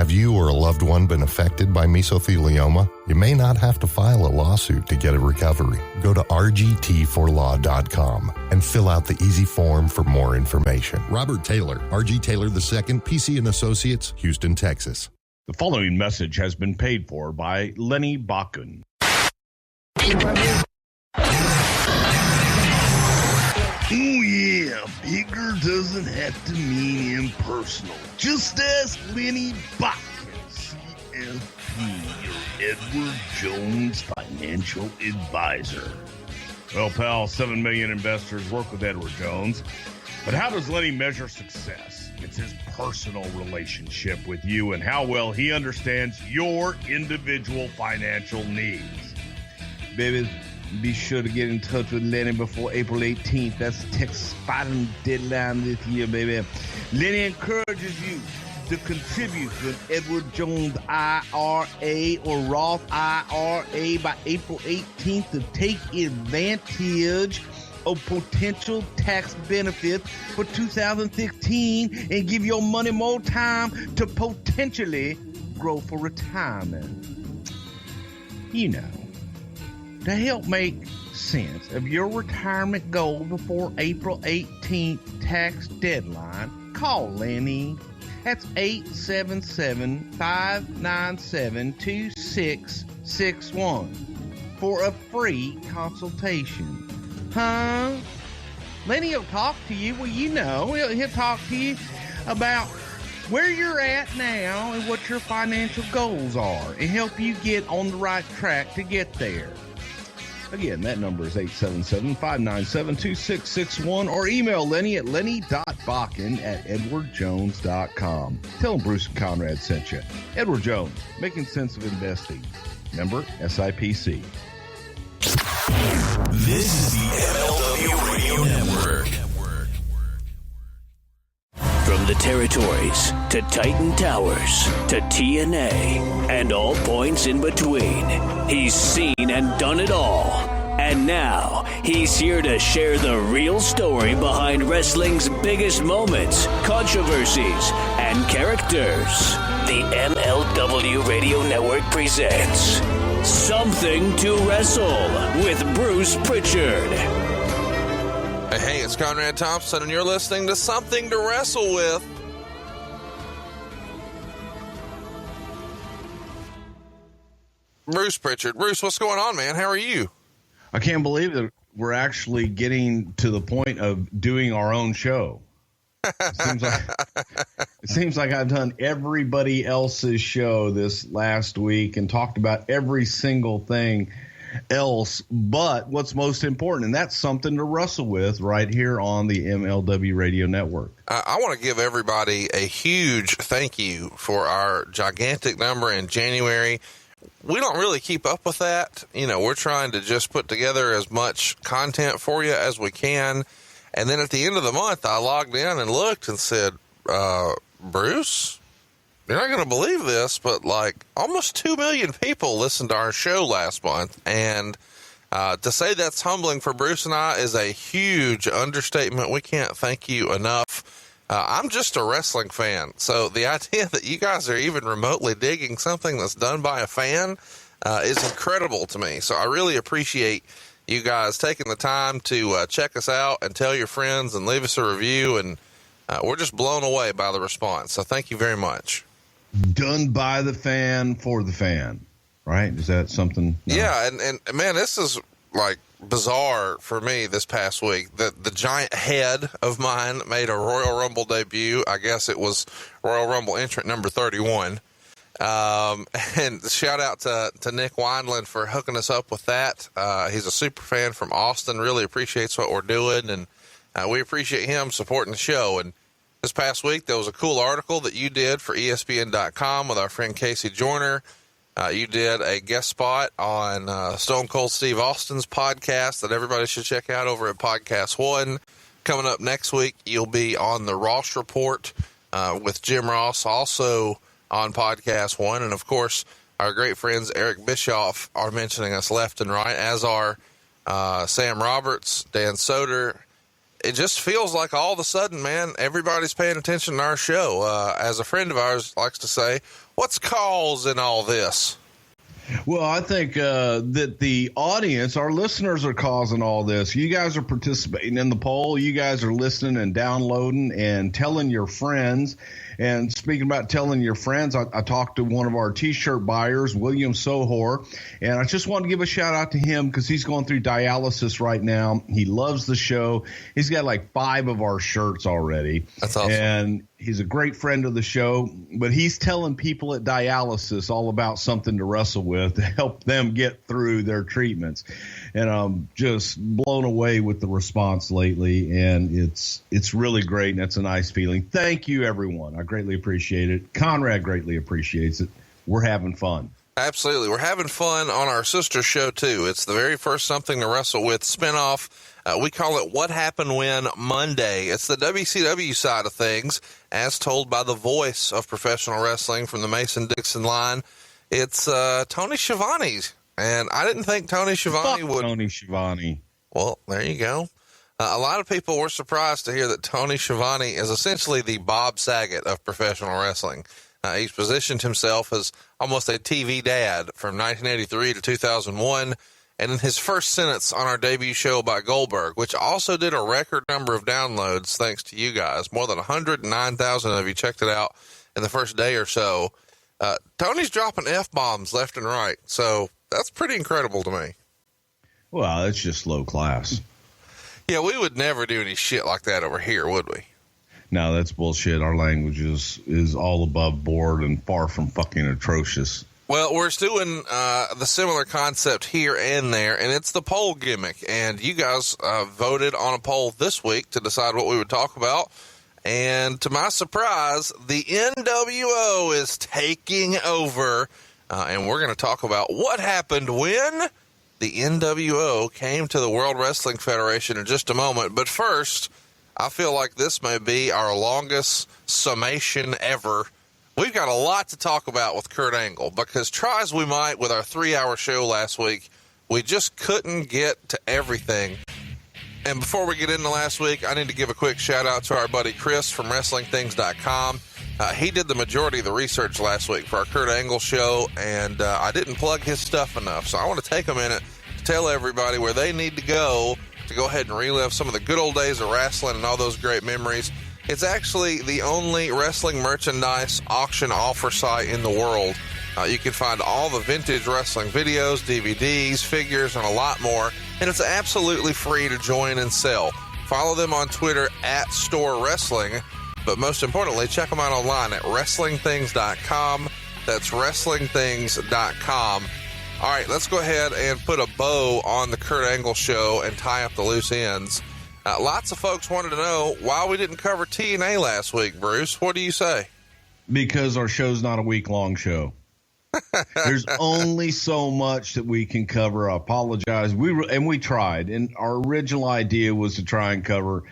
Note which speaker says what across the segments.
Speaker 1: Have you or a loved one been affected by mesothelioma? You may not have to file a lawsuit to get a recovery. Go to rgtforlaw.com and fill out the easy form for more information. Robert Taylor, R.G. Taylor II, PC and Associates, Houston, Texas.
Speaker 2: The following message has been paid for by Lenny Bakken.
Speaker 3: Oh yeah, bigger doesn't have to mean impersonal. Just ask Lenny Bakken, CFP, your Edward Jones financial advisor. Well, pal, 7 million investors work with Edward Jones. But how does Lenny measure success? It's his personal relationship with you and how well he understands your individual financial needs.
Speaker 4: Baby, be sure to get in touch with Lenny before April 18th. That's the Texas filing deadline this year, baby. Lenny encourages you to contribute to an Edward Jones IRA or Roth IRA by April 18th to take advantage of potential tax benefits for 2016 and give your money more time to potentially grow for retirement. You know, to help make sense of your retirement goal before April 18th tax deadline, call Lenny. That's 877-597-2661 for a free consultation. Huh? Lenny will talk to you. Well, you know, he'll talk to you about where you're at now and what your financial goals are and help you get on the right track to get there. Again, that number is 877-597-2661 or email Lenny at lenny.bakken@edwardjones.com. Tell him Bruce and Conrad sent you. Edward Jones, making sense of investing. Member SIPC.
Speaker 5: This is the MLW Radio Network. From the territories to Titan Towers to TNA and all points in between, he's seen and done it all. And now he's here to share the real story behind wrestling's biggest moments, controversies, and characters. The MLW Radio Network presents Something to Wrestle with Bruce Prichard.
Speaker 6: Hey, it's Conrad Thompson, and you're listening to Something to Wrestle with. Bruce Prichard. Bruce, what's going on, man? How are you?
Speaker 2: I can't believe that we're actually getting to the point of doing our own show. It seems like I've done everybody else's show this last week and talked about every single thing else but what's most important, and that's something to wrestle with right here on the MLW Radio Network.
Speaker 6: I want to give everybody a huge thank you for our gigantic number in January. We don't really keep up with that. You know, we're trying to just put together as much content for you as we can. And then at the end of the month, I logged in and looked and said, Bruce, you're not going to believe this, but like almost 2 million people listened to our show last month. And to say that's humbling for Bruce and I is a huge understatement. We can't thank you enough. I'm just a wrestling fan. So the idea that you guys are even remotely digging something that's done by a fan is incredible to me. So I really appreciate you guys taking the time to check us out and tell your friends and leave us a review. And we're just blown away by the response. So thank you very much.
Speaker 2: Done by the fan for the fan, right? Is that something? No.
Speaker 6: Yeah. And man, this is like bizarre for me this past week. The giant head of mine made a Royal Rumble debut. I guess it was Royal Rumble entrant number 31. And shout out to Nick Wineland for hooking us up with that. He's a super fan from Austin, really appreciates what we're doing, and we appreciate him supporting the show. And this past week, there was a cool article that you did for ESPN.com with our friend Casey Joyner. You did a guest spot on Stone Cold Steve Austin's podcast that everybody should check out over at Podcast One. Coming up next week, you'll be on the Ross Report with Jim Ross, also on Podcast One. And, of course, our great friends Eric Bischoff are mentioning us left and right, as are Sam Roberts, Dan Soder, it just feels like all of a sudden, man, everybody's paying attention to our show. As a friend of ours likes to say, what's causing all this?
Speaker 2: Well, I think that the audience, our listeners, are causing all this. You guys are participating in the poll. You guys are listening and downloading and telling your friends. And speaking about telling your friends, I talked to one of our T-shirt buyers, William Sohor, and I just want to give a shout out to him because he's going through dialysis right now. He loves the show. He's got like 5 of our shirts already.
Speaker 6: That's awesome.
Speaker 2: And he's a great friend of the show, but he's telling people at dialysis all about something to wrestle with to help them get through their treatments. And I'm just blown away with the response lately, and it's really great, and that's a nice feeling. Thank you, everyone. I greatly appreciate it. Conrad greatly appreciates it. We're having fun.
Speaker 6: Absolutely. We're having fun on our sister show, too. It's the very first Something to Wrestle With spinoff. We call it What Happened When Monday. It's the WCW side of things, as told by the voice of professional wrestling from the Mason-Dixon line. It's Tony Schiavone. And I didn't think Tony Schiavone would.
Speaker 2: Tony Schiavone.
Speaker 6: Well, there you go. A lot of people were surprised to hear that Tony Schiavone is essentially the Bob Saget of professional wrestling. He's positioned himself as almost a TV dad from 1983 to 2001. And in his first sentence on our debut show by Goldberg, which also did a record number of downloads thanks to you guys, more than 109,000 of you checked it out in the first day or so, Tony's dropping F-bombs left and right. So that's pretty incredible to me.
Speaker 2: Well, it's just low class.
Speaker 6: Yeah, we would never do any shit like that over here, would we?
Speaker 2: No, that's bullshit. Our language is all above board and far from fucking atrocious.
Speaker 6: Well, we're doing the similar concept here and there, and it's the poll gimmick. And you guys voted on a poll this week to decide what we would talk about. And to my surprise, the nWo is taking over. And we're going to talk about what happened when the nWo came to the World Wrestling Federation in just a moment. But first, I feel like this may be our longest summation ever. We've got a lot to talk about with Kurt Angle because try as we might with our 3-hour show last week, we just couldn't get to everything. And before we get into last week, I need to give a quick shout out to our buddy Chris from WrestlingThings.com. He did the majority of the research last week for our Kurt Angle show, and I didn't plug his stuff enough. So I want to take a minute to tell everybody where they need to go ahead and relive some of the good old days of wrestling and all those great memories. It's actually the only wrestling merchandise auction offer site in the world. You can find all the vintage wrestling videos, DVDs, figures, and a lot more. And it's absolutely free to join and sell. Follow them on Twitter at Store Wrestling. But most importantly, check them out online at WrestlingThings.com. That's WrestlingThings.com. All right, let's go ahead and put a bow on the Kurt Angle show and tie up the loose ends. Lots of folks wanted to know why we didn't cover TNA last week, Bruce. What do you say?
Speaker 2: Because our show's not a week-long show. There's only so much that we can cover. I apologize. We tried, and our original idea was to try and cover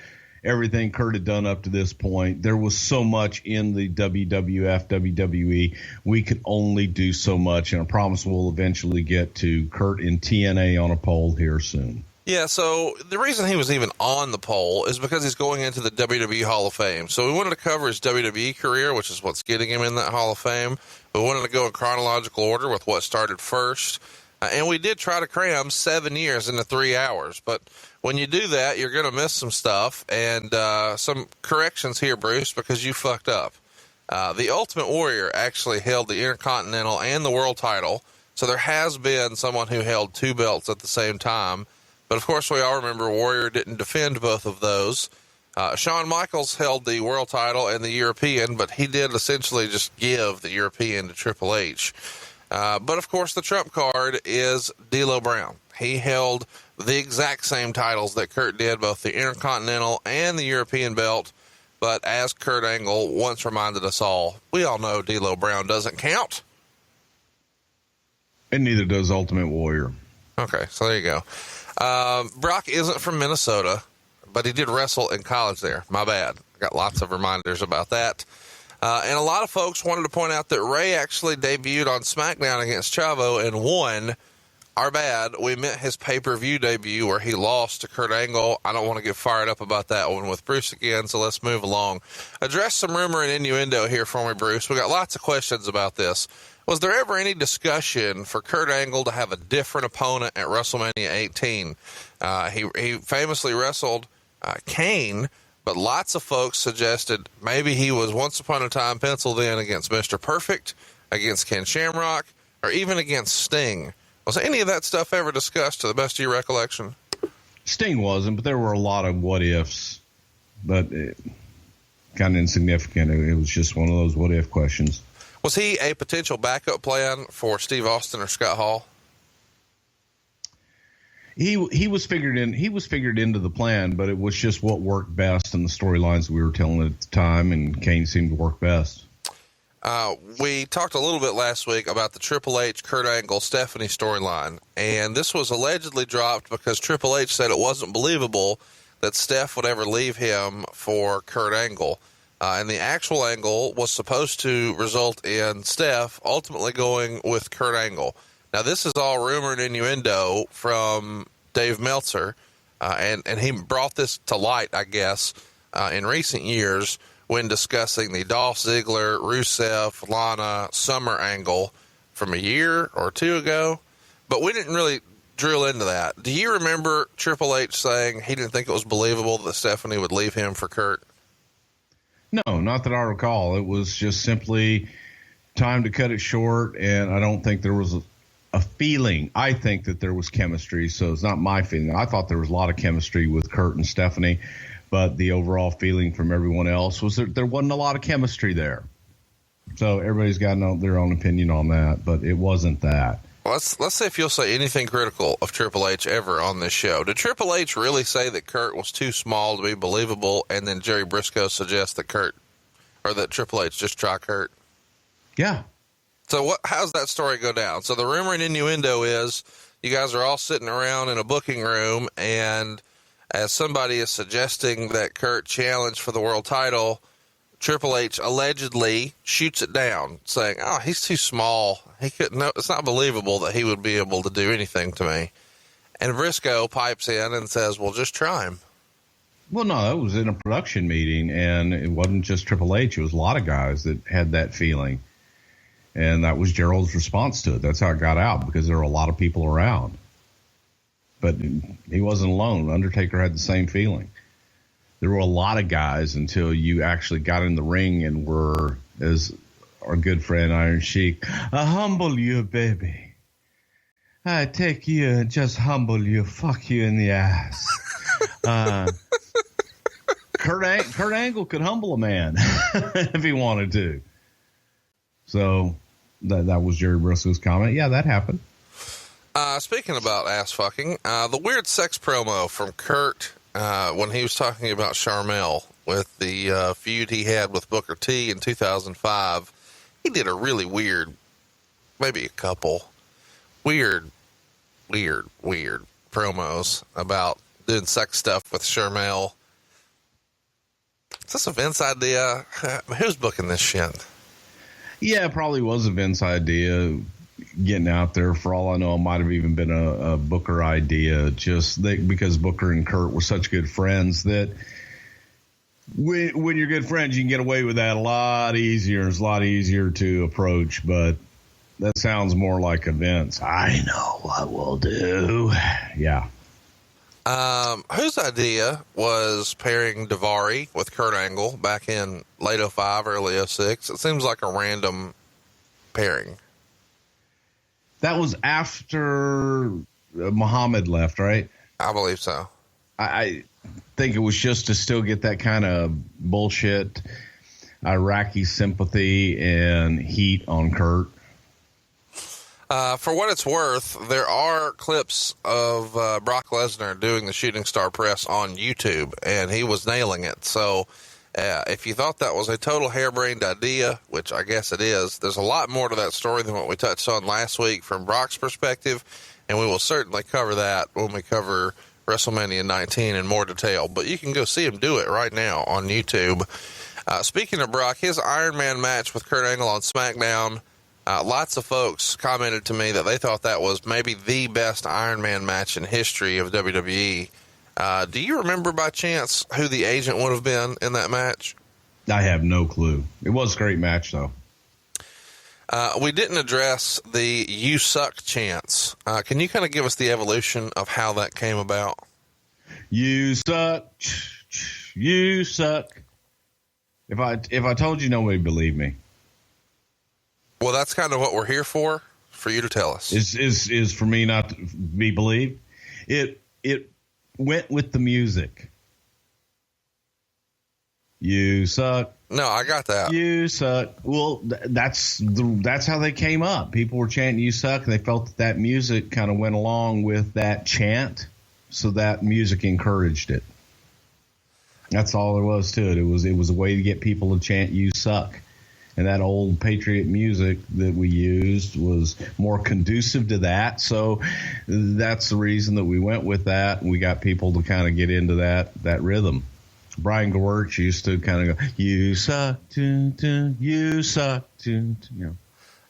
Speaker 2: everything Kurt had done up to this point. There was so much in the WWF, WWE. We could only do so much, and I promise we'll eventually get to Kurt and TNA on a poll here soon.
Speaker 6: Yeah, so the reason he was even on the poll is because he's going into the WWE Hall of Fame. So we wanted to cover his WWE career, which is what's getting him in that Hall of Fame. We wanted to go in chronological order with what started first. And we did try to cram 7 years into 3 hours. But when you do that, you're going to miss some stuff. And some corrections here, Bruce, because you fucked up. The Ultimate Warrior actually held the Intercontinental and the World title. So there has been someone who held 2 belts at the same time. But, of course, we all remember Warrior didn't defend both of those. Shawn Michaels held the world title and the European, but he did essentially just give the European to Triple H. But, of course, the trump card is D'Lo Brown. He held the exact same titles that Kurt did, both the Intercontinental and the European belt. But as Kurt Angle once reminded us all, we all know D'Lo Brown doesn't count.
Speaker 2: And neither does Ultimate Warrior.
Speaker 6: Okay, so there you go. Brock isn't from Minnesota, but he did wrestle in college there. My bad. I got lots of reminders about that. And a lot of folks wanted to point out that Ray actually debuted on SmackDown against Chavo and won. our bad. We meant his pay-per-view debut where he lost to Kurt Angle. I don't want to get fired up about that one with Bruce again, so let's move along. Address some rumor and innuendo here for me, Bruce. We got lots of questions about this. Was there ever any discussion for Kurt Angle to have a different opponent at WrestleMania 18? He famously wrestled Kane, but lots of folks suggested maybe he was once upon a time penciled in against Mr. Perfect, against Ken Shamrock, or even against Sting. Was any of that stuff ever discussed to the best of your recollection?
Speaker 2: Sting wasn't, but there were a lot of what ifs, but kind of insignificant. It was just one of those what if questions.
Speaker 6: Was he a potential backup plan for Steve Austin or Scott Hall?
Speaker 2: He was figured in. He was figured into the plan, but it was just what worked best in the storylines we were telling at the time, and Kane seemed to work best.
Speaker 6: We talked a little bit last week about the Triple H, Kurt Angle, Stephanie storyline, and this was allegedly dropped because Triple H said it wasn't believable that Steph would ever leave him for Kurt Angle. And the actual angle was supposed to result in Steph ultimately going with Kurt Angle. Now, this is all rumor and innuendo from Dave Meltzer, and he brought this to light, I guess, in recent years when discussing the Dolph Ziggler, Rusev, Lana, Summer angle from a year or two ago. But we didn't really drill into that. Do you remember Triple H saying he didn't think it was believable that Stephanie would leave him for Kurt?
Speaker 2: No, not that I recall. It was just simply time to cut it short, and I don't think there was a feeling. I think that there was chemistry, so it's not my feeling. I thought there was a lot of chemistry with Kurt and Stephanie, but the overall feeling from everyone else was that there wasn't a lot of chemistry there. So everybody's got their own opinion on that, but it wasn't that.
Speaker 6: Let's see if you'll say anything critical of Triple H ever on this show. Did Triple H really say that Kurt was too small to be believable, and then Jerry Briscoe suggests that Triple H just try Kurt?
Speaker 2: Yeah.
Speaker 6: So how's that story go down? So the rumor and innuendo is you guys are all sitting around in a booking room, and as somebody is suggesting that Kurt challenge for the world title, Triple H allegedly shoots it down, saying, "Oh, he's too small. He couldn't. No, it's not believable that he would be able to do anything to me." And Briscoe pipes in and says, "Well, just try him."
Speaker 2: Well, no, it was in a production meeting, and it wasn't just Triple H. It was a lot of guys that had that feeling, and that was Gerald's response to it. That's how it got out, because there were a lot of people around. But he wasn't alone. Undertaker had the same feeling. There were a lot of guys until you actually got in the ring and were, as our good friend Iron Sheik, I humble you, baby. I take you and just humble you, fuck you in the ass. Kurt Angle could humble a man if he wanted to. So that was Jerry Briscoe's comment. Yeah, that happened.
Speaker 6: Speaking about ass fucking, the weird sex promo from Kurt when he was talking about Sharmell with the feud he had with Booker T in 2005, he did a really weird, maybe a couple weird promos about doing sex stuff with Sharmell. Is this a Vince idea? Who's booking this shit?
Speaker 2: Yeah, it probably was a Vince idea. Getting out there, for all I know, it might have even been a Booker idea, because Booker and Kurt were such good friends that when you're good friends, you can get away with that a lot easier. It's a lot easier to approach, but that sounds more like a Vince. I know what we'll do. Yeah.
Speaker 6: Whose idea was pairing Daivari with Kurt Angle back in late 05, early 06? It seems like a random pairing.
Speaker 2: That was after Muhammad left, right?
Speaker 6: I believe so.
Speaker 2: I think it was just to still get that kind of bullshit Iraqi sympathy and heat on Kurt.
Speaker 6: For what it's worth, there are clips of Brock Lesnar doing the shooting star press on YouTube, and he was nailing it. So if you thought that was a total harebrained idea, which I guess it is, there's a lot more to that story than what we touched on last week from Brock's perspective, and we will certainly cover that when we cover WrestleMania 19 in more detail. But you can go see him do it right now on YouTube. Speaking of Brock, his Iron Man match with Kurt Angle on SmackDown, Lots of folks commented to me that they thought that was maybe the best Iron Man match in history of WWE. Do you remember by chance who the agent would have been in that match?
Speaker 2: I have no clue. It was a great match, though.
Speaker 6: We didn't address the "You Suck" chants. Can you kind of give us the evolution of how that came about?
Speaker 2: You suck. You suck. If I told you, nobody believed me.
Speaker 6: Well, that's kind of what we're here for you to tell us.
Speaker 2: Is for me not to be believed. It went with the music. You suck.
Speaker 6: No, I got that.
Speaker 2: You suck. Well, that's how they came up. People were chanting "You suck," and they felt that music kind of went along with that chant, so that music encouraged it. That's all there was to it. It was a way to get people to chant "You suck," and that old Patriot music that we used was more conducive to that. So that's the reason that we went with that, and we got people to kind of get into that rhythm. Brian Gewirtz used to kind of go, "You suck, you suck," you know.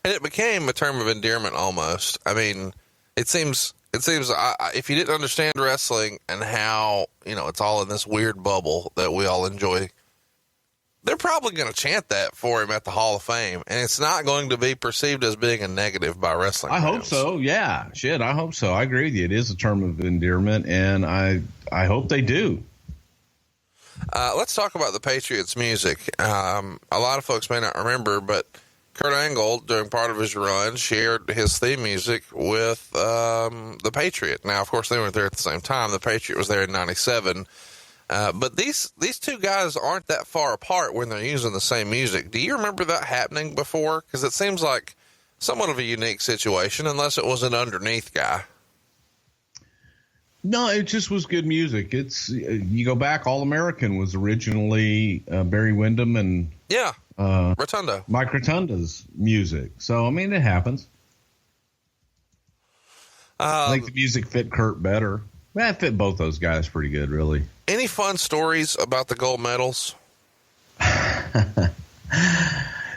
Speaker 6: And it became a term of endearment almost. I mean, it seems if you didn't understand wrestling and how, it's all in this weird bubble that we all enjoy, they're probably going to chant that for him at the Hall of Fame, and it's not going to be perceived as being a negative by wrestling fans.
Speaker 2: I hope so. Yeah, shit, I hope so. I agree with you. It is a term of endearment, and I hope they do.
Speaker 6: Let's talk about the Patriots music. A lot of folks may not remember, but Kurt Angle, during part of his run, shared his theme music with the Patriot. Now, of course, they weren't there at the same time. The Patriot was there in 97. But these two guys aren't that far apart when they're using the same music. Do you remember that happening before? Because it seems like somewhat of a unique situation, unless it was an underneath guy.
Speaker 2: No, it just was good music. It's you go back, All American was originally Barry Windham and
Speaker 6: Rotundo,
Speaker 2: Mike Rotunda's music. So I mean, it happens. I think the music fit Kurt better. It fit both those guys pretty good, really.
Speaker 6: Any fun stories about the gold medals?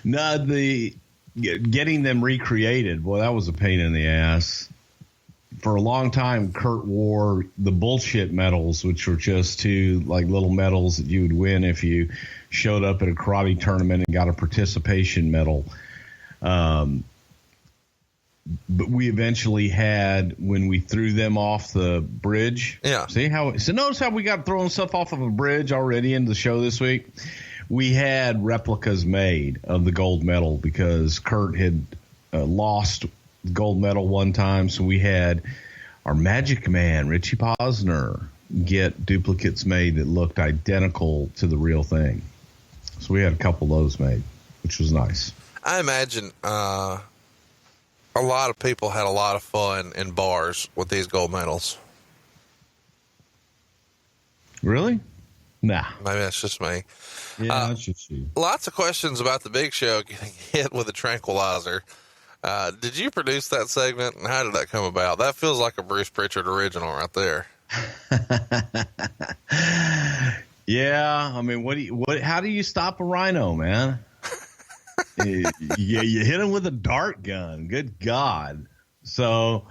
Speaker 2: No, the getting them recreated. Boy, that was a pain in the ass. For a long time, Kurt wore the bullshit medals, which were just two like little medals that you would win if you showed up at a karate tournament and got a participation medal. But we eventually had, when we threw them off the bridge.
Speaker 6: Yeah.
Speaker 2: Notice how we got throwing stuff off of a bridge already in the show this week. We had replicas made of the gold medal because Kurt had lost gold medal one time, so we had our Magic Man Richie Posner get duplicates made that looked identical to the real thing. So we had a couple of those made, which was nice.
Speaker 6: I imagine a lot of people had a lot of fun in bars with these gold medals.
Speaker 2: Really? Nah.
Speaker 6: Maybe that's just me.
Speaker 2: Yeah, that's just you.
Speaker 6: Lots of questions about the Big Show getting hit with a tranquilizer. Did you produce that segment, and how did that come about? That feels like a Bruce Prichard original right there.
Speaker 2: Yeah, I mean, how do you stop a rhino, man? you hit him with a dart gun. Good God! So,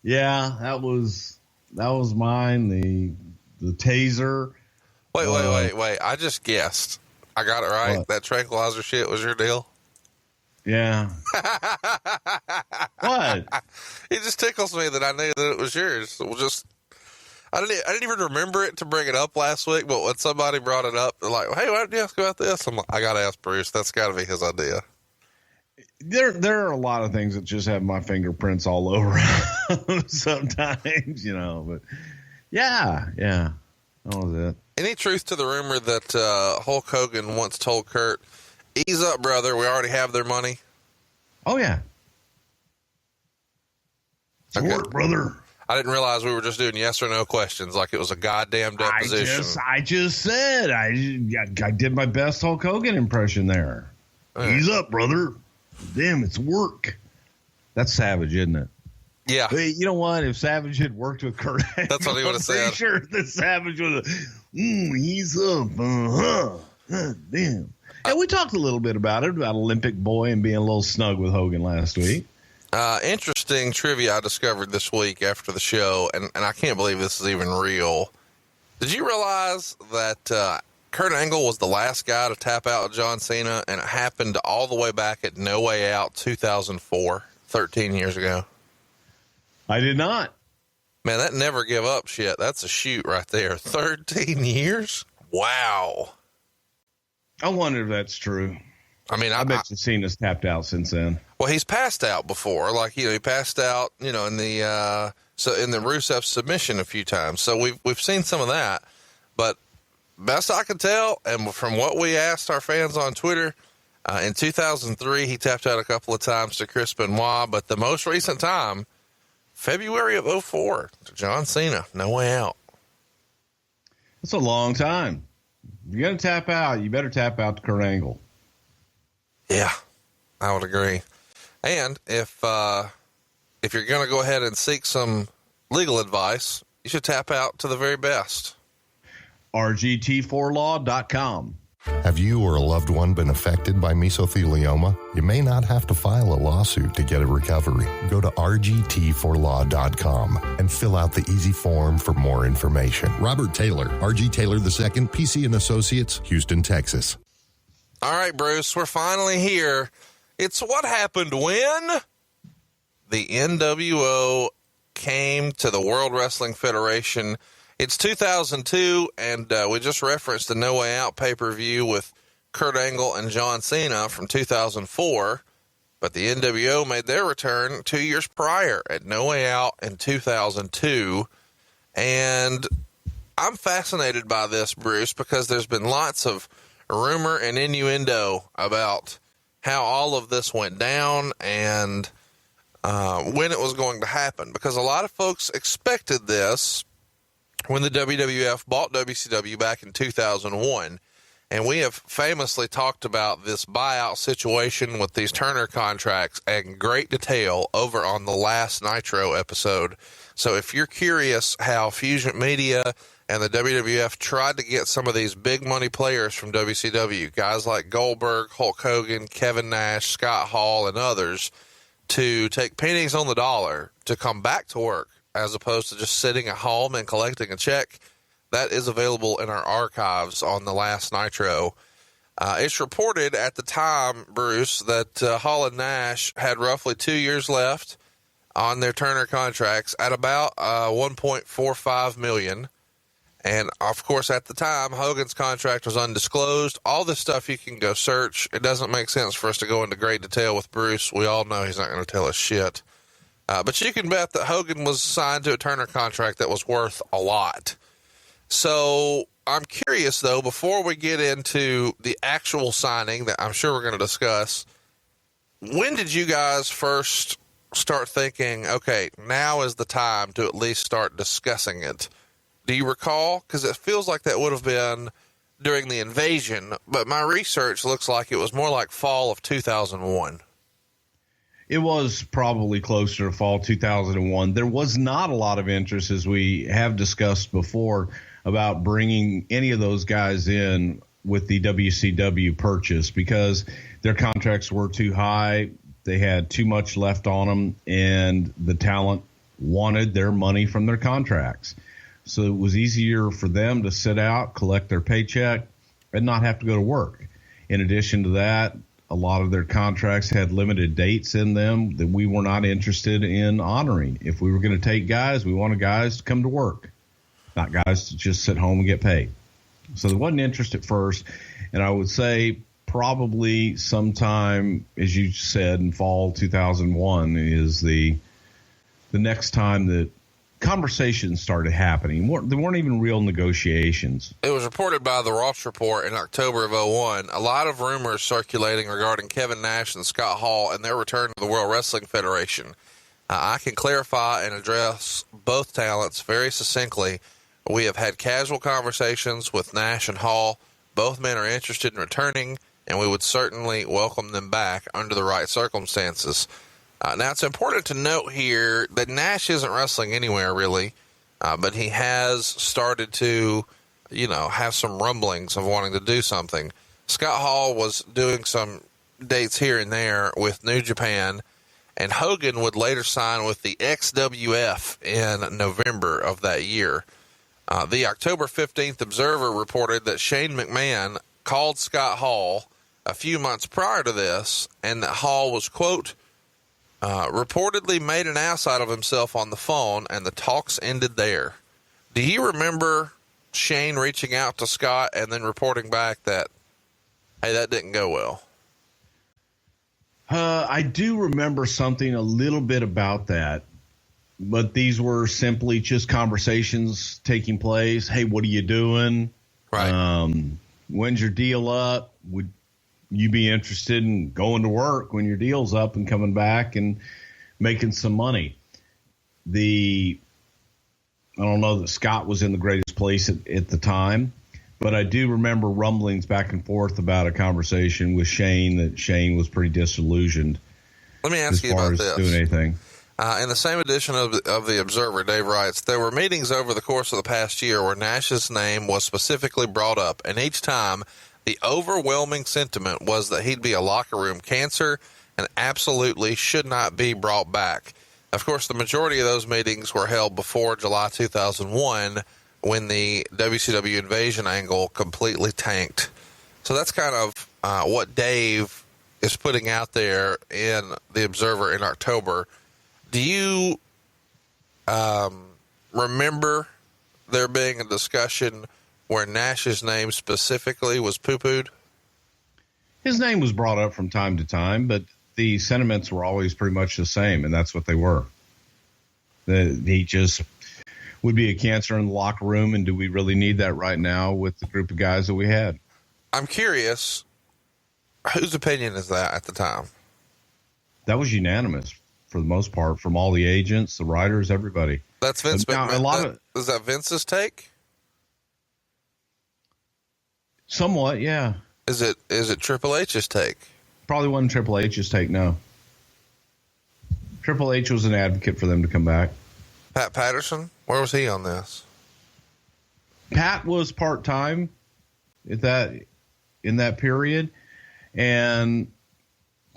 Speaker 2: yeah, that was mine. The taser.
Speaker 6: Wait! I just guessed. I got it right.
Speaker 2: What?
Speaker 6: That tranquilizer shit was your deal.
Speaker 2: Yeah. What?
Speaker 6: It just tickles me that I knew that it was yours. I didn't even remember it to bring it up last week, but when somebody brought it up, they're like, "Hey, why didn't you ask about this?" I'm like, "I got to ask Bruce. That's got to be his idea."
Speaker 2: There are a lot of things that just have my fingerprints all over them sometimes, but yeah, that was it.
Speaker 6: Any truth to the rumor that Hulk Hogan once told Kurt, "Ease up, brother. We already have their money"?
Speaker 2: Oh, yeah.
Speaker 3: Work, brother.
Speaker 6: I didn't realize we were just doing yes or no questions like it was a goddamn deposition.
Speaker 2: I just said I did my best Hulk Hogan impression there.
Speaker 3: Ease up, brother. Damn, it's work.
Speaker 2: That's Savage, isn't it?
Speaker 6: Yeah.
Speaker 2: But you know what? If Savage had worked with Kurt Angle,
Speaker 6: that's what he would have said.
Speaker 2: I'm pretty sure that Savage would have,
Speaker 3: ease up. Damn.
Speaker 2: Yeah, we talked a little bit about Olympic boy and being a little snug with Hogan last week.
Speaker 6: Interesting trivia I discovered this week after the show, and I can't believe this is even real. Did you realize that Kurt Angle was the last guy to tap out with John Cena, and it happened all the way back at No Way Out 2004, 13 years ago?
Speaker 2: I did not.
Speaker 6: Man, that never give up shit. That's a shoot right there. 13 years? Wow.
Speaker 2: I wonder if that's true.
Speaker 6: I mean,
Speaker 2: I bet you've seen us tapped out since then.
Speaker 6: Well, he's passed out before. Like, he passed out, in the Rusev submission a few times. So we've seen some of that. But best I can tell, and from what we asked our fans on Twitter, in 2003, he tapped out a couple of times to Chris Benoit. But the most recent time, February of 2004, to John Cena, No Way Out.
Speaker 2: That's a long time. If you're going to tap out, you better tap out to Kurt Angle.
Speaker 6: Yeah, I would agree. And if you're going to go ahead and seek some legal advice, you should tap out to the very best.
Speaker 2: RGT4law.com.
Speaker 1: Have you or a loved one been affected by mesothelioma? You may not have to file a lawsuit to get a recovery. Go to RGT4law.com and fill out the easy form for more information. Robert Taylor, RG Taylor II, PC and Associates, Houston, Texas.
Speaker 6: All right, Bruce, we're finally here. It's what happened when the nWo came to the World Wrestling Federation. It's 2002, and we just referenced the No Way Out pay-per-view with Kurt Angle and John Cena from 2004, but the nWo made their return 2 years prior at No Way Out in 2002, and I'm fascinated by this, Bruce, because there's been lots of rumor and innuendo about how all of this went down and when it was going to happen, because a lot of folks expected this when the WWF bought WCW back in 2001. And we have famously talked about this buyout situation with these Turner contracts in great detail over on the last Nitro episode. So if you're curious how Fusion Media and the WWF tried to get some of these big money players from WCW, guys like Goldberg, Hulk Hogan, Kevin Nash, Scott Hall, and others, to take pennies on the dollar to come back to work as opposed to just sitting at home and collecting a check, that is available in our archives on the last Nitro. It's reported at the time, Bruce, that Hall and Nash had roughly 2 years left on their Turner contracts at about $1.45 million. And, of course, at the time, Hogan's contract was undisclosed. All this stuff you can go search. It doesn't make sense for us to go into great detail with Bruce. We all know he's not going to tell us shit. But you can bet that Hogan was signed to a Turner contract that was worth a lot. So I'm curious, though, before we get into the actual signing that I'm sure we're going to discuss, when did you guys first start thinking, okay, now is the time to at least start discussing it? Do you recall? Because it feels like that would have been during the invasion, but my research looks like it was more like fall of 2001.
Speaker 2: It was probably closer to fall 2001. There was not a lot of interest, as we have discussed before, about bringing any of those guys in with the WCW purchase because their contracts were too high. They had too much left on them, and the talent wanted their money from their contracts. So it was easier for them to sit out, collect their paycheck, and not have to go to work. In addition to that, a lot of their contracts had limited dates in them that we were not interested in honoring. If we were going to take guys, we wanted guys to come to work, not guys to just sit home and get paid. So there wasn't interest at first. And I would say probably sometime, as you said, in fall 2001 is the next time that conversations started happening. There weren't even real negotiations.
Speaker 6: It was reported by the Ross Report in October of 2001. A lot of rumors circulating regarding Kevin Nash and Scott Hall and their return to the World Wrestling Federation. I can clarify and address both talents very succinctly. We have had casual conversations with Nash and Hall. Both men are interested in returning, and we would certainly welcome them back under the right circumstances. Now, it's important to note here that Nash isn't wrestling anywhere, really, but he has started to, have some rumblings of wanting to do something. Scott Hall was doing some dates here and there with New Japan, and Hogan would later sign with the XWF in November of that year. The October 15th Observer reported that Shane McMahon called Scott Hall a few months prior to this, and that Hall was, quote, reportedly made an ass out of himself on the phone, and the talks ended there. Do you remember Shane reaching out to Scott and then reporting back that, hey, that didn't go well?
Speaker 2: I do remember something a little bit about that, but these were simply just conversations taking place. Hey, what are you doing?
Speaker 6: Right.
Speaker 2: When's your deal up? Would you be interested in going to work when your deal's up and coming back and making some money? I don't know that Scott was in the greatest place at the time, but I do remember rumblings back and forth about a conversation with Shane that Shane was pretty disillusioned.
Speaker 6: Let me ask you about this.
Speaker 2: Doing anything.
Speaker 6: In the same edition of the Observer, Dave writes, there were meetings over the course of the past year where Nash's name was specifically brought up, and each time the overwhelming sentiment was that he'd be a locker room cancer and absolutely should not be brought back. Of course, the majority of those meetings were held before July 2001, when the WCW invasion angle completely tanked. So that's kind of what Dave is putting out there in the Observer in October. Do you remember there being a discussion where Nash's name specifically was poo-pooed?
Speaker 2: His name was brought up from time to time, but the sentiments were always pretty much the same, and that's what they were. He just would be a cancer in the locker room, and do we really need that right now with the group of guys that we had?
Speaker 6: I'm curious, whose opinion is that at the time?
Speaker 2: That was unanimous for the most part, from all the agents, the writers, everybody.
Speaker 6: That's Vince McMahon. Is that Vince's take?
Speaker 2: Somewhat, yeah.
Speaker 6: Is it Triple H's take?
Speaker 2: Probably wasn't Triple H's take, no. Triple H was an advocate for them to come back.
Speaker 6: Pat Patterson, where was he on this?
Speaker 2: Pat was part-time in that period, and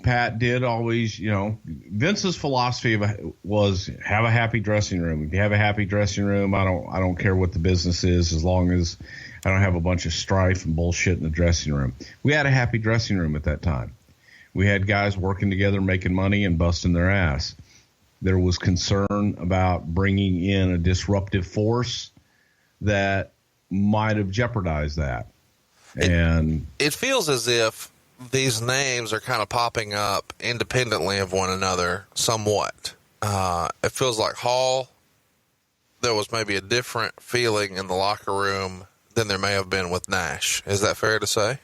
Speaker 2: Pat did always, Vince's philosophy was have a happy dressing room. If you have a happy dressing room, I don't care what the business is, as long as I don't have a bunch of strife and bullshit in the dressing room. We had a happy dressing room at that time. We had guys working together, making money and busting their ass. There was concern about bringing in a disruptive force that might have jeopardized that.
Speaker 6: It feels as if these names are kind of popping up independently of one another somewhat. It feels like Hall, there was maybe a different feeling in the locker room than there may have been with Nash. Is that fair to say?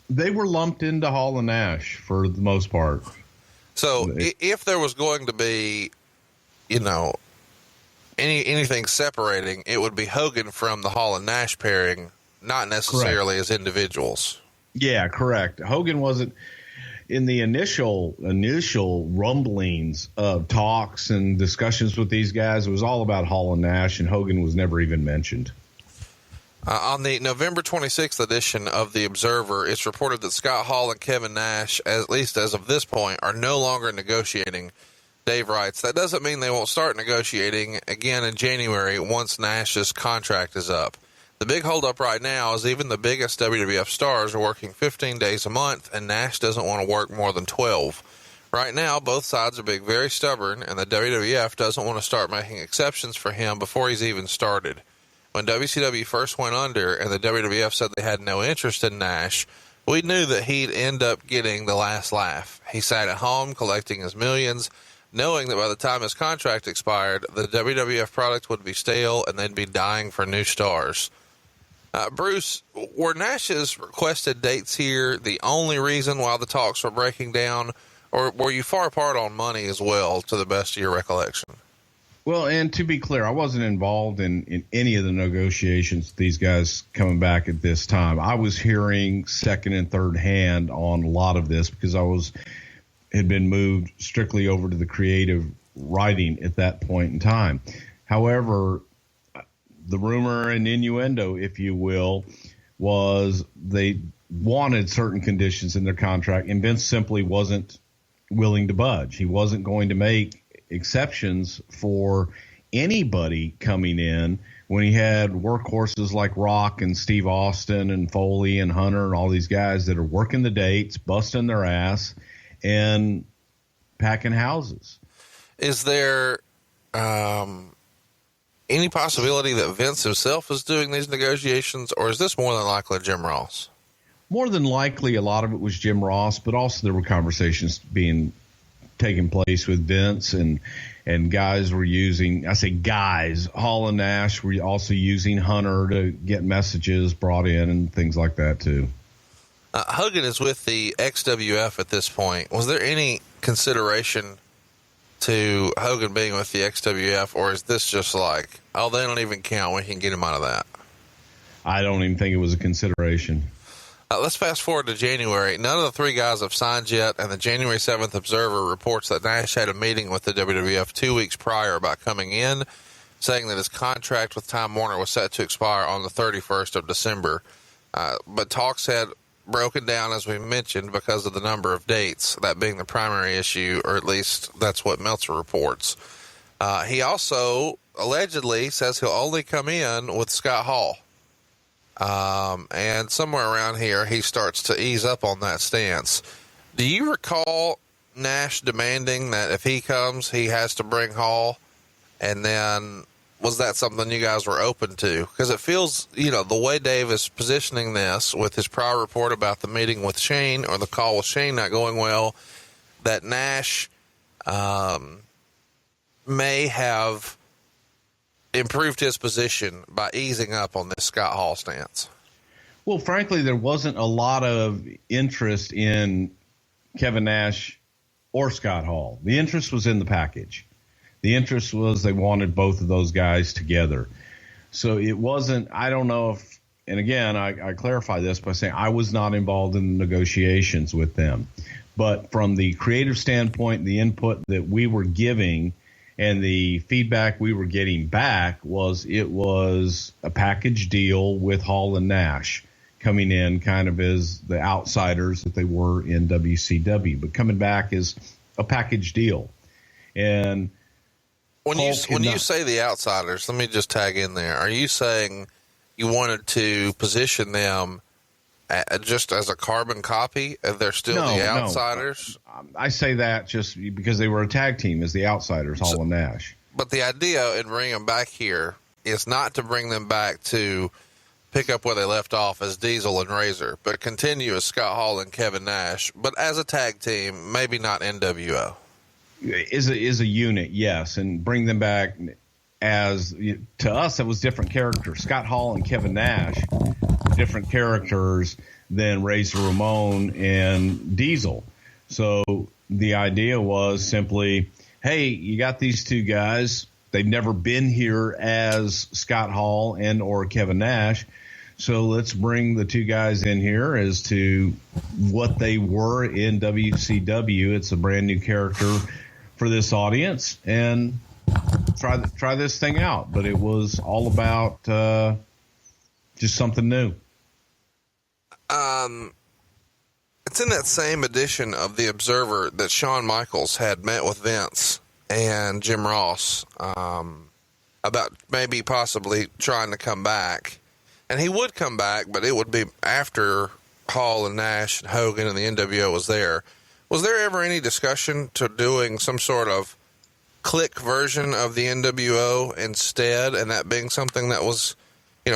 Speaker 2: They were lumped into Hall and Nash for the most part.
Speaker 6: So if there was going to be, anything separating, it would be Hogan from the Hall and Nash pairing, not necessarily as individuals.
Speaker 2: Yeah, correct. Hogan wasn't in the initial rumblings of talks and discussions with these guys. It was all about Hall and Nash, and Hogan was never even mentioned.
Speaker 6: On the November 26th edition of The Observer, it's reported that Scott Hall and Kevin Nash, at least as of this point, are no longer negotiating. Dave writes, that doesn't mean they won't start negotiating again in January once Nash's contract is up. The big holdup right now is even the biggest WWF stars are working 15 days a month, and Nash doesn't want to work more than 12. Right now, both sides are being very stubborn, and the WWF doesn't want to start making exceptions for him before he's even started. When WCW first went under and the WWF said they had no interest in Nash, we knew that he'd end up getting the last laugh. He sat at home collecting his millions, knowing that by the time his contract expired, the WWF product would be stale and they'd be dying for new stars. Bruce, were Nash's requested dates here the only reason why the talks were breaking down, or were you far apart on money as well, to the best of your recollection?
Speaker 2: Well, and to be clear, I wasn't involved in any of the negotiations, these guys coming back at this time. I was hearing second and third hand on a lot of this because had been moved strictly over to the creative writing at that point in time. However, the rumor and innuendo, if you will, was they wanted certain conditions in their contract, and Vince simply wasn't willing to budge. He wasn't going to make exceptions for anybody coming in when he had workhorses like Rock and Steve Austin and Foley and Hunter and all these guys that are working the dates, busting their ass, and packing houses.
Speaker 6: Is there any possibility that Vince himself is doing these negotiations, or is this more than likely Jim Ross?
Speaker 2: More than likely, a lot of it was Jim Ross, but also there were conversations taking place with Vince, and guys were using, I say guys, Hall and Nash were also using Hunter to get messages brought in and things like that too.
Speaker 6: Hogan is with the XWF at this point. Was there any consideration to Hogan being with the XWF, or is this just like, oh, they don't even count, we can get him out of that?
Speaker 2: I don't even think it was a consideration.
Speaker 6: Let's fast forward to January. None of the three guys have signed yet, and the January 7th Observer reports that Nash had a meeting with the WWF 2 weeks prior about coming in, saying that his contract with Time Warner was set to expire on the 31st of December. But talks had broken down, as we mentioned, because of the number of dates, that being the primary issue, or at least that's what Meltzer reports. He also allegedly says he'll only come in with Scott Hall. And somewhere around here, he starts to ease up on that stance. Do you recall Nash demanding that if he comes, he has to bring Hall? And then was that something you guys were open to? Because it feels, the way Dave is positioning this with his prior report about the meeting with Shane, or the call with Shane not going well, that Nash may have improved his position by easing up on this Scott Hall stance.
Speaker 2: Well, frankly, there wasn't a lot of interest in Kevin Nash or Scott Hall. The interest was in the package. The interest was they wanted both of those guys together. So it wasn't, I don't know if, and again, I clarify this by saying I was not involved in the negotiations with them. But from the creative standpoint, the input that we were giving and the feedback we were getting back was it was a package deal with Hall and Nash coming in kind of as the outsiders that they were in WCW, but coming back as a package deal. And
Speaker 6: when you say the outsiders, let me just tag in there. Are you saying you wanted to position them just as a carbon copy, and they're still the outsiders?
Speaker 2: No. I say that just because they were a tag team as the outsiders, Hall and Nash.
Speaker 6: But the idea in bringing them back here is not to bring them back to pick up where they left off as Diesel and Razor, but continue as Scott Hall and Kevin Nash, but as a tag team, maybe not NWO.
Speaker 2: Is a unit, yes, and bring them back as, to us, it was different characters. Scott Hall and Kevin Nash, different characters than Razor Ramon and Diesel. So the idea was simply, hey, you got these two guys. They've never been here as Scott Hall and or Kevin Nash. So let's bring the two guys in here as to what they were in WCW. It's a brand new character for this audience, and try this thing out. But it was all about just something new.
Speaker 6: It's in that same edition of The Observer that Shawn Michaels had met with Vince and Jim Ross about maybe possibly trying to come back. And he would come back, but it would be after Hall and Nash and Hogan and the NWO was there. Was there ever any discussion to doing some sort of click version of the NWO instead, and that being something that was,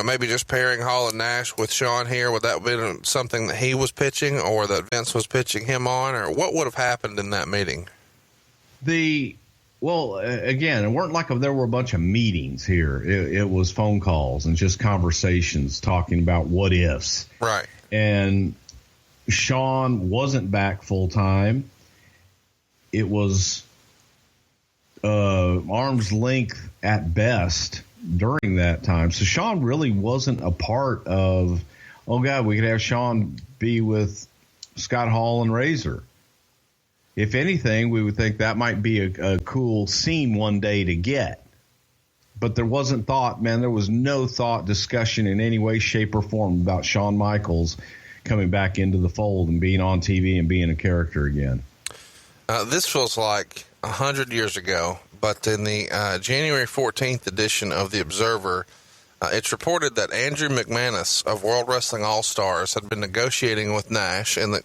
Speaker 6: maybe just pairing Hall and Nash with Shawn here? Would that have been something that he was pitching or that Vince was pitching him on, or what would have happened in that meeting?
Speaker 2: Well, again, it weren't like there were a bunch of meetings here. It was phone calls and just conversations talking about what ifs.
Speaker 6: Right.
Speaker 2: And Shawn wasn't back full time. It was arm's length at best during that time. So Shawn really wasn't a part of, oh God, we could have Shawn be with Scott Hall and Razor. If anything, we would think that might be a cool scene one day to get. But there wasn't thought, there was no thought, discussion in any way, shape, or form about Shawn Michaels coming back into the fold and being on TV and being a character again.
Speaker 6: This feels like 100 years ago, but in the January 14th edition of The Observer, it's reported that Andrew McManus of World Wrestling All-Stars had been negotiating with Nash, and that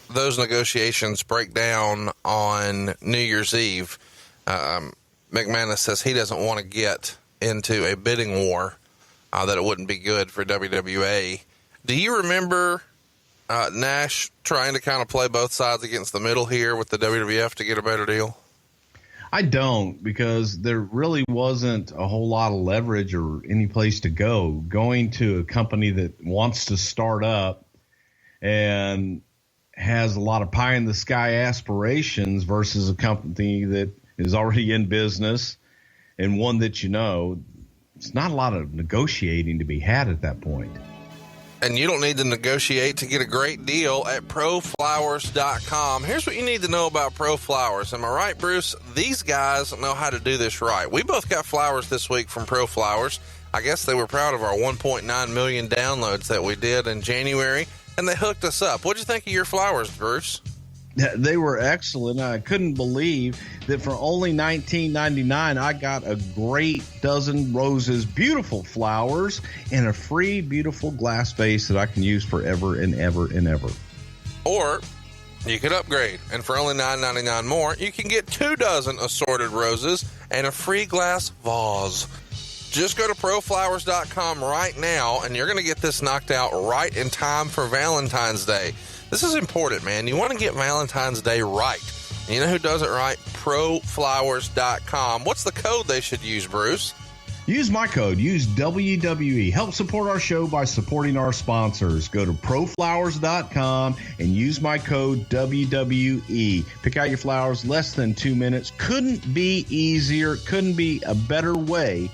Speaker 6: those negotiations break down on New Year's Eve. McManus says he doesn't want to get into a bidding war, that it wouldn't be good for WWE. Do you remember Nash trying to kind of play both sides against the middle here with the WWF to get a better deal?
Speaker 2: I don't, because there really wasn't a whole lot of leverage or any place to go. Going to a company that wants to start up and has a lot of pie in the sky aspirations versus a company that is already in business and one that, it's not a lot of negotiating to be had at that point.
Speaker 6: And you don't need to negotiate to get a great deal at ProFlowers.com. Here's what you need to know about ProFlowers. Am I right, Bruce? These guys know how to do this right. We both got flowers this week from ProFlowers. I guess they were proud of our 1.9 million downloads that we did in January, and they hooked us up. What'd you think of your flowers, Bruce?
Speaker 2: They were excellent. I couldn't believe that for only $19.99, I got a great dozen roses, beautiful flowers, and a free, beautiful glass vase that I can use forever and ever and ever.
Speaker 6: Or you could upgrade, and for only $9.99 more, you can get 2 dozen assorted roses and a free glass vase. Just go to ProFlowers.com right now, and you're going to get this knocked out right in time for Valentine's Day. This is important, man. You want to get Valentine's Day right. And you know who does it right? ProFlowers.com. What's the code they should use, Bruce?
Speaker 2: Use my code. Use WWE. Help support our show by supporting our sponsors. Go to ProFlowers.com and use my code WWE. Pick out your flowers, less than 2 minutes. Couldn't be easier. Couldn't be a better way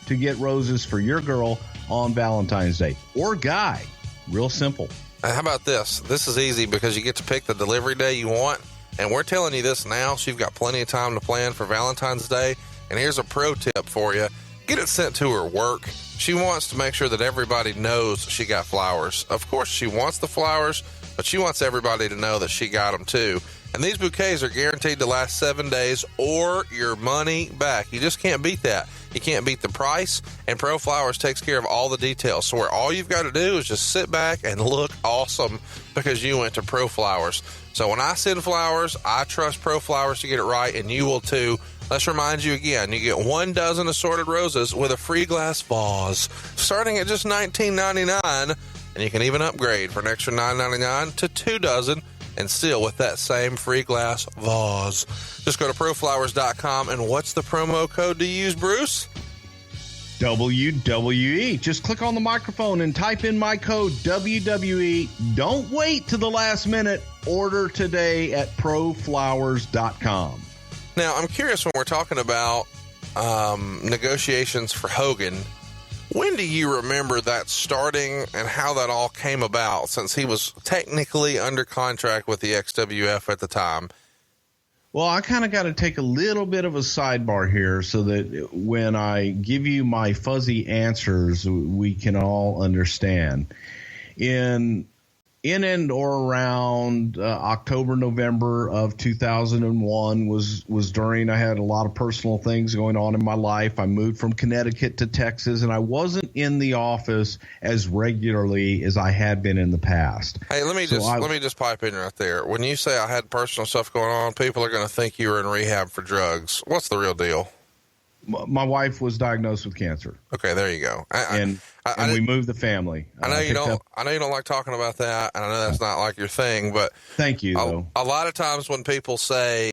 Speaker 2: to get roses for your girl on Valentine's Day. Or guy. Real simple.
Speaker 6: How about this? This is easy because you get to pick the delivery day you want. And we're telling you this now, so you've got plenty of time to plan for Valentine's Day. And here's a pro tip for you. Get it sent to her work. She wants to make sure that everybody knows she got flowers. Of course, she wants the flowers, but she wants everybody to know that she got them too. And these bouquets are guaranteed to last 7 days or your money back. You just can't beat that. You can't beat the price, and ProFlowers takes care of all the details. So where all you've got to do is just sit back and look awesome because you went to ProFlowers. So when I send flowers, I trust ProFlowers to get it right, and you will too. Let's remind you again, you get 1 dozen assorted roses with a free glass vase, starting at just $19.99, and you can even upgrade for an extra $9.99 to 2 dozen, and still with that same free glass vase. Just go to ProFlowers.com, and what's the promo code to use, Bruce?
Speaker 2: WWE. Just click on the microphone and type in my code WWE. Don't wait to the last minute. Order today at ProFlowers.com.
Speaker 6: Now, I'm curious, when we're talking about negotiations for Hogan, when do you remember that starting and how that all came about, since he was technically under contract with the XWF at the time?
Speaker 2: Well, I kind of got to take a little bit of a sidebar here so that when I give you my fuzzy answers, we can all understand. In and or around October, November of 2001 was during, I had a lot of personal things going on in my life. I moved from Connecticut to Texas, and I wasn't in the office as regularly as I had been in the past.
Speaker 6: Hey, let me just pipe in right there. When you say I had personal stuff going on, people are going to think you were in rehab for drugs. What's the real deal?
Speaker 2: My wife was diagnosed with cancer.
Speaker 6: Okay, there you go.
Speaker 2: And we moved the family.
Speaker 6: I know you don't like talking about that, and I know that's not like your thing, but
Speaker 2: thank you. Though
Speaker 6: a lot of times when people say,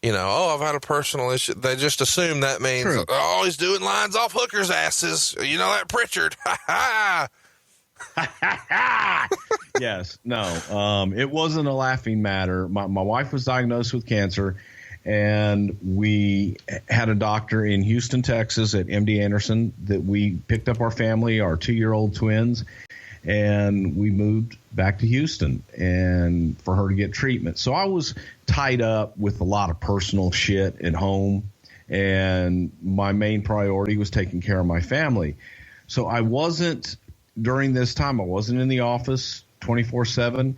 Speaker 6: I've had a personal issue, they just assume that means, oh, he's doing lines off hookers' asses. You know that Prichard.
Speaker 2: Yes, no, it wasn't a laughing matter. My wife was diagnosed with cancer. And we had a doctor in Houston, Texas at MD Anderson that we picked up our family, our 2-year-old twins, and we moved back to Houston and for her to get treatment. So I was tied up with a lot of personal shit at home, and my main priority was taking care of my family. So during this time, I wasn't in the office 24/7.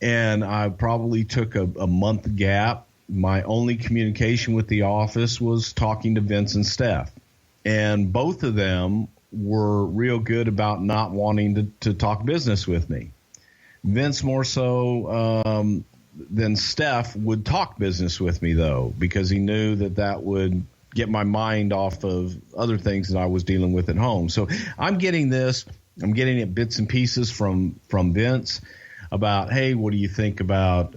Speaker 2: And I probably took a month gap. My only communication with the office was talking to Vince and Steph. And both of them were real good about not wanting to talk business with me. Vince more so than Steph would talk business with me, though, because he knew that would get my mind off of other things that I was dealing with at home. So I'm getting it bits and pieces from Vince about, hey, what do you think about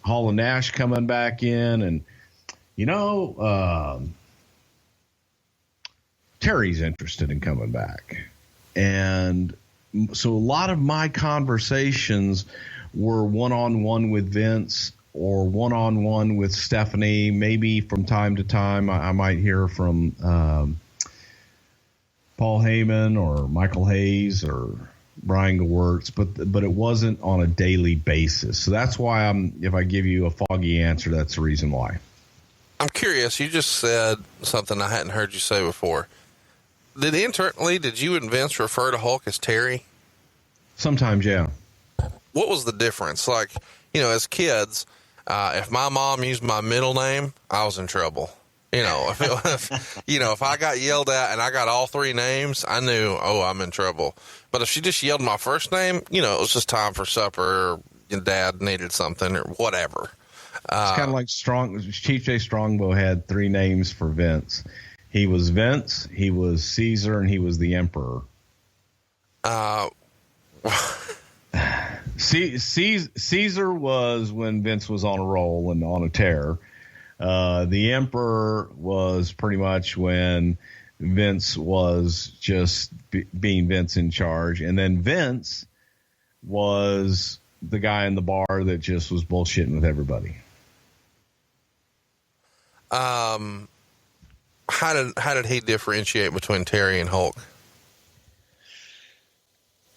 Speaker 2: Hall and Nash coming back in? And, Terry's interested in coming back. And so a lot of my conversations were one-on-one with Vince or one-on-one with Stephanie. Maybe from time to time I might hear from Paul Heyman or Michael Hayes or Brian Gewirtz, but it wasn't on a daily basis. So that's why if I give you a foggy answer, that's the reason why.
Speaker 6: I'm curious. You just said something I hadn't heard you say before. Did you and Vince refer to Hulk as Terry?
Speaker 2: Sometimes, yeah.
Speaker 6: What was the difference? Like, as kids, if my mom used my middle name, I was in trouble. If I got yelled at and I got all three names, I knew, I'm in trouble. But if she just yelled my first name, it was just time for supper, or Dad needed something or whatever.
Speaker 2: It's kind of like Chief Jay Strongbow had three names for Vince. He was Vince, he was Caesar, and he was the Emperor. Caesar was when Vince was on a roll and on a tear. The Emperor was pretty much when Vince was just being Vince in charge. And then Vince was the guy in the bar that just was bullshitting with everybody.
Speaker 6: How did he differentiate between Terry and Hulk?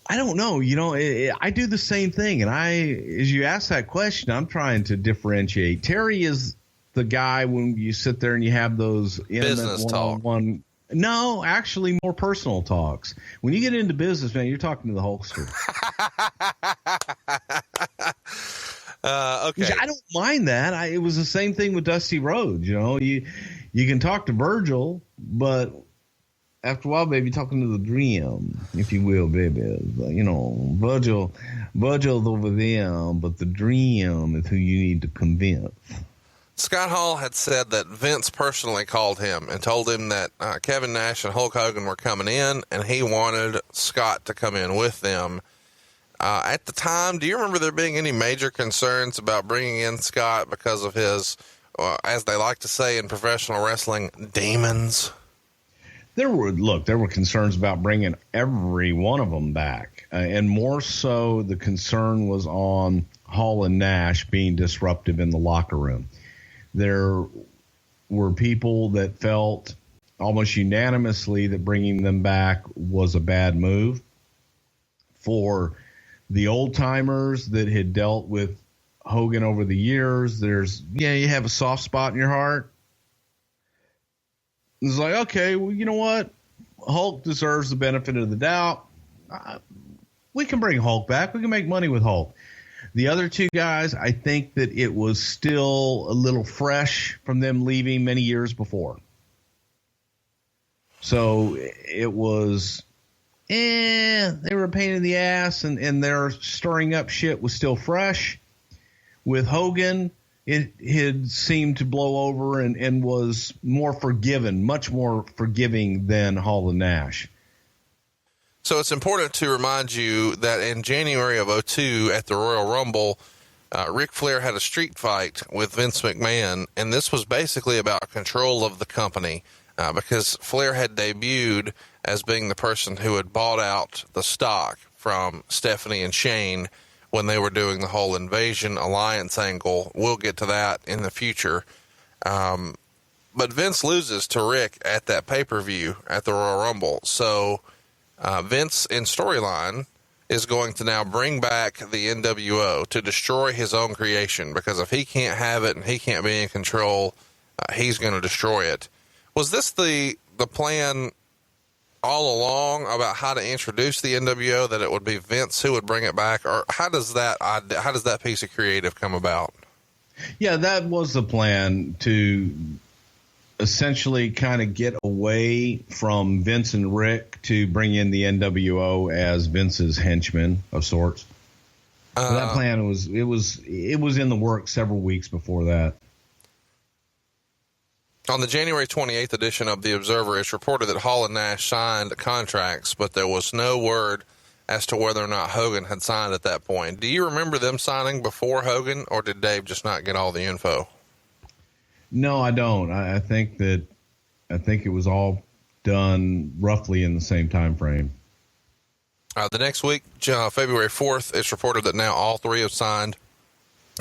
Speaker 2: I don't know. I do the same thing. And as you ask that question, I'm trying to differentiate. Terry is the guy when you sit there and you have those
Speaker 6: business
Speaker 2: one-on-one. No, actually more personal talks. When you get into business, man, you're talking to the Hulkster.
Speaker 6: Okay.
Speaker 2: I don't mind that. It was the same thing with Dusty Rhodes. You can talk to Virgil, but after a while, baby, talking to the dream, if you will, baby. Virgil's over there, but the dream is who you need to convince.
Speaker 6: Scott Hall had said that Vince personally called him and told him that Kevin Nash and Hulk Hogan were coming in, and he wanted Scott to come in with them. At the time, do you remember there being any major concerns about bringing in Scott because of his, as they like to say in professional wrestling, demons?
Speaker 2: There were concerns about bringing every one of them back. And more so, the concern was on Hall and Nash being disruptive in the locker room. There were people that felt almost unanimously that bringing them back was a bad move. For the old timers that had dealt with Hogan over the years, you have a soft spot in your heart. It's like, okay, well, you know what? Hulk deserves the benefit of the doubt. We can bring Hulk back. We can make money with Hulk. The other two guys, I think that it was still a little fresh from them leaving many years before. So it was, they were a pain in the ass, and their stirring up shit was still fresh. With Hogan, it had seemed to blow over and was more forgiven, much more forgiving than Hall and Nash.
Speaker 6: So it's important to remind you that in January of 2002 at the Royal Rumble, Ric Flair had a street fight with Vince McMahon, and this was basically about control of the company because Flair had debuted as being the person who had bought out the stock from Stephanie and Shane when they were doing the whole Invasion Alliance angle. We'll get to that in the future. But Vince loses to Rick at that pay-per-view at the Royal Rumble. So Vince, in storyline, is going to now bring back the nWo to destroy his own creation, because if he can't have it and he can't be in control, he's going to destroy it. Was this the plan all along about how to introduce the NWO, that it would be Vince who would bring it back? Or how does that piece of creative come about?
Speaker 2: Yeah, that was the plan, to essentially kind of get away from Vince and Rick to bring in the NWO as Vince's henchmen of sorts. So that plan was in the works several weeks before that.
Speaker 6: On the January 28th edition of The Observer, it's reported that Hall and Nash signed contracts, but there was no word as to whether or not Hogan had signed at that point. Do you remember them signing before Hogan, or did Dave just not get all the info?
Speaker 2: No, I don't. I think it was all done roughly in the same time frame.
Speaker 6: The next week, February 4th, it's reported that now all three have signed,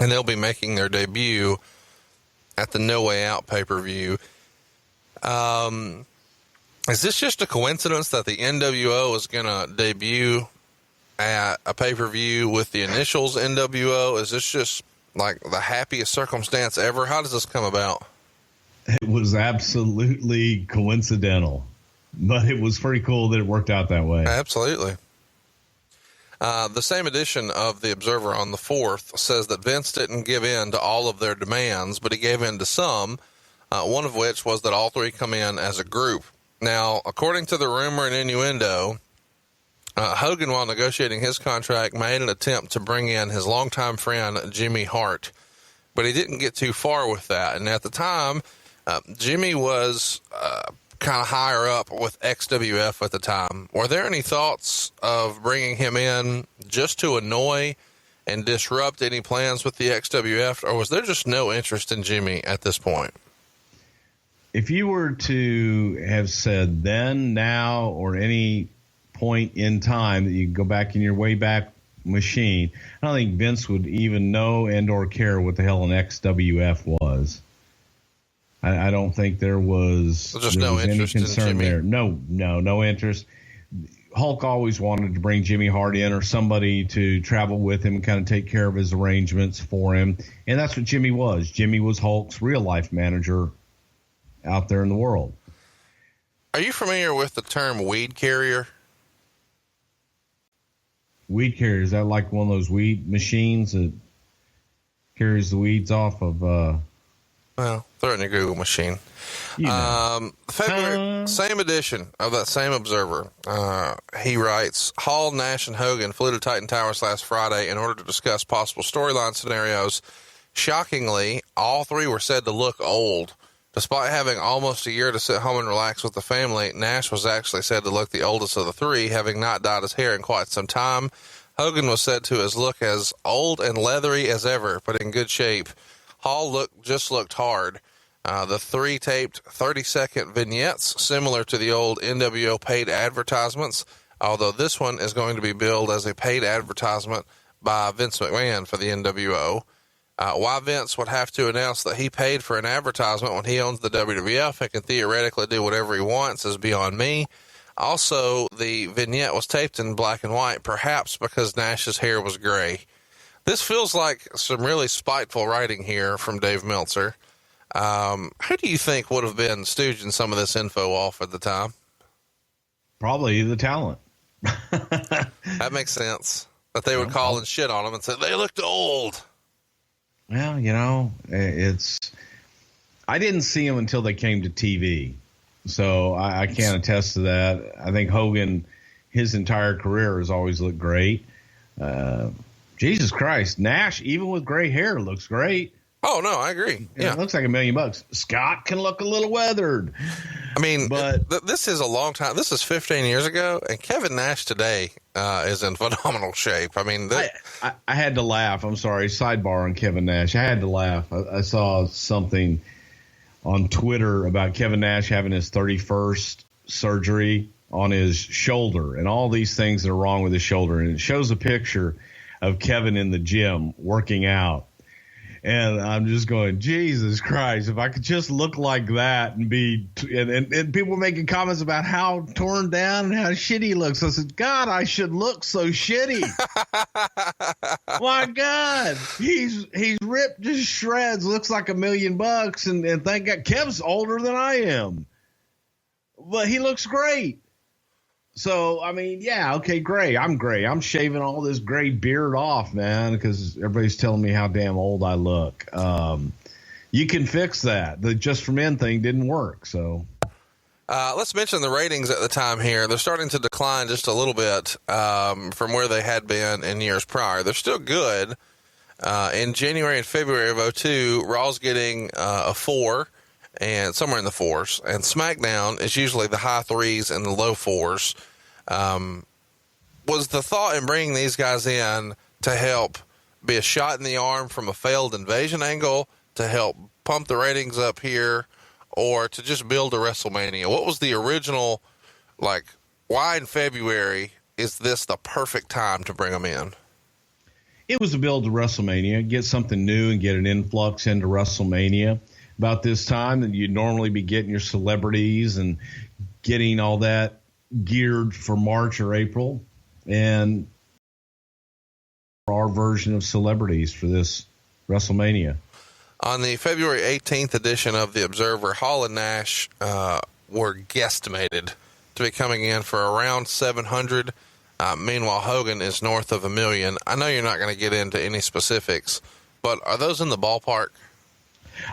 Speaker 6: and they'll be making their debut at the No Way Out pay-per-view. Is this just a coincidence that the NWO is going to debut at a pay-per-view with the initials NWO? Is this just like the happiest circumstance ever? How does this come about?
Speaker 2: It was absolutely coincidental, but it was pretty cool that it worked out that way.
Speaker 6: Absolutely. The same edition of The Observer on the 4th says that Vince didn't give in to all of their demands, but he gave in to some, one of which was that all three come in as a group. Now, according to the rumor and innuendo, Hogan, while negotiating his contract, made an attempt to bring in his longtime friend, Jimmy Hart, but he didn't get too far with that. And at the time, Jimmy was kind of higher up with XWF at the time. Were there any thoughts of bringing him in just to annoy and disrupt any plans with the XWF, or was there just no interest in Jimmy at this point?
Speaker 2: If you were to have said then, now, or any point in time that you go back in your way back machine, I don't think Vince would even know and or care what the hell an XWF was. I don't think there was any concern there. No interest. Hulk always wanted to bring Jimmy Hart in, or somebody to travel with him and kind of take care of his arrangements for him. And that's what Jimmy was. Jimmy was Hulk's real life manager out there in the world.
Speaker 6: Are you familiar with the term weed carrier?
Speaker 2: Weed carrier, is that like one of those weed machines that carries the weeds off of
Speaker 6: well, throw it in your Google machine. February, same edition of that same Observer. He writes, Hall, Nash, and Hogan flew to Titan Towers last Friday in order to discuss possible storyline scenarios. Shockingly, all three were said to look old. Despite having almost a year to sit home and relax with the family, Nash was actually said to look the oldest of the three, having not dyed his hair in quite some time. Hogan was said to look as old and leathery as ever, but in good shape. Hall looked hard. The three taped 30-second vignettes, similar to the old NWO paid advertisements, although this one is going to be billed as a paid advertisement by Vince McMahon for the NWO. Why Vince would have to announce that he paid for an advertisement when he owns the WWF and can theoretically do whatever he wants is beyond me. Also, the vignette was taped in black and white, perhaps because Nash's hair was gray. This feels like some really spiteful writing here from Dave Meltzer. Who do you think would have been stooging some of this info off at the time?
Speaker 2: Probably the talent.
Speaker 6: That makes sense. That they would call and shit on them and say, they looked old.
Speaker 2: Well, I didn't see them until they came to TV. So I can't attest to that. I think Hogan, his entire career has always looked great. Jesus Christ, Nash, even with gray hair, looks great.
Speaker 6: Oh, no, I agree. Yeah.
Speaker 2: It looks like $1 million. Scott can look a little weathered.
Speaker 6: I mean,
Speaker 2: but
Speaker 6: this is a long time. This is 15 years ago, and Kevin Nash today is in phenomenal shape. I mean,
Speaker 2: I had to laugh. I'm sorry. Sidebar on Kevin Nash. I had to laugh. I saw something on Twitter about Kevin Nash having his 31st surgery on his shoulder and all these things that are wrong with his shoulder. And it shows a picture of Kevin in the gym working out. And I'm just going, Jesus Christ, if I could just look like that and be, and people making comments about how torn down and how shitty he looks. I said, God, I should look so shitty. My God, he's ripped to shreds, looks like $1 million. And thank God, Kev's older than I am, but he looks great. So, I mean, yeah, okay, gray. I'm gray. I'm shaving all this gray beard off, man, because everybody's telling me how damn old I look. You can fix that. The Just for Men thing didn't work, so.
Speaker 6: Let's mention the ratings at the time here. They're starting to decline just a little bit from where they had been in years prior. They're still good. In January and February of 2002, Raw's getting a 4 and somewhere in the 4s, and SmackDown is usually the high 3s and the low 4s. Was the thought in bringing these guys in to help be a shot in the arm from a failed invasion angle, to help pump the ratings up here, or to just build a WrestleMania? What was the original, like, why in February is this the perfect time to bring them in?
Speaker 2: It was a build to WrestleMania, get something new and get an influx into WrestleMania. About this time that you'd normally be getting your celebrities and getting all that geared for March or April. And our version of celebrities for this WrestleMania.
Speaker 6: On the February 18th edition of The Observer, Hall and Nash were guesstimated to be coming in for around 700. Meanwhile, Hogan is north of 1 million. I know you're not going to get into any specifics, but are those in the ballpark?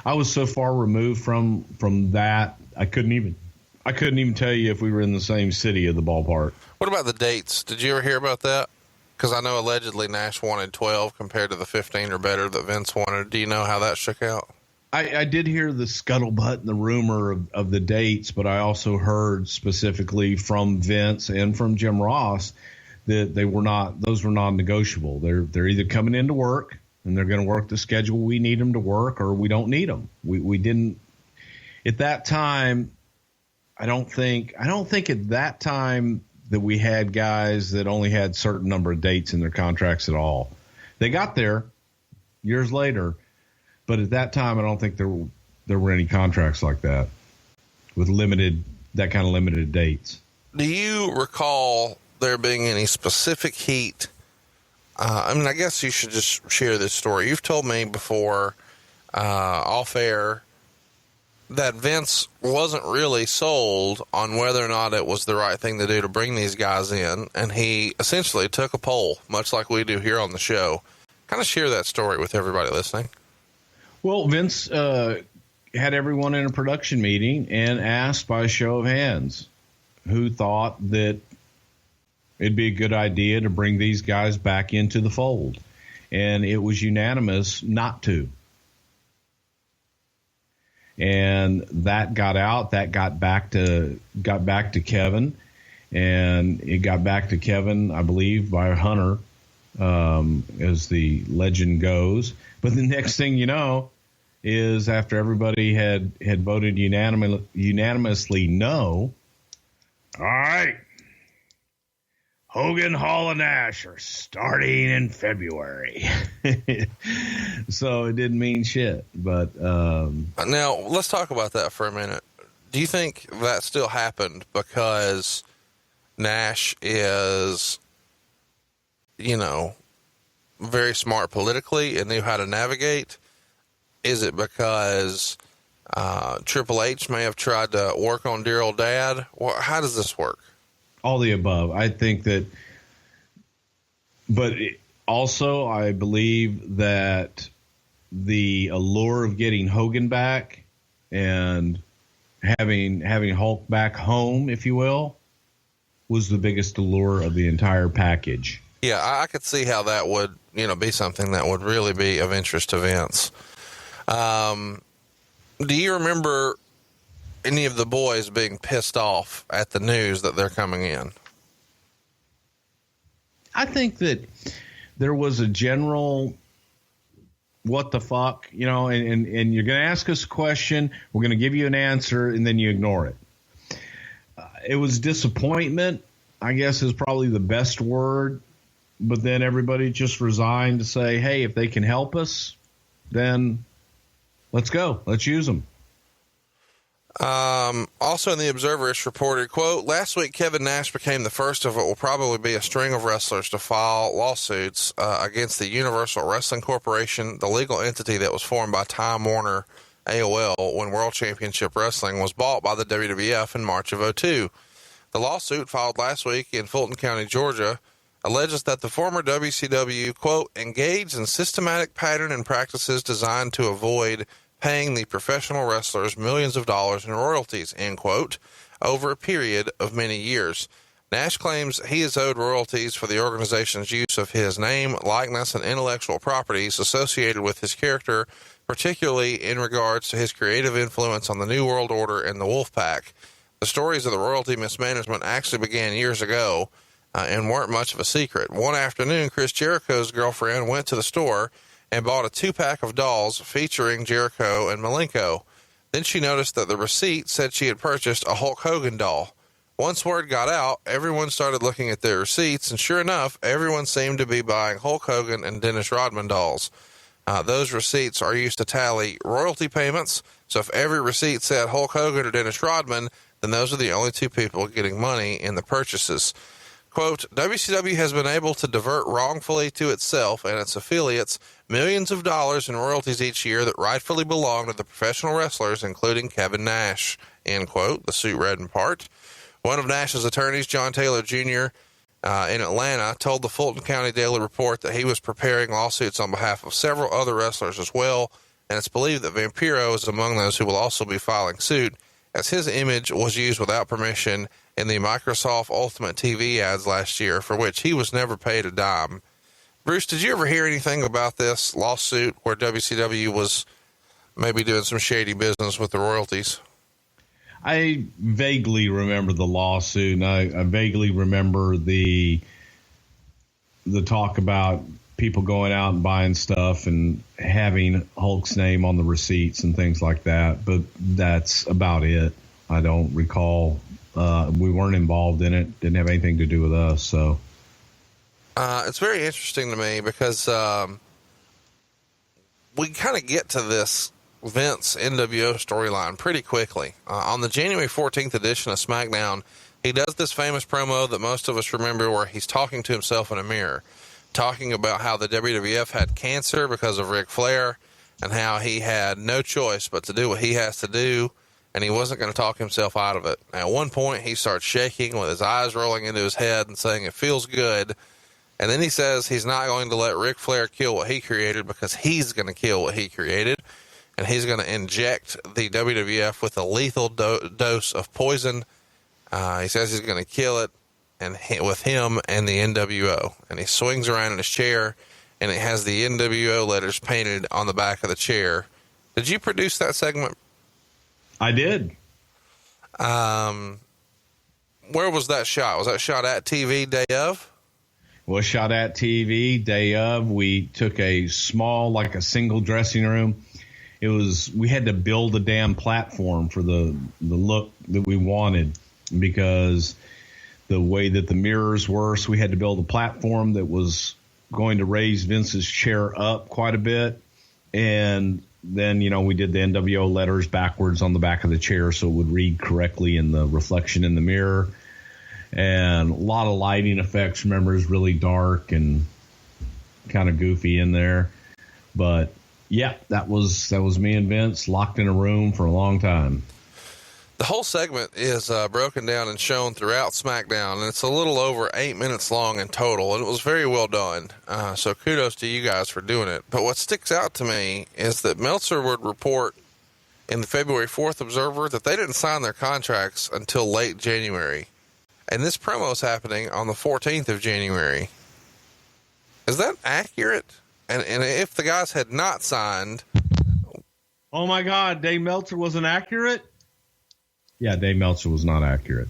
Speaker 2: I was so far removed from that, I couldn't even tell you if we were in the same city of the ballpark.
Speaker 6: What about the dates? Did you ever hear about that? Because I know allegedly Nash wanted 12 compared to the 15 or better that Vince wanted. Do you know how that shook out?
Speaker 2: I did hear the scuttlebutt and the rumor of the dates, but I also heard specifically from Vince and from Jim Ross that those were non-negotiable. They're either coming into work and they're going to work the schedule we need them to work, or we don't need them. We didn't at that time. I don't think at that time that we had guys that only had certain number of dates in their contracts at all. They got there years later, but at that time, I don't think there were any contracts like that with that kind of limited dates.
Speaker 6: Do you recall there being any specific heat? I mean, I guess you should just share this story. You've told me before, off air, that Vince wasn't really sold on whether or not it was the right thing to do to bring these guys in, and he essentially took a poll, much like we do here on the show. Kind of share that story with everybody listening.
Speaker 2: Well, Vince had everyone in a production meeting and asked by a show of hands who thought that it'd be a good idea to bring these guys back into the fold. And it was unanimous not to. And that got out. That got back to Kevin. And it got back to Kevin, I believe, by Hunter, as the legend goes. But the next thing you know is after everybody had voted unanimously no,
Speaker 3: All right. Hogan, Hall, and Nash are starting in February.
Speaker 2: So it didn't mean shit. But
Speaker 6: now let's talk about that for a minute. Do you think that still happened because Nash is, very smart politically and knew how to navigate? Is it because Triple H may have tried to work on dear old dad? How does this work?
Speaker 2: All the above. I think that, but also I believe that the allure of getting Hogan back and having Hulk back home, if you will, was the biggest allure of the entire package.
Speaker 6: Yeah, I could see how that would, be something that would really be of interest to Vince. Do you remember any of the boys being pissed off at the news that they're coming in?
Speaker 2: I think that there was a general what the fuck, and you're going to ask us a question, we're going to give you an answer, and then you ignore it. It was disappointment, I guess, is probably the best word, but then everybody just resigned to say, hey, if they can help us, then let's go. Let's use them.
Speaker 6: Also in the Observer, it's reported, quote, last week Kevin Nash became the first of what will probably be a string of wrestlers to file lawsuits against the Universal Wrestling Corporation, the legal entity that was formed by Time Warner AOL when World Championship Wrestling was bought by the WWF in March of 2002. The lawsuit filed last week in Fulton County, Georgia, alleges that the former WCW, quote, engaged in systematic pattern and practices designed to avoid paying the professional wrestlers millions of dollars in royalties, end quote, over a period of many years. Nash claims he is owed royalties for the organization's use of his name, likeness, and intellectual properties associated with his character, particularly in regards to his creative influence on the New World Order and the Wolfpack. The stories of the royalty mismanagement actually began years ago and weren't much of a secret. One afternoon, Chris Jericho's girlfriend went to the store and bought a 2-pack of dolls featuring Jericho and Malenko. Then she noticed that the receipt said she had purchased a Hulk Hogan doll. Once word got out, everyone started looking at their receipts, and sure enough, everyone seemed to be buying Hulk Hogan and Dennis Rodman dolls. Those receipts are used to tally royalty payments, so if every receipt said Hulk Hogan or Dennis Rodman, then those are the only two people getting money in the purchases. Quote, WCW has been able to divert wrongfully to itself and its affiliates millions of dollars in royalties each year that rightfully belong to the professional wrestlers, including Kevin Nash, end quote, the suit read in part. One of Nash's attorneys, John Taylor Jr., in Atlanta, told the Fulton County Daily Report that he was preparing lawsuits on behalf of several other wrestlers as well, and it's believed that Vampiro is among those who will also be filing suit, as his image was used without permission in the Microsoft Ultimate TV ads last year, for which he was never paid a dime. Bruce, did you ever hear anything about this lawsuit where WCW was maybe doing some shady business with the royalties?
Speaker 2: I vaguely remember the lawsuit, and I vaguely remember the talk about people going out and buying stuff and having Hulk's name on the receipts and things like that, but that's about it. I don't recall. We weren't involved in it. Didn't have anything to do with us. So
Speaker 6: it's very interesting to me because we kind of get to this Vince NWO storyline pretty quickly. On the January 14th edition of SmackDown, he does this famous promo that most of us remember where he's talking to himself in a mirror, talking about how the WWF had cancer because of Ric Flair and how he had no choice but to do what he has to do, and he wasn't going to talk himself out of it. At one point, he starts shaking with his eyes rolling into his head and saying it feels good. And then he says he's not going to let Ric Flair kill what he created because he's going to kill what he created. And he's going to inject the WWF with a lethal dose of poison. He says he's going to kill it and with him and the NWO. And he swings around in his chair, and it has the NWO letters painted on the back of the chair. Did you produce that segment?
Speaker 2: I did.
Speaker 6: Where was that shot? Was that shot at TV day of?
Speaker 2: Was shot at TV day of. We took a small, like a single dressing room. We had to build a damn platform for the look that we wanted because the way that the mirrors were. So we had to build a platform that was going to raise Vince's chair up quite a bit. And then, we did the NWO letters backwards on the back of the chair so it would read correctly in the reflection in the mirror. And a lot of lighting effects. Remember, it's really dark and kind of goofy in there. But yeah, that was me and Vince locked in a room for a long time.
Speaker 6: The whole segment is broken down and shown throughout SmackDown, and it's a little over 8 minutes long in total, and it was very well done. So kudos to you guys for doing it. But what sticks out to me is that Meltzer would report in the February 4th Observer that they didn't sign their contracts until late January. And this promo is happening on the 14th of January. Is that accurate? And if the guys had not signed...
Speaker 2: Oh, my God, Dave Meltzer wasn't accurate? Yeah, Dave Meltzer was not accurate.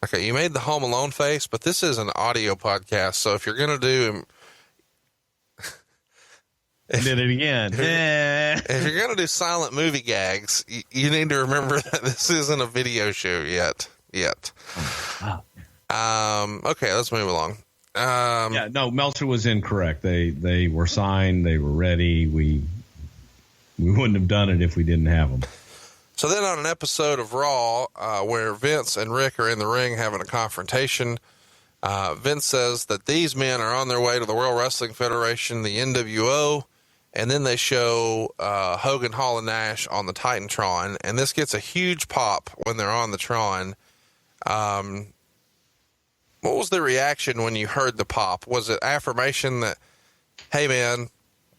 Speaker 6: Okay, you made the Home Alone face, but this is an audio podcast, so if you're going to do...
Speaker 2: Did it again.
Speaker 6: If you're going to do silent movie gags, you need to remember that this isn't a video show yet.
Speaker 2: Wow.
Speaker 6: Okay, let's move along.
Speaker 2: No, Meltzer was incorrect. They were signed. They were ready. We wouldn't have done it if we didn't have them.
Speaker 6: So then on an episode of Raw, where Vince and Rick are in the ring having a confrontation, Vince says that these men are on their way to the World Wrestling Federation, the NWO, and then they show Hogan, Hall, and Nash on the Titantron, and this gets a huge pop when they're on the Tron. What was the reaction when you heard the pop? Was it affirmation that, hey man,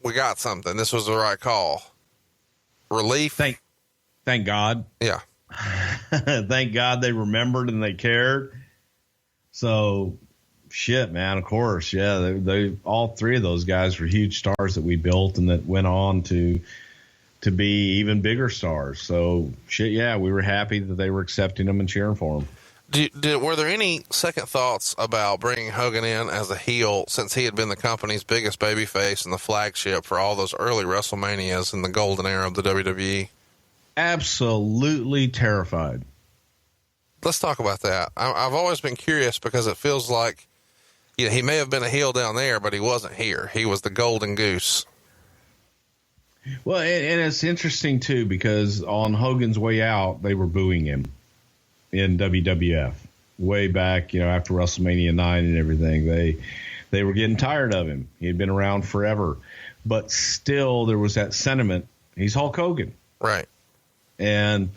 Speaker 6: we got something, this was the right call? Relief?
Speaker 2: Thank God.
Speaker 6: Yeah.
Speaker 2: Thank God they remembered and they cared. So shit, man, of course. Yeah. They all three of those guys were huge stars that we built and that went on to be even bigger stars. So shit. Yeah. We were happy that they were accepting them and cheering for them.
Speaker 6: Were there any second thoughts about bringing Hogan in as a heel, since he had been the company's biggest babyface and the flagship for all those early WrestleManias in the golden era of the WWE?
Speaker 2: Absolutely terrified.
Speaker 6: Let's talk about that. I've always been curious because it feels like, you know, he may have been a heel down there, but he wasn't here. He was the golden goose.
Speaker 2: Well, and it's interesting too, because on Hogan's way out, they were booing him in WWF way back, you know, after WrestleMania 9 and everything. They were getting tired of him. He had been around forever, but still there was that sentiment. He's Hulk Hogan.
Speaker 6: Right.
Speaker 2: And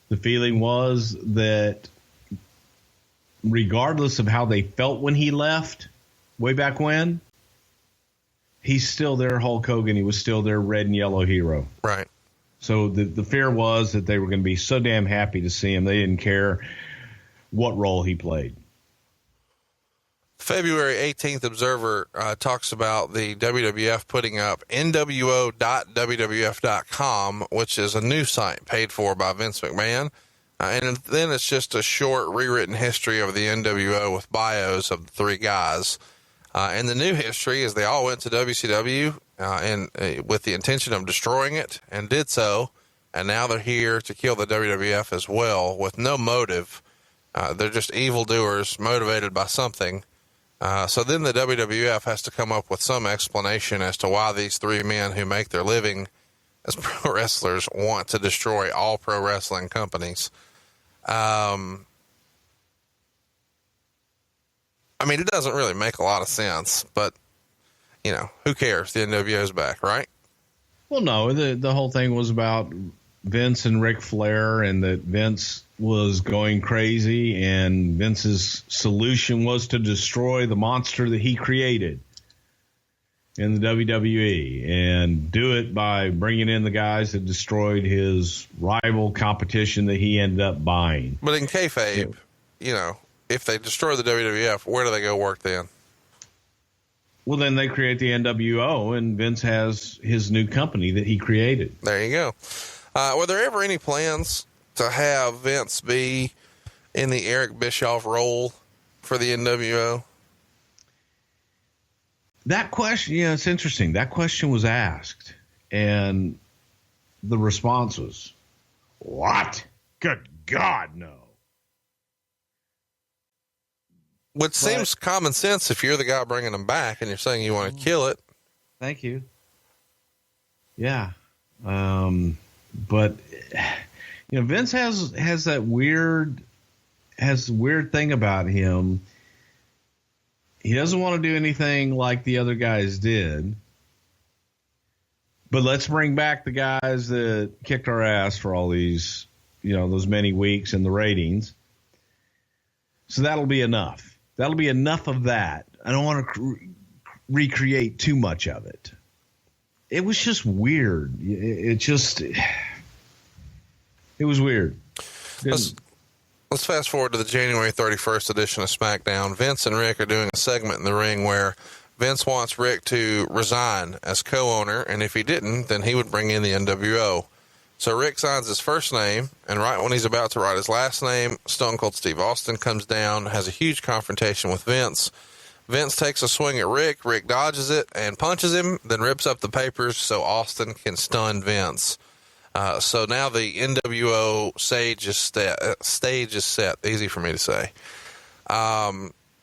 Speaker 2: the feeling was that regardless of how they felt when he left way back when, he's still their Hulk Hogan. He was still their red and yellow hero.
Speaker 6: Right.
Speaker 2: So the fear was that they were going to be so damn happy to see him. They didn't care what role he played.
Speaker 6: February 18th Observer talks about the WWF putting up nwo.wwf.com, which is a news site paid for by Vince McMahon. And then it's just a short rewritten history of the NWO with bios of the three guys. And the new history is they all went to WCW with the intention of destroying it, and did so. And now they're here to kill the WWF as well, with no motive. They're just evildoers motivated by something. So then the WWF has to come up with some explanation as to why these three men who make their living as pro wrestlers want to destroy all pro wrestling companies. I mean, it doesn't really make a lot of sense, but, you know, who cares? The NWO's back, right?
Speaker 2: Well, no, the whole thing was about Vince and Ric Flair, and that Vince was going crazy, and Vince's solution was to destroy the monster that he created in the WWE, and do it by bringing in the guys that destroyed his rival competition that he ended up buying.
Speaker 6: But in kayfabe, you know, if they destroy the WWF, where do they go work then?
Speaker 2: Well, then they create the NWO, and Vince has his new company that he created.
Speaker 6: There you go. Were there ever any plans to have Vince be in the Eric Bischoff role for the NWO?
Speaker 2: That question, yeah, it's interesting. That question was asked, and the response was, "What? Good God, no."
Speaker 6: Which seems common sense if you're the guy bringing them back and you're saying you want to kill it.
Speaker 2: Thank you. Yeah. But you know, Vince has that weird thing about him. He doesn't want to do anything like the other guys did. But let's bring back the guys that kicked our ass for all these, you know, those many weeks in the ratings. So that'll be enough. That'll be enough of that. I don't want to recreate too much of it. It was just weird. It was weird.
Speaker 6: Let's fast forward to the January 31st edition of SmackDown. Vince and Rick are doing a segment in the ring where Vince wants Rick to resign as co-owner, and if he didn't, then he would bring in the NWO. So Rick signs his first name, and right when he's about to write his last name, Stone Cold Steve Austin comes down, has a huge confrontation with Vince. Vince takes a swing at Rick. Rick dodges it and punches him, then rips up the papers so Austin can stun Vince. So now the NWO stage is set. Easy for me to say.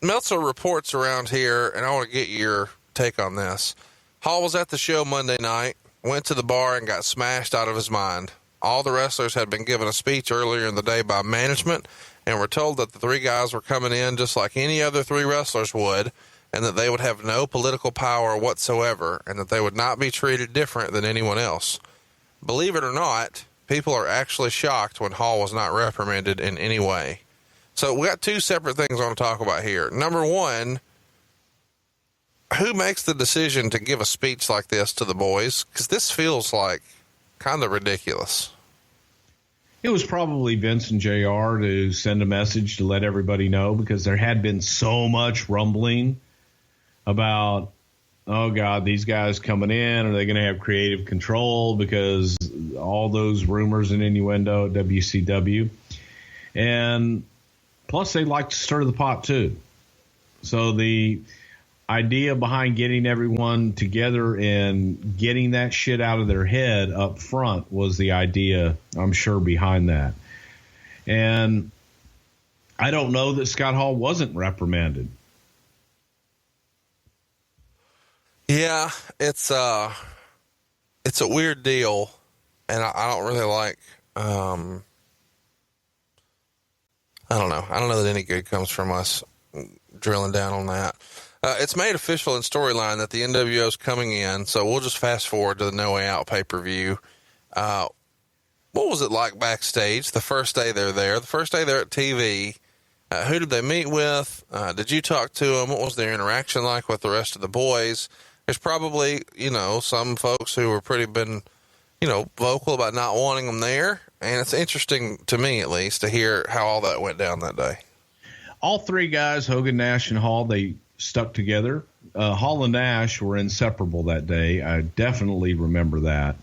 Speaker 6: Meltzer reports around here, and I want to get your take on this. Hall was at the show Monday night, went to the bar and got smashed out of his mind. All the wrestlers had been given a speech earlier in the day by management and were told that the three guys were coming in just like any other three wrestlers would, and that they would have no political power whatsoever, and that they would not be treated different than anyone else. Believe it or not, people are actually shocked when Hall was not reprimanded in any way. So we got two separate things I want to talk about here. Number one, who makes the decision to give a speech like this to the boys? Because this feels like kind of ridiculous.
Speaker 2: It was probably Vince and JR to send a message to let everybody know, because there had been so much rumbling about, oh, God, these guys coming in, are they going to have creative control? Because all those rumors and innuendo at WCW. And plus, they like to stir the pot, too. So the idea behind getting everyone together and getting that shit out of their head up front was the idea, I'm sure, behind that. And I don't know that Scott Hall wasn't reprimanded.
Speaker 6: Yeah, it's a weird deal, and I don't really like. I don't know. I don't know that any good comes from us drilling down on that. It's made official in Storyline that the NWO is coming in, so we'll just fast forward to the No Way Out pay-per-view. What was it like backstage the first day they're there, the first day they're at TV? Who did they meet with? Did you talk to them? What was their interaction like with the rest of the boys? There's probably, some folks who were been vocal about not wanting them there. And it's interesting to me, at least, to hear how all that went down that day.
Speaker 2: All three guys, Hogan, Nash, and Hall, they stuck together. Hall and Nash were inseparable that day. I definitely remember that.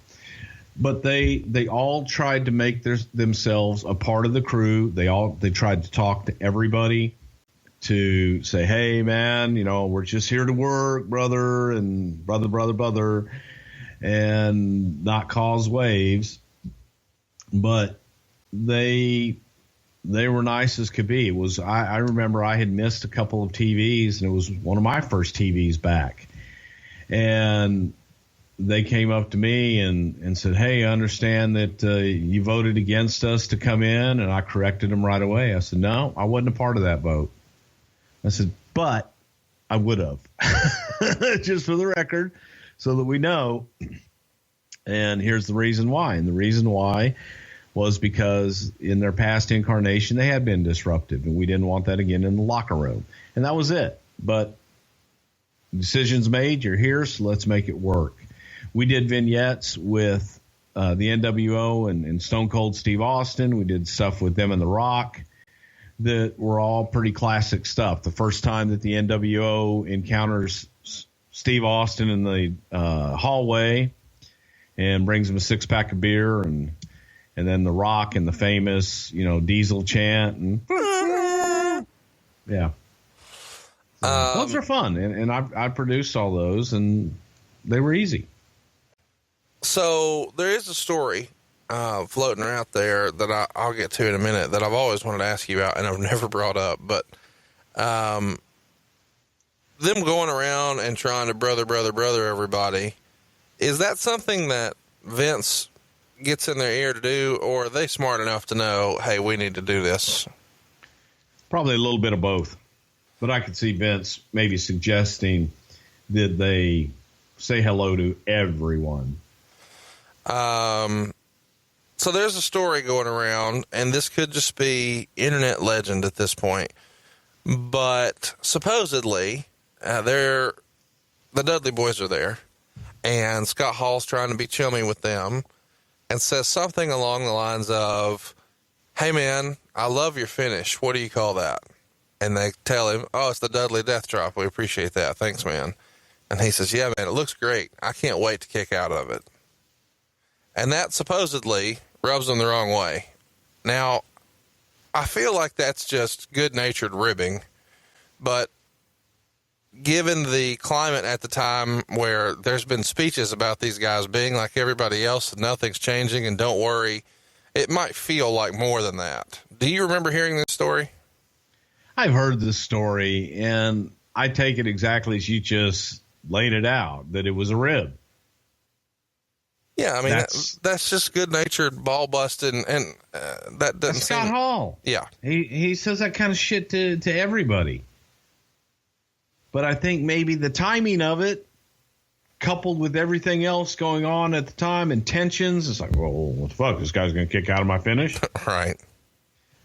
Speaker 2: But they all tried to make themselves a part of the crew. They tried to talk to everybody, to say, hey, man, we're just here to work, brother, and brother, and not cause waves. But they were nice as could be. It was, I remember I had missed a couple of TVs, and it was one of my first TVs back. And they came up to me and said, hey, I understand that you voted against us to come in. And I corrected them right away. I said, no, I wasn't a part of that vote. I said, but I would have, just for the record, so that we know. And here's the reason why. And the reason why was because in their past incarnation, they had been disruptive, and we didn't want that again in the locker room. And that was it. But decisions made, you're here, so let's make it work. We did vignettes with the NWO and Stone Cold Steve Austin. We did stuff with them and The Rock that were all pretty classic stuff. The first time that the NWO encounters Steve Austin in the hallway and brings him a six-pack of beer, and then The Rock and the famous, Diesel chant. And yeah. Those are fun. And I produced all those, and they were easy.
Speaker 6: So there is a story floating out there that I'll get to in a minute that I've always wanted to ask you about, and I've never brought up. But them going around and trying to brother everybody, is that something that Vince gets in their ear to do, or are they smart enough to know, hey, we need to do this?
Speaker 2: Probably a little bit of both. But I could see Vince maybe suggesting that they say hello to everyone.
Speaker 6: So there's a story going around, and this could just be internet legend at this point, but supposedly the Dudley boys are there, and Scott Hall's trying to be chummy with them, and says something along the lines of, hey man, I love your finish. What do you call that? And they tell him, oh, it's the Dudley Death Drop. We appreciate that. Thanks, man. And he says, yeah, man, it looks great. I can't wait to kick out of it. And that supposedly rubs them the wrong way. Now, I feel like that's just good-natured ribbing, but given the climate at the time where there's been speeches about these guys being like everybody else and nothing's changing and don't worry, it might feel like more than that. Do you remember hearing this story?
Speaker 2: I've heard this story, and I take it exactly as you just laid it out, that it was a rib.
Speaker 6: Yeah, I mean, that's just good-natured ball busting, and that doesn't
Speaker 2: Scott Hall.
Speaker 6: Yeah.
Speaker 2: He says that kind of shit to everybody. But I think maybe the timing of it, coupled with everything else going on at the time and tensions, it's like, well, what the fuck? This guy's going to kick out of my finish?
Speaker 6: Right.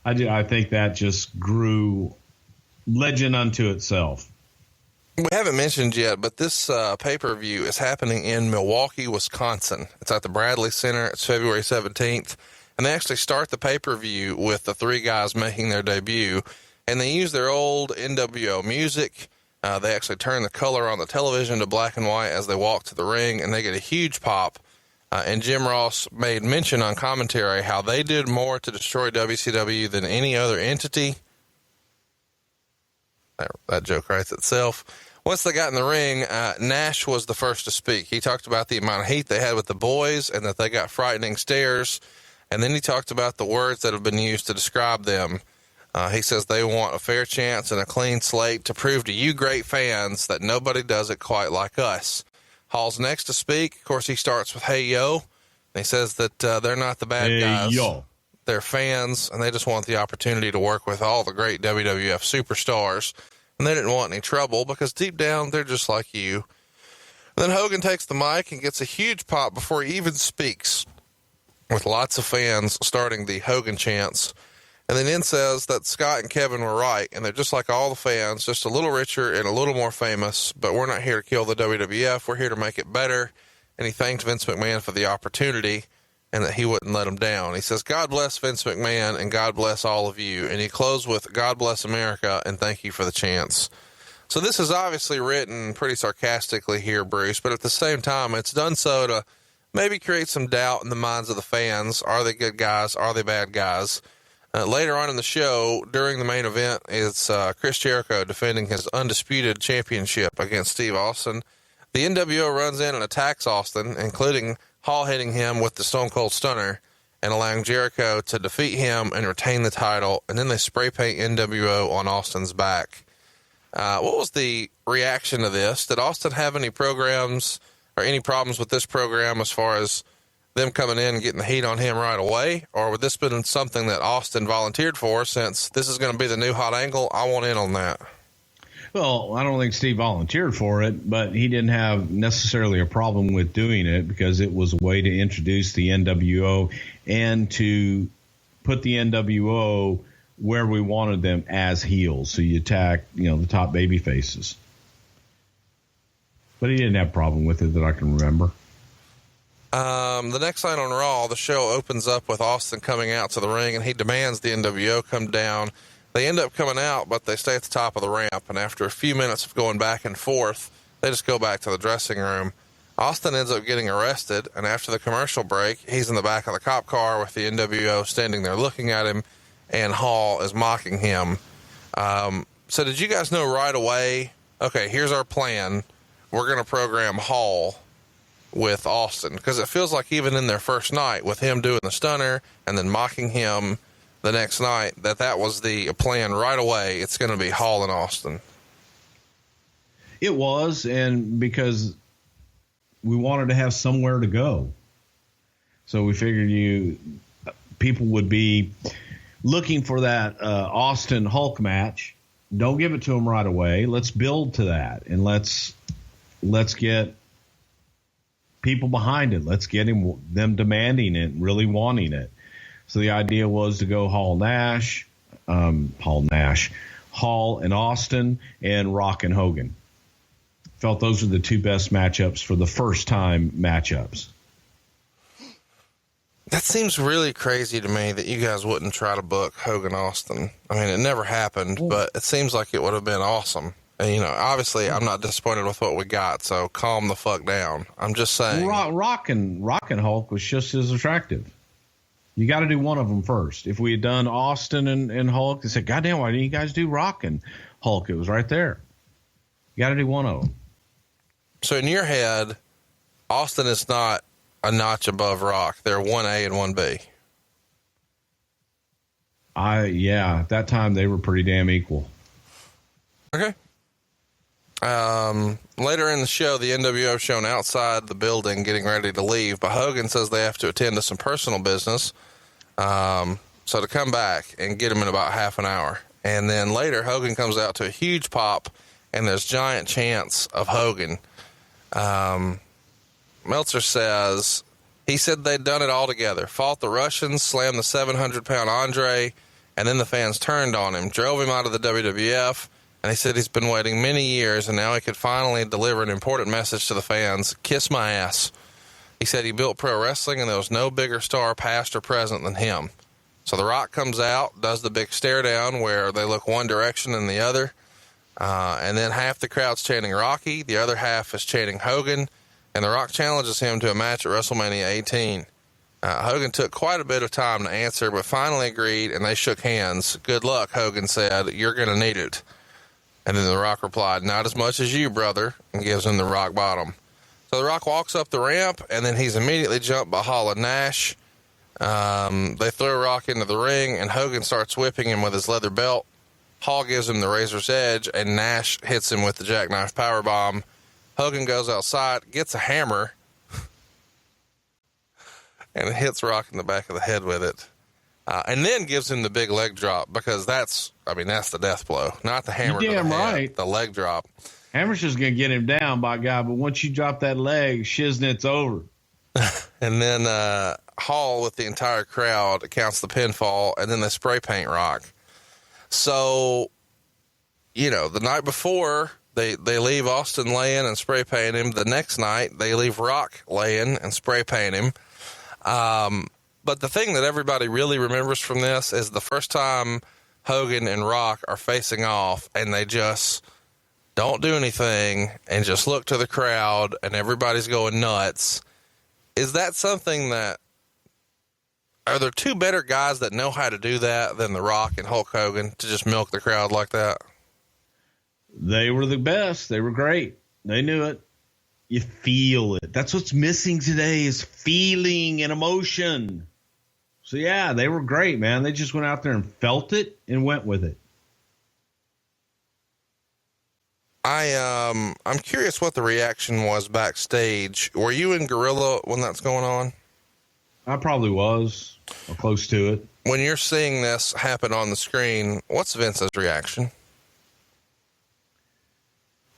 Speaker 2: I think that just grew legend unto itself.
Speaker 6: We haven't mentioned yet, but this pay-per-view is happening in Milwaukee, Wisconsin. It's at the Bradley Center. It's February 17th. And they actually start the pay-per-view with the three guys making their debut. And they use their old nWo music. They actually turn the color on the television to black and white as they walk to the ring, and they get a huge pop. And Jim Ross made mention on commentary how they did more to destroy WCW than any other entity. That joke writes itself. Once they got in the ring, Nash was the first to speak. He talked about the amount of heat they had with the boys and that they got frightening stares. And then he talked about the words that have been used to describe them. He says they want a fair chance and a clean slate to prove to you great fans that nobody does it quite like us. Hall's next to speak. Of course, he starts with, "Hey, yo." And he says that they're not the bad guys.
Speaker 2: Yo.
Speaker 6: They're fans, and they just want the opportunity to work with all the great WWF superstars. And they didn't want any trouble because deep down, they're just like you. And then Hogan takes the mic and gets a huge pop before he even speaks, with lots of fans starting the Hogan chants. And then says that Scott and Kevin were right, and they're just like all the fans, just a little richer and a little more famous, but we're not here to kill the WWF. We're here to make it better. And he thanked Vince McMahon for the opportunity and that he wouldn't let him down. He says, "God bless Vince McMahon and God bless all of you." And he closed with, "God bless America and thank you for the chance." So this is obviously written pretty sarcastically here, Bruce, but at the same time, it's done so to maybe create some doubt in the minds of the fans. Are they good guys? Are they bad guys? Later on in the show, during the main event, is Chris Jericho defending his undisputed championship against Steve Austin. The NWO runs in and attacks Austin, including Hall hitting him with the Stone Cold Stunner and allowing Jericho to defeat him and retain the title. And then they spray paint NWO on Austin's back. What was the reaction to this? Did Austin have any programs or any problems with this program as far as them coming in and getting the heat on him right away? Or would this been something that Austin volunteered for, since this is going to be the new hot angle? I want in on that.
Speaker 2: Well, I don't think Steve volunteered for it, but he didn't have necessarily a problem with doing it because it was a way to introduce the NWO and to put the NWO where we wanted them, as heels. So you attack, the top baby faces. But he didn't have a problem with it that I can remember.
Speaker 6: The next night on Raw, the show opens up with Austin coming out to the ring, and he demands the NWO come down. They end up coming out, but they stay at the top of the ramp, and after a few minutes of going back and forth, they just go back to the dressing room. Austin ends up getting arrested, and after the commercial break, he's in the back of the cop car with the NWO standing there looking at him, and Hall is mocking him. So did you guys know right away, okay, here's our plan. We're going to program Hall with Austin? Because it feels like even in their first night, with him doing the stunner and then mocking him the next night, that was the plan right away. It's going to be Hall and Austin.
Speaker 2: It was, and because we wanted to have somewhere to go. So we figured people would be looking for that Austin Hulk match. Don't give it to them right away. Let's build to that, and let's get people behind it. Let's get them demanding it, really wanting it. So the idea was to go Hall and Austin, and Rock and Hogan. Felt those are the two best matchups for the first time matchups.
Speaker 6: That seems really crazy to me that you guys wouldn't try to book Hogan Austin. I mean, it never happened, but it seems like it would have been awesome. And, obviously I'm not disappointed with what we got, so calm the fuck down. I'm just saying.
Speaker 2: Rock and Hulk was just as attractive. You got to do one of them first. If we had done Austin and Hulk, they said, "Goddamn, why didn't you guys do Rock and Hulk?" It was right there. You got to do one of them.
Speaker 6: So in your head, Austin is not a notch above Rock. They're 1A and 1B.
Speaker 2: At that time they were pretty damn equal.
Speaker 6: Okay. Later in the show, the NWO shown outside the building getting ready to leave, but Hogan says they have to attend to some personal business. So to come back and get him in about half an hour. And then later, Hogan comes out to a huge pop, and there's giant chants of Hogan. Meltzer says he said they'd done it all together, fought the Russians, slammed the 700-pound Andre, And then the fans turned on him, drove him out of the WWF, and he said he's been waiting many years, and now he could finally deliver an important message to the fans. Kiss my ass. He said he built pro wrestling, and there was no bigger star past or present than him. So The Rock comes out, does the big stare down where they look one direction and the other. And then half the crowd's chanting Rocky, the other half is chanting Hogan, and The Rock challenges him to a match at WrestleMania 18. Hogan took quite a bit of time to answer, but finally agreed, and they shook hands. Good luck, Hogan said. You're going to need it. And then The Rock replied, not as much as you, brother, and gives him the rock bottom. So The Rock walks up the ramp, and then he's immediately jumped by Hall and Nash. They throw Rock into the ring, and Hogan starts whipping him with his leather belt. Hall gives him the razor's edge, and Nash hits him with the jackknife powerbomb. Hogan goes outside, gets a hammer, and hits Rock in the back of the head with it. And then gives him the big leg drop, because that's the death blow, not the hammer.
Speaker 2: You're damn right.
Speaker 6: The leg drop.
Speaker 2: Hammer's just going to get him down, by God. But once you drop that leg, shiznit's over.
Speaker 6: And then Hall, with the entire crowd, counts the pinfall, and then they spray paint Rock. So, the night before, they leave Austin laying and spray paint him. The next night, they leave Rock laying and spray paint him. But the thing that everybody really remembers from this is the first time Hogan and Rock are facing off, and they just don't do anything and just look to the crowd, and everybody's going nuts. Is that something that, are there two better guys that know how to do that than The Rock and Hulk Hogan, to just milk the crowd like that?
Speaker 2: They were the best. They were great. They knew it. You feel it. That's what's missing today, is feeling and emotion. So yeah, they were great, man. They just went out there and felt it and went with it.
Speaker 6: I'm curious what the reaction was backstage. Were you in Gorilla when that's going on?
Speaker 2: I probably was, or close to it.
Speaker 6: When you're seeing this happen on the screen, what's Vince's reaction?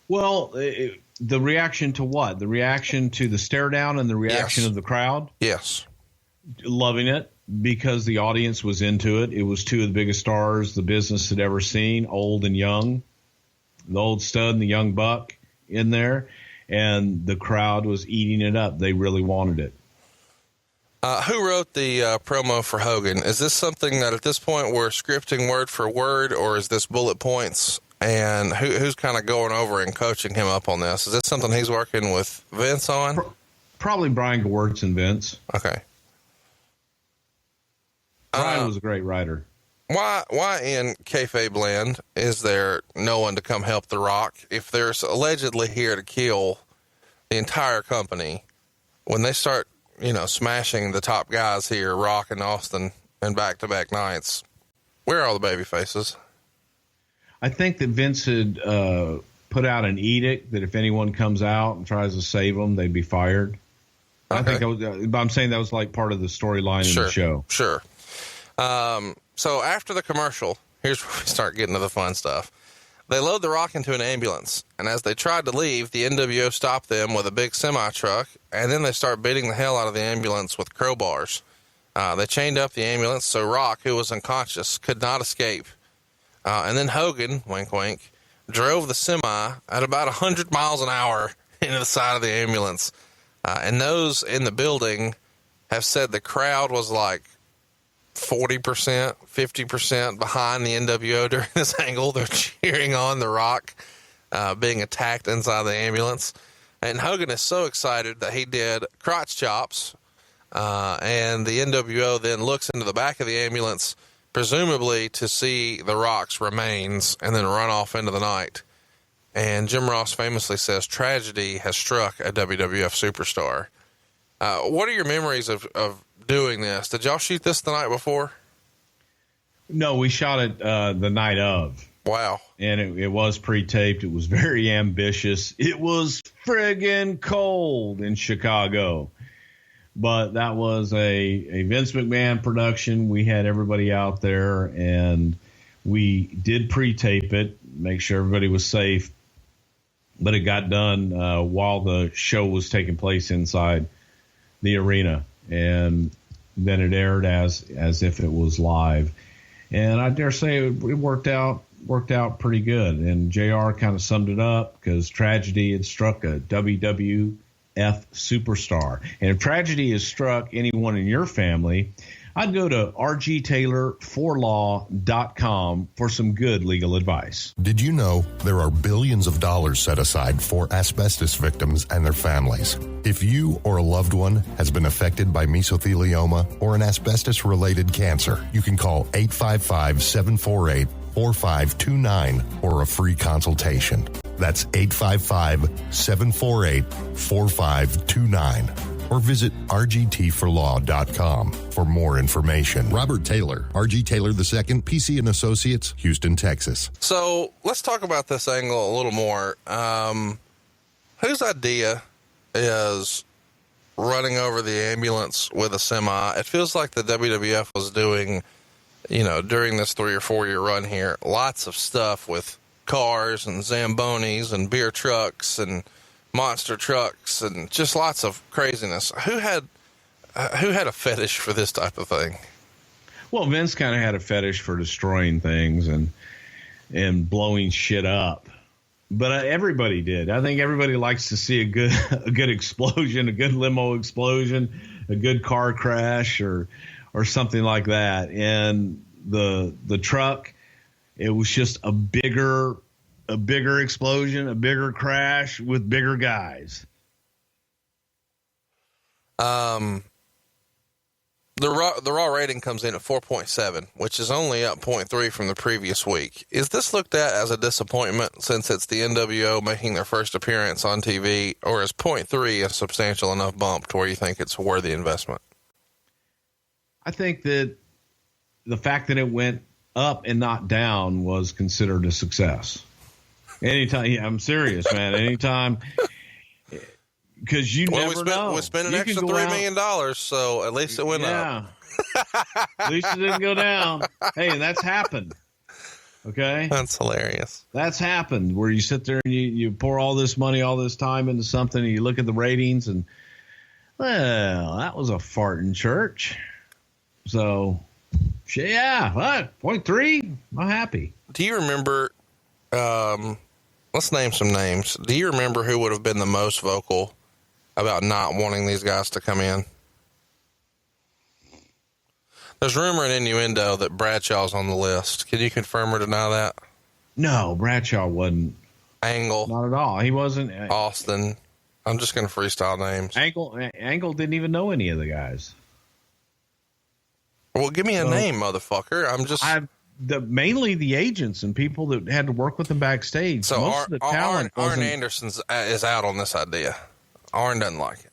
Speaker 2: Well, the reaction to what? The reaction to the stare down and the reaction of the crowd?
Speaker 6: Yes.
Speaker 2: Loving it, because the audience was into it. It was two of the biggest stars the business had ever seen, old and young. The old stud and the young buck in there, and the crowd was eating it up. They really wanted it.
Speaker 6: Who wrote the promo for Hogan? Is this something that at this point we're scripting word for word, or is this bullet points? And who's kind of going over and coaching him up on this? Is this something he's working with Vince on?
Speaker 2: Probably Brian Gewirtz and Vince.
Speaker 6: Okay.
Speaker 2: Brian was a great writer.
Speaker 6: Why in kayfabe land is there no one to come help The Rock? If there's allegedly here to kill the entire company, when they start, smashing the top guys here, Rock and Austin, and back-to-back nights, where are all the baby faces?
Speaker 2: I think that Vince had put out an edict that if anyone comes out and tries to save them, they'd be fired. Okay. I'm saying that was like part of the storyline in the show.
Speaker 6: Sure. So after the commercial, here's where we start getting to the fun stuff. They load The Rock into an ambulance, and as they tried to leave, the nWo stopped them with a big semi-truck, and then they start beating the hell out of the ambulance with crowbars. They chained up the ambulance so Rock, who was unconscious, could not escape. And then Hogan, wink wink, drove the semi at about 100 miles an hour into the side of the ambulance. And those in the building have said the crowd was like 40%, 50% behind the nWo during this angle. They're cheering on The Rock being attacked inside the ambulance. And Hogan is so excited that he did crotch chops. And the nWo then looks into the back of the ambulance, presumably to see The Rock's remains, and then run off into the night. And Jim Ross famously says tragedy has struck a WWF superstar. What are your memories of doing this? Did y'all shoot this the night before?
Speaker 2: No, we shot it the night of.
Speaker 6: Wow.
Speaker 2: And it was pre-taped. It was very ambitious. It was friggin' cold in Chicago. But that was a Vince McMahon production. We had everybody out there, and we did pre-tape it, make sure everybody was safe. But it got done while the show was taking place inside the arena. And then it aired as if it was live. And I dare say it worked out pretty good. And JR kind of summed it up because tragedy had struck a WWF superstar. And if tragedy has struck anyone in your family, I'd go to rgtaylorforlaw.com for some good legal advice.
Speaker 1: Did you know there are billions of dollars set aside for asbestos victims and their families? If you or a loved one has been affected by mesothelioma or an asbestos-related cancer, you can call 855-748-4529 for a free consultation. That's 855-748-4529. Or visit rgtforlaw.com for more information. Robert Taylor, RG Taylor II, PC and Associates, Houston, Texas.
Speaker 6: So let's talk about this angle a little more. Whose idea is running over the ambulance with a semi? It feels like the WWF was doing, during this 3 or 4 year run here, lots of stuff with cars and Zambonis and beer trucks and monster trucks and just lots of craziness. Who had a fetish for this type of thing?
Speaker 2: Well, Vince kind of had a fetish for destroying things and blowing shit up, but everybody did. I think everybody likes to see a good explosion, a good limo explosion, a good car crash, or something like that. And the truck, it was just a bigger explosion, a bigger crash with bigger guys.
Speaker 6: The raw rating comes in at 4.7, which is only up 0.3 from the previous week. Is this looked at as a disappointment since it's the NWO making their first appearance on TV, or is 0.3 a substantial enough bump to where you think it's a worthy investment?
Speaker 2: I think that the fact that it went up and not down was considered a success. Anytime, I'm serious, man. Anytime, because never know.
Speaker 6: We spent an extra $3 million, so at least it went up.
Speaker 2: At least it didn't go down. Hey, and that's happened. Okay,
Speaker 6: that's hilarious.
Speaker 2: That's happened where you sit there and you pour all this money, all this time into something, and you look at the ratings, and well, that was a fart in church. So, yeah, 0.3. I'm happy.
Speaker 6: Do you remember? Let's name some names. Do you remember who would have been the most vocal about not wanting these guys to come in? There's rumor and innuendo that Bradshaw's on the list. Can you confirm or deny that?
Speaker 2: No, Bradshaw wasn't.
Speaker 6: Angle.
Speaker 2: Not at all. He wasn't.
Speaker 6: Austin. I'm just going to freestyle names.
Speaker 2: Angle didn't even know any of the guys.
Speaker 6: Well, give me a name, motherfucker.
Speaker 2: Mainly the agents and people that had to work with them backstage.
Speaker 6: So
Speaker 2: most of the talent
Speaker 6: Arn Anderson is out on this idea. Arn doesn't like it.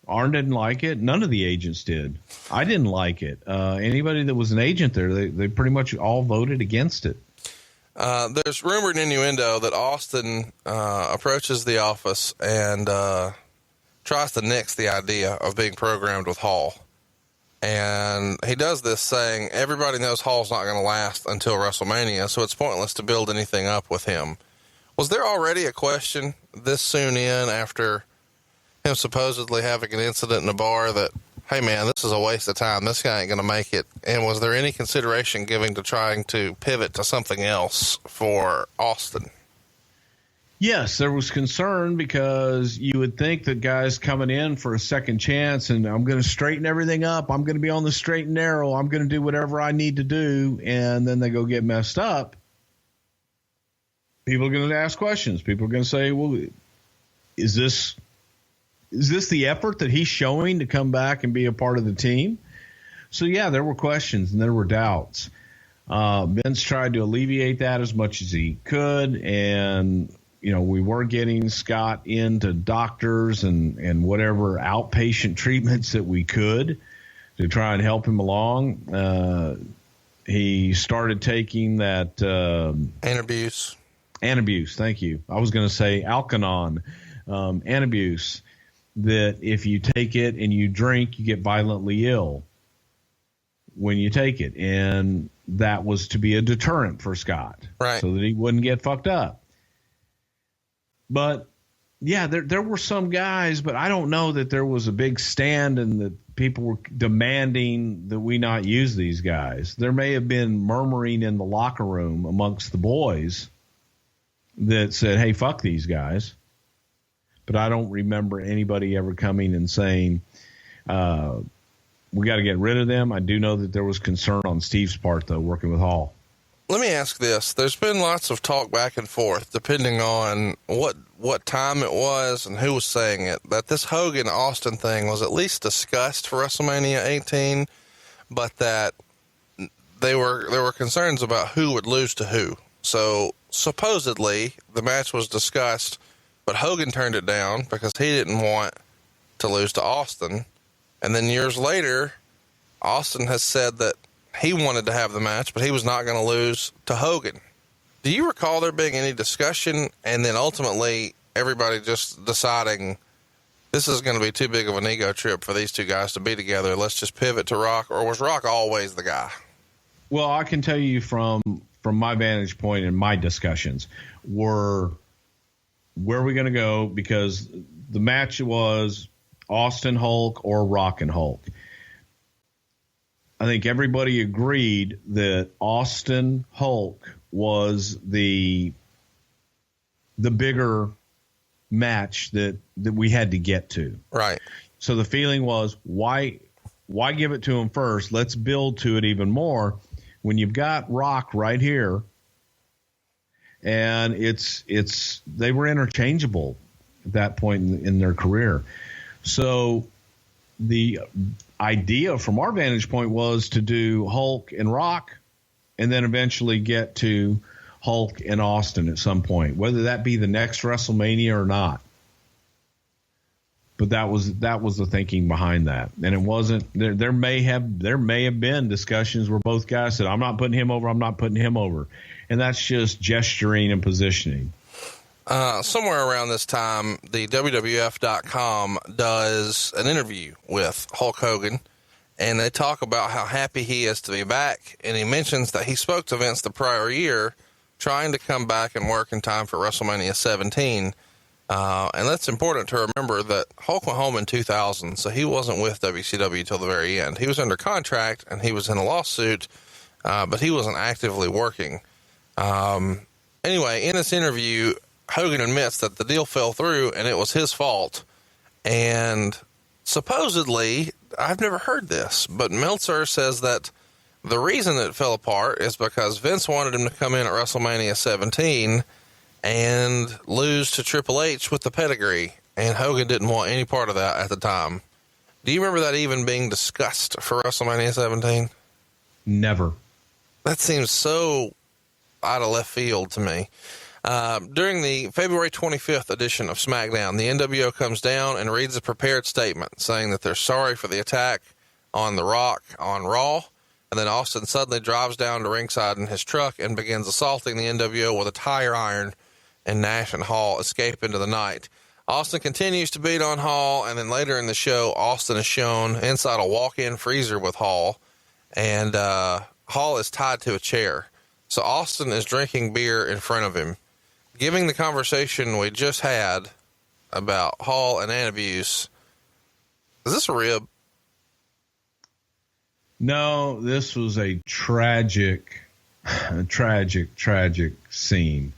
Speaker 2: Arn didn't like it. None of the agents did. I didn't like it. Anybody that was an agent there, they pretty much all voted against it.
Speaker 6: There's rumored innuendo that Austin approaches the office and tries to nix the idea of being programmed with Hall. And he does this saying, everybody knows Hall's not going to last until WrestleMania, so it's pointless to build anything up with him. Was there already a question this soon in after him supposedly having an incident in a bar that, hey man, this is a waste of time, this guy ain't going to make it? And was there any consideration given to trying to pivot to something else for Austin?
Speaker 2: Yes, there was concern because you would think that guys coming in for a second chance and I'm going to straighten everything up. I'm going to be on the straight and narrow. I'm going to do whatever I need to do. And then they go get messed up. People are going to ask questions. People are going to say, well, is this the effort that he's showing to come back and be a part of the team? So, yeah, there were questions and there were doubts. Vince tried to alleviate that as much as he could. And we were getting Scott into doctors and whatever outpatient treatments that we could to try and help him along. He started taking that
Speaker 6: Antabuse.
Speaker 2: Thank you. I was going to say Alkanon, Antabuse, that if you take it and you drink, you get violently ill when you take it. And that was to be a deterrent for Scott,
Speaker 6: right?
Speaker 2: So that he wouldn't get fucked up. But yeah, there were some guys, but I don't know that there was a big stand and that people were demanding that we not use these guys. There may have been murmuring in the locker room amongst the boys that said, hey, fuck these guys. But I don't remember anybody ever coming and saying, we got to get rid of them. I do know that there was concern on Steve's part, though, working with Hall.
Speaker 6: Let me ask this. There's been lots of talk back and forth, depending on what time it was and who was saying it, that this Hogan-Austin thing was at least discussed for WrestleMania 18, but that there were concerns about who would lose to who. So supposedly the match was discussed, but Hogan turned it down because he didn't want to lose to Austin. And then years later, Austin has said that he wanted to have the match, but he was not going to lose to Hogan. Do you recall there being any discussion and then ultimately everybody just deciding this is going to be too big of an ego trip for these two guys to be together? Let's just pivot to Rock, or was Rock always the guy?
Speaker 2: Well, I can tell you from my vantage point and my discussions were, where are we going to go? Because the match was Austin Hulk or Rock and Hulk. I think everybody agreed that Austin Hulk was the bigger match that we had to get to.
Speaker 6: Right.
Speaker 2: So the feeling was, why give it to him first? Let's build to it even more when you've got Rock right here. And they were interchangeable at that point in their career. So the idea from our vantage point was to do Hulk and Rock and then eventually get to Hulk and Austin at some point, whether that be the next WrestleMania or not. But that was the thinking behind that. And it wasn't there may have been discussions where both guys said, I'm not putting him over, I'm not putting him over. And that's just gesturing and positioning.
Speaker 6: Somewhere around this time, the WWF.com does an interview with Hulk Hogan, and they talk about how happy he is to be back. And he mentions that he spoke to Vince the prior year, trying to come back and work in time for WrestleMania 17. And that's important to remember that Hulk went home in 2000, so he wasn't with WCW till the very end. He was under contract and he was in a lawsuit, but he wasn't actively working. Anyway, in this interview, Hogan admits that the deal fell through and it was his fault. And supposedly, I've never heard this, but Meltzer says that the reason it fell apart is because Vince wanted him to come in at WrestleMania 17 and lose to Triple H with the pedigree. And Hogan didn't want any part of that at the time. Do you remember that even being discussed for WrestleMania 17?
Speaker 2: Never.
Speaker 6: That seems so out of left field to me. During the February 25th edition of SmackDown, the NWO comes down and reads a prepared statement saying that they're sorry for the attack on The Rock on Raw. And then Austin suddenly drives down to ringside in his truck and begins assaulting the NWO with a tire iron, and Nash and Hall escape into the night. Austin continues to beat on Hall, and then later in the show, Austin is shown inside a walk-in freezer with Hall, and Hall is tied to a chair. So Austin is drinking beer in front of him, giving the conversation we just had about Hall and abuse. Is this a rib?
Speaker 2: No, this was a tragic scene.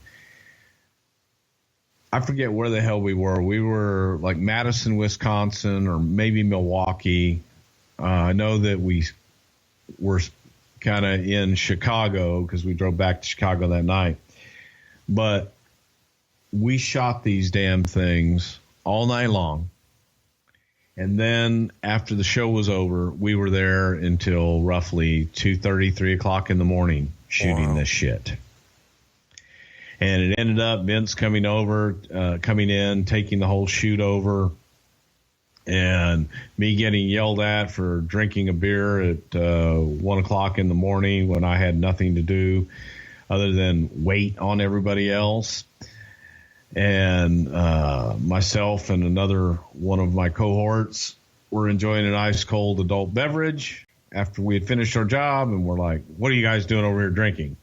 Speaker 2: I forget where the hell we were. We were like Madison, Wisconsin, or maybe Milwaukee. I know that we were kind of in Chicago because we drove back to Chicago that night. But we shot these damn things all night long. And then after the show was over, we were there until roughly 2:30, 3 o'clock in the morning shooting this shit. And it ended up Vince coming in, taking the whole shoot over, and me getting yelled at for drinking a beer at 1 o'clock in the morning when I had nothing to do other than wait on everybody else. And myself and another one of my cohorts were enjoying an ice cold adult beverage after we had finished our job, and we're like, what are you guys doing over here drinking?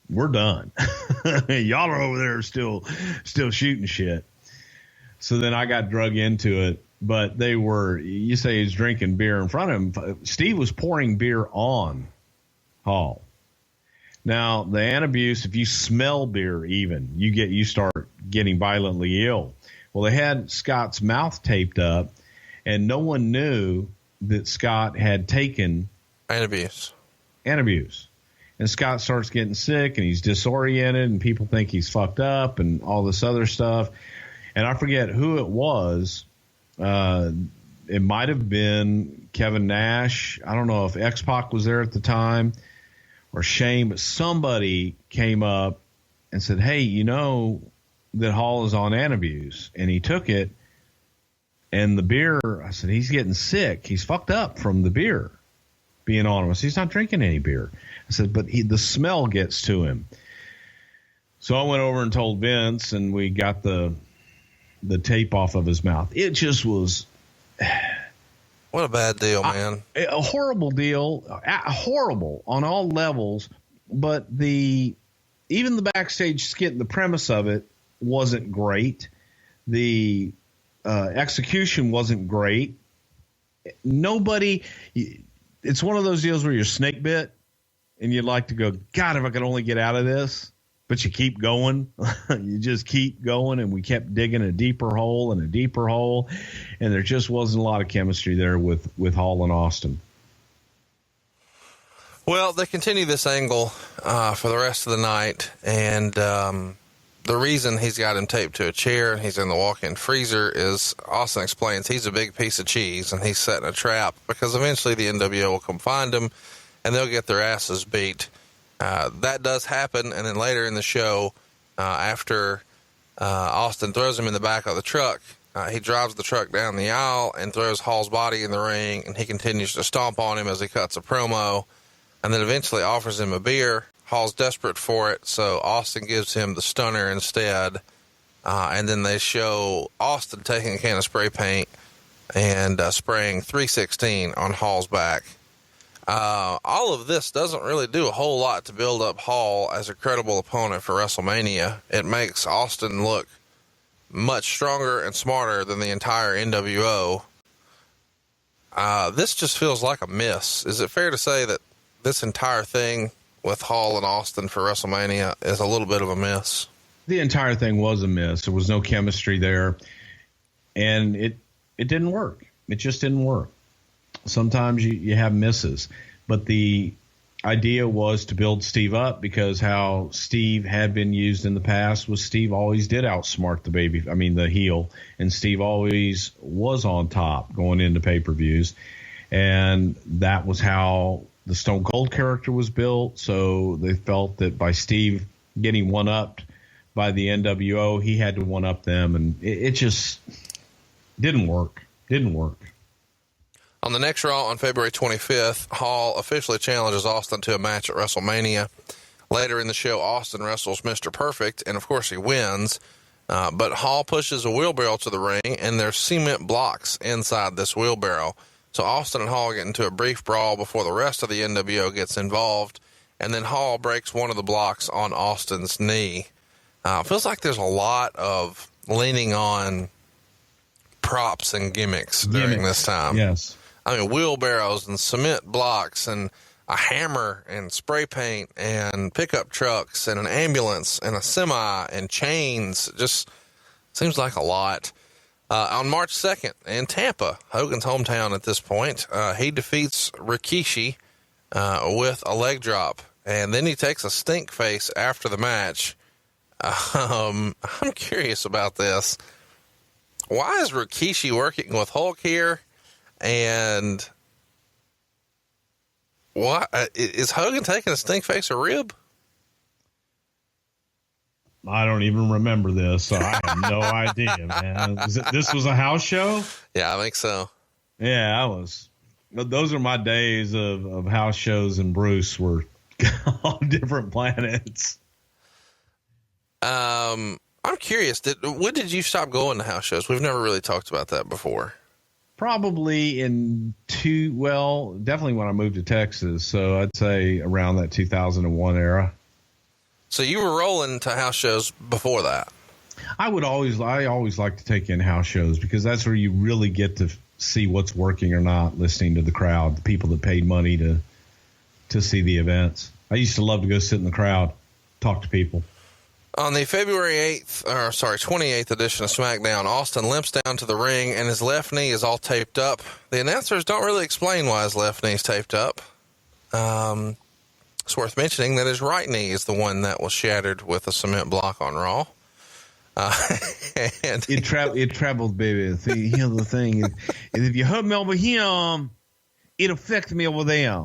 Speaker 2: we're done. Y'all are over there still shooting shit. So then I got drug into it, but you say he's drinking beer in front of him. Steve was pouring beer on Hall. Now, the antabuse, if you smell beer even, you start getting violently ill. Well, they had Scott's mouth taped up, and no one knew that Scott had taken
Speaker 6: antabuse.
Speaker 2: And Scott starts getting sick, and he's disoriented, and people think he's fucked up and all this other stuff. And I forget who it was. It might have been Kevin Nash. I don't know if X-Pac was there at the time or Shane, but somebody came up and said, hey, you know that Hall is on antabuse. And he took it, and the beer, I said, he's getting sick. He's fucked up from the beer being on him. I said, he's not drinking any beer. I said, but the smell gets to him. So I went over and told Vince, and we got the tape off of his mouth. It just was.
Speaker 6: What a bad deal, man.
Speaker 2: A horrible deal. Horrible on all levels. But even the backstage skit, the premise of it wasn't great. The execution wasn't great. It's one of those deals where you're snake bit and you'd like to go, God, if I could only get out of this. But you keep going. You just keep going, and we kept digging a deeper hole and a deeper hole, and there just wasn't a lot of chemistry there with Hall and Austin.
Speaker 6: Well, they continue this angle for the rest of the night, and the reason he's got him taped to a chair and he's in the walk-in freezer is, Austin explains, he's a big piece of cheese, and he's setting a trap because eventually the NWO will come find him, and they'll get their asses beat. That does happen, and then later in the show, after Austin throws him in the back of the truck, he drives the truck down the aisle and throws Hall's body in the ring, and he continues to stomp on him as he cuts a promo, and then eventually offers him a beer. Hall's desperate for it, so Austin gives him the stunner instead, and then they show Austin taking a can of spray paint and spraying 316 on Hall's back. All of this doesn't really do a whole lot to build up Hall as a credible opponent for WrestleMania. It makes Austin look much stronger and smarter than the entire NWO. This just feels like a miss. Is it fair to say that this entire thing with Hall and Austin for WrestleMania is a little bit of a miss?
Speaker 2: The entire thing was a miss. There was no chemistry there, and it didn't work. It just didn't work. Sometimes you have misses, but the idea was to build Steve up, because how Steve had been used in the past was Steve always did outsmart the heel, and Steve always was on top going into pay-per-views, and that was how the Stone Cold character was built. So they felt that by Steve getting one-upped by the NWO, he had to one-up them, and it just didn't work.
Speaker 6: On the next Raw on February 25th, Hall officially challenges Austin to a match at WrestleMania. Later in the show, Austin wrestles Mr. Perfect, and of course he wins. But Hall pushes a wheelbarrow to the ring, and there's cement blocks inside this wheelbarrow. So Austin and Hall get into a brief brawl before the rest of the NWO gets involved, and then Hall breaks one of the blocks on Austin's knee. Feels like there's a lot of leaning on props and gimmicks during this time.
Speaker 2: Yes.
Speaker 6: I mean, wheelbarrows and cement blocks and a hammer and spray paint and pickup trucks and an ambulance and a semi and chains. Just seems like a lot. On March 2nd in Tampa, Hogan's hometown at this point, he defeats Rikishi with a leg drop, and then he takes a stink face after the match. I'm curious about this. Why is Rikishi working with Hulk here? And what is Hogan taking a stink face or rib?
Speaker 2: I don't even remember this, so I have no idea, man. This was a house show?
Speaker 6: Yeah, I think so.
Speaker 2: Yeah, I was. Those are my days of house shows, and Bruce were on different planets.
Speaker 6: I'm curious. When did you stop going to house shows? We've never really talked about that before.
Speaker 2: Probably definitely when I moved to Texas. So I'd say around that 2001 era.
Speaker 6: So you were rolling to house shows before that.
Speaker 2: I always like to take in house shows because that's where you really get to see what's working or not, listening to the crowd, the people that paid money to see the events. I used to love to go sit in the crowd, talk to people.
Speaker 6: On the February 28th edition of SmackDown, Austin limps down to the ring and his left knee is all taped up. The announcers don't really explain why his left knee is taped up. It's worth mentioning that his right knee is the one that was shattered with a cement block on Raw. And
Speaker 2: it travels, baby. Here's the thing: is if you hurt me over here, it affects me over there.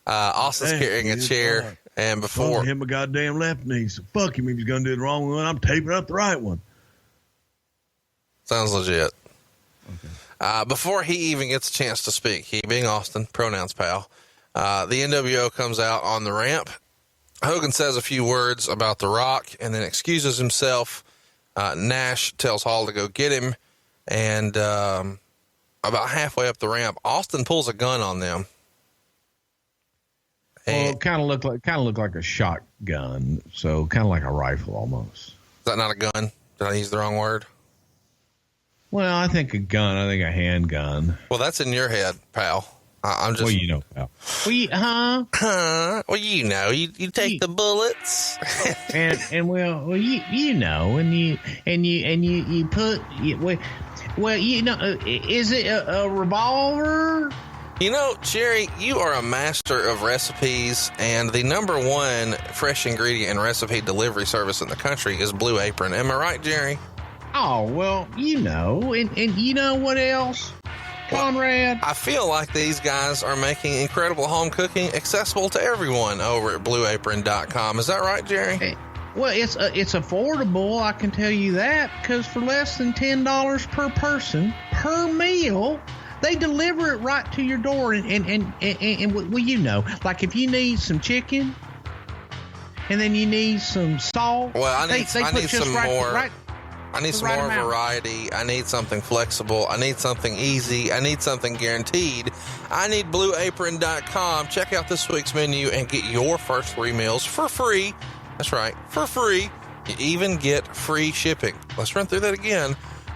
Speaker 6: Austin's carrying a chair, and before
Speaker 2: hit my goddamn left knee, so fuck him if he's gonna do the wrong one. I'm taping up the right one.
Speaker 6: Sounds legit. Okay. Before he even gets a chance to speak, he being Austin, pronouns pal, the nWo comes out on the ramp. Hogan says a few words about The Rock and then excuses himself. Nash tells Hall to go get him, and about halfway up the ramp, Austin pulls a gun on them.
Speaker 2: Well, it kind of looked like a shotgun, so kind of like a rifle almost.
Speaker 6: Is that not a gun? Did I use the wrong word?
Speaker 2: Well, I think a gun. I think a handgun.
Speaker 6: Well, that's in your head, pal. I'm just.
Speaker 2: Well, you know, pal.
Speaker 6: Well, you know, you take the bullets,
Speaker 2: and well, you know, and you put. Well, you know, is it a revolver?
Speaker 6: You know, Jerry, you are a master of recipes, and the number one fresh ingredient and recipe delivery service in the country is Blue Apron. Am I right, Jerry?
Speaker 2: Oh, well, you know, and you know what else, Conrad?
Speaker 6: Well, I feel like these guys are making incredible home cooking accessible to everyone over at BlueApron.com. Is that right, Jerry?
Speaker 2: Well, it's affordable, I can tell you that, because for less than $10 per person per meal, they deliver it right to your door, and well, you know, like if you need some chicken, and then you need some salt.
Speaker 6: Well, I need some more. I need some more variety. I need something flexible. I need something easy. I need something guaranteed. I need BlueApron.com. Check out this week's menu and get your first 3 meals for free. That's right, for free. You even get free shipping. Let's run through that again.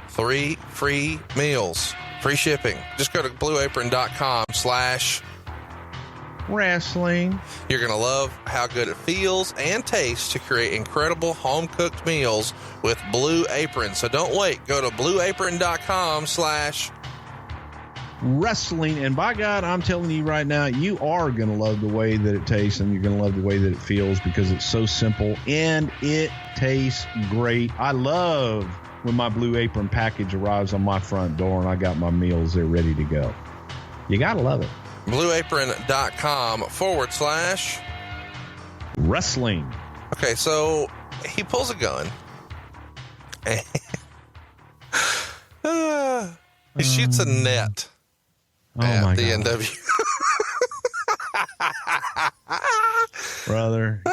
Speaker 6: 3 free meals. Free shipping. Just go to BlueApron.com/wrestling. You're going to love how good it feels and tastes to create incredible home-cooked meals with Blue Apron. So don't wait. Go to BlueApron.com/wrestling.
Speaker 2: And by God, I'm telling you right now, you are going to love the way that it tastes, and you're going to love the way that it feels because it's so simple and it tastes great. I love when my Blue Apron package arrives on my front door and I got my meals there ready to go. You got to love it.
Speaker 6: BlueApron.com/wrestling. Okay, so he pulls a gun. He shoots a net at the nWo.
Speaker 2: Brother,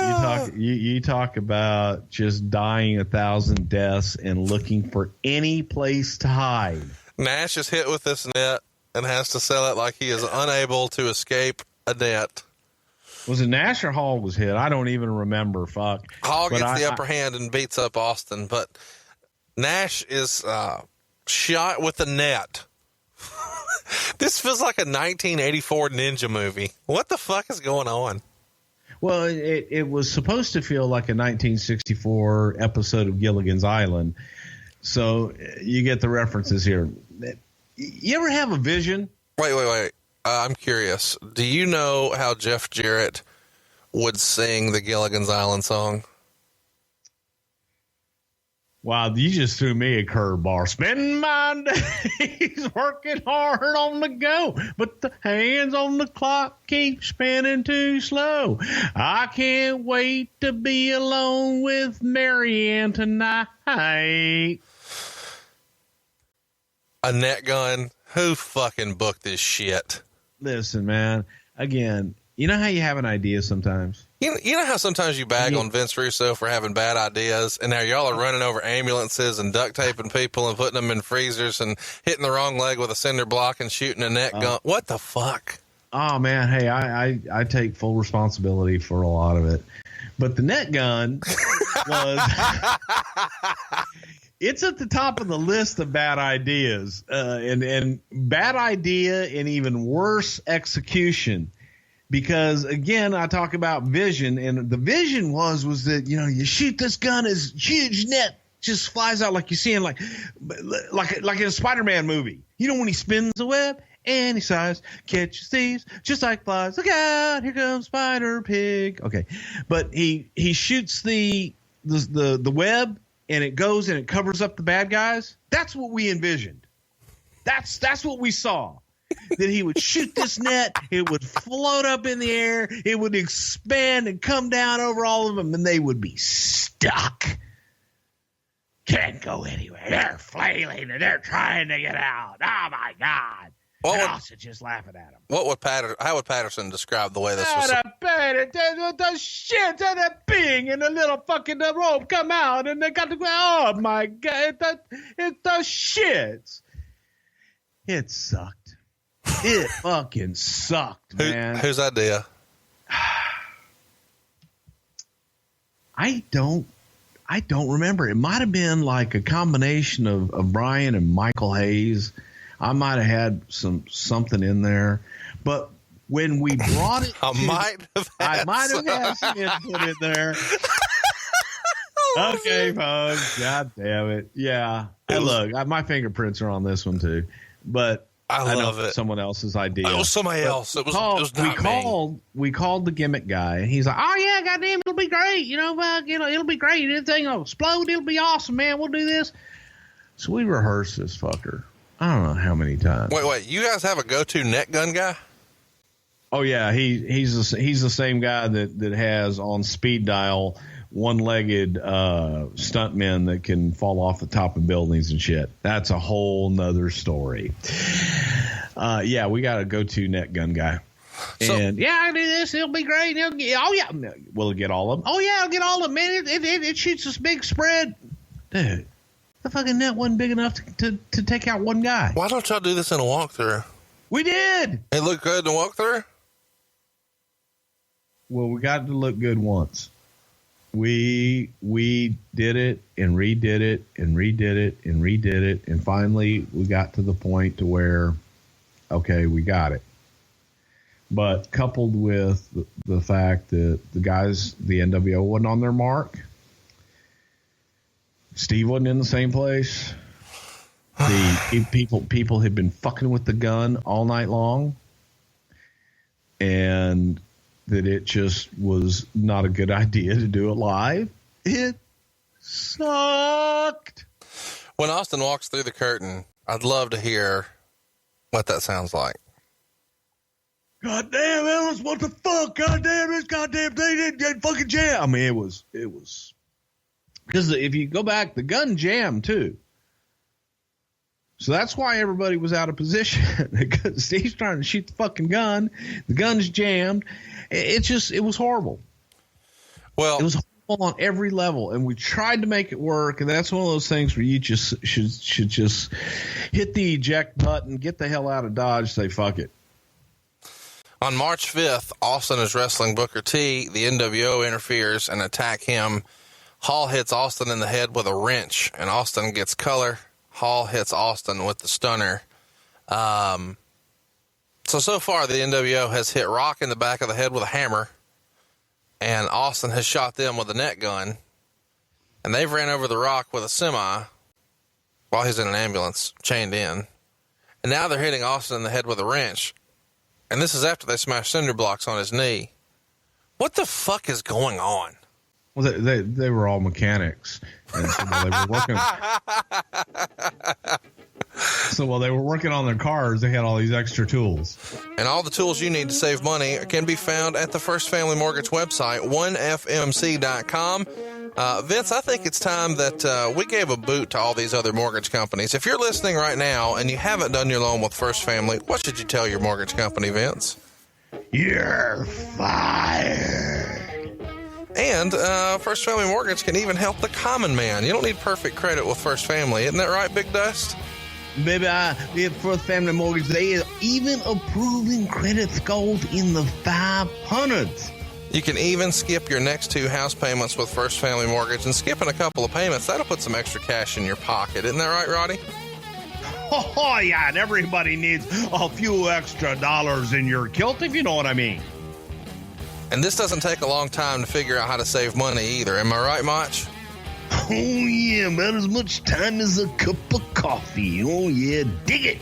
Speaker 2: you talk about just dying 1,000 deaths and looking for any place to hide.
Speaker 6: Nash is hit with this net and has to sell it like he is unable to escape a net.
Speaker 2: Was it Nash or Hall was hit? I don't even remember. Fuck.
Speaker 6: Hall gets the upper hand and beats up Austin, but Nash is shot with a net. This feels like a 1984 ninja movie. What the fuck is going on?
Speaker 2: Well, it was supposed to feel like a 1964 episode of Gilligan's Island. So you get the references here. You ever have a vision?
Speaker 6: Wait. I'm curious. Do you know how Jeff Jarrett would sing the Gilligan's Island song?
Speaker 2: Wow, you just threw me a curveball. Spending my days working hard on the go, but the hands on the clock keep spinning too slow. I can't wait to be alone with Marianne tonight.
Speaker 6: A net gun? Who fucking booked this shit?
Speaker 2: Listen, man, again, you know how you have an idea sometimes?
Speaker 6: You know how sometimes you bag on Vince Russo for having bad ideas, and now y'all are running over ambulances and duct taping people and putting them in freezers and hitting the wrong leg with a cinder block and shooting a net gun. What the fuck?
Speaker 2: Oh, man, hey, I take full responsibility for a lot of it. But the net gun was it's at the top of the list of bad ideas, and bad idea and even worse execution. Because again, I talk about vision, and the vision was that, you know, you shoot this gun, as huge net just flies out like you see in like in a Spider-Man movie. You know, when he spins the web and he sighs, catches thieves just like flies. Look out, here comes Spider Pig. Okay, but he shoots the web, and it goes and it covers up the bad guys. That's what we envisioned. That's what we saw. That he would shoot this net, it would float up in the air, it would expand and come down over all of them, and they would be stuck. Can't go anywhere. They're flailing and they're trying to get out. Oh my God. And Austin just laughing at him.
Speaker 6: How would Patterson describe the way this was?
Speaker 2: The shit and the ping and the little fucking rope come out, and they got to go. Oh my God. It's the shits. It sucked. It fucking sucked, man.
Speaker 6: Whose idea?
Speaker 2: I don't remember. It might have been like a combination of Brian and Michael Hayes. I might have had something in there. But when we brought it,
Speaker 6: I might have
Speaker 2: had some input in there. Okay, folks. God damn it. Yeah. Hey, look, my fingerprints are on this one too. But
Speaker 6: I love it.
Speaker 2: Someone else's idea.
Speaker 6: It was somebody else. It was not me.
Speaker 2: We called the gimmick guy, and he's like, "Oh yeah, goddamn, it'll be great. You know, it'll be great. Everything will explode. It'll be awesome, man. We'll do this." So we rehearsed this fucker. I don't know how many times.
Speaker 6: Wait. You guys have a go-to net gun guy?
Speaker 2: Oh yeah, he's the same guy that has on speed dial one-legged stuntmen that can fall off the top of buildings and shit. That's a whole nother story. Yeah, we got a go-to net gun guy. And yeah, I do this. It'll be great. Will it get all of them? Oh yeah, I'll get all of them, man. It shoots this big spread. Dude, the fucking net wasn't big enough to take out one guy.
Speaker 6: Why don't y'all do this in a walkthrough?
Speaker 2: We did.
Speaker 6: It looked good in a walkthrough?
Speaker 2: Well, we got to look good once. We did it and redid it and redid it and redid it, and finally we got to the point to where, okay, we got it. But coupled with the fact that the guys, the NWO, wasn't on their mark, Steve wasn't in the same place. The people had been fucking with the gun all night long, and that it just was not a good idea to do it live. It sucked.
Speaker 6: When Austin walks through the curtain, I'd love to hear what that sounds like.
Speaker 2: God damn, Ellis, what the fuck? God damn, this goddamn thing didn't fucking jam. I mean, it was because if you go back, the gun jammed too. So that's why everybody was out of position, because Steve's trying to shoot the fucking gun. The gun's jammed. It was horrible.
Speaker 6: Well,
Speaker 2: it was horrible on every level, and we tried to make it work. And that's one of those things where you just should just hit the eject button, get the hell out of Dodge, say fuck it.
Speaker 6: On March 5th, Austin is wrestling Booker T. The NWO interferes and attack him. Hall hits Austin in the head with a wrench, and Austin gets color. Hall hits Austin with the stunner. So far, the NWO has hit Rock in the back of the head with a hammer, and Austin has shot them with a net gun, and they've ran over the Rock with a semi while he's in an ambulance, chained in. And now they're hitting Austin in the head with a wrench, and this is after they smashed cinder blocks on his knee. What the fuck is going on?
Speaker 2: Well, they were all mechanics, and so while they were working. So while they were working on their cars, they had all these extra tools.
Speaker 6: And all the tools you need to save money can be found at the First Family Mortgage website, 1fmc.com. Vince, I think it's time that we gave a boot to all these other mortgage companies. If you're listening right now and you haven't done your loan with First Family, what should you tell your mortgage company, Vince?
Speaker 3: You're fired.
Speaker 6: And First Family Mortgage can even help the common man. You don't need perfect credit with First Family. Isn't that right, Big Dust?
Speaker 2: Baby, First Family Mortgage, they are even approving credit scores in the 500s.
Speaker 6: You can even skip your next 2 house payments with First Family Mortgage, and skipping a couple of payments, that'll put some extra cash in your pocket. Isn't that right, Roddy?
Speaker 2: Oh, yeah, and everybody needs a few extra dollars in your kilt, if you know what I mean.
Speaker 6: And this doesn't take a long time to figure out how to save money either. Am I right, Mach?
Speaker 3: Oh, yeah, about as much time as a cup of coffee. Oh, yeah, dig it.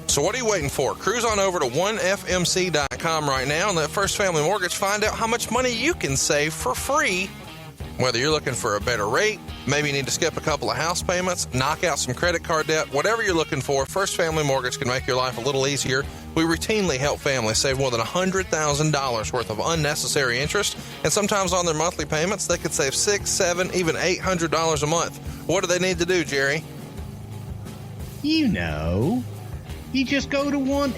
Speaker 6: So what are you waiting for? Cruise on over to onefmc.com right now and let First Family Mortgage find out how much money you can save for free. Whether you're looking for a better rate, maybe you need to skip a couple of house payments, knock out some credit card debt, whatever you're looking for, First Family Mortgage can make your life a little easier. We routinely help families save more than $100,000 worth of unnecessary interest, and sometimes on their monthly payments, they could save $600, $700, even $800 a month. What do they need to do, Jerry?
Speaker 2: You know, you just go to onefmc.com.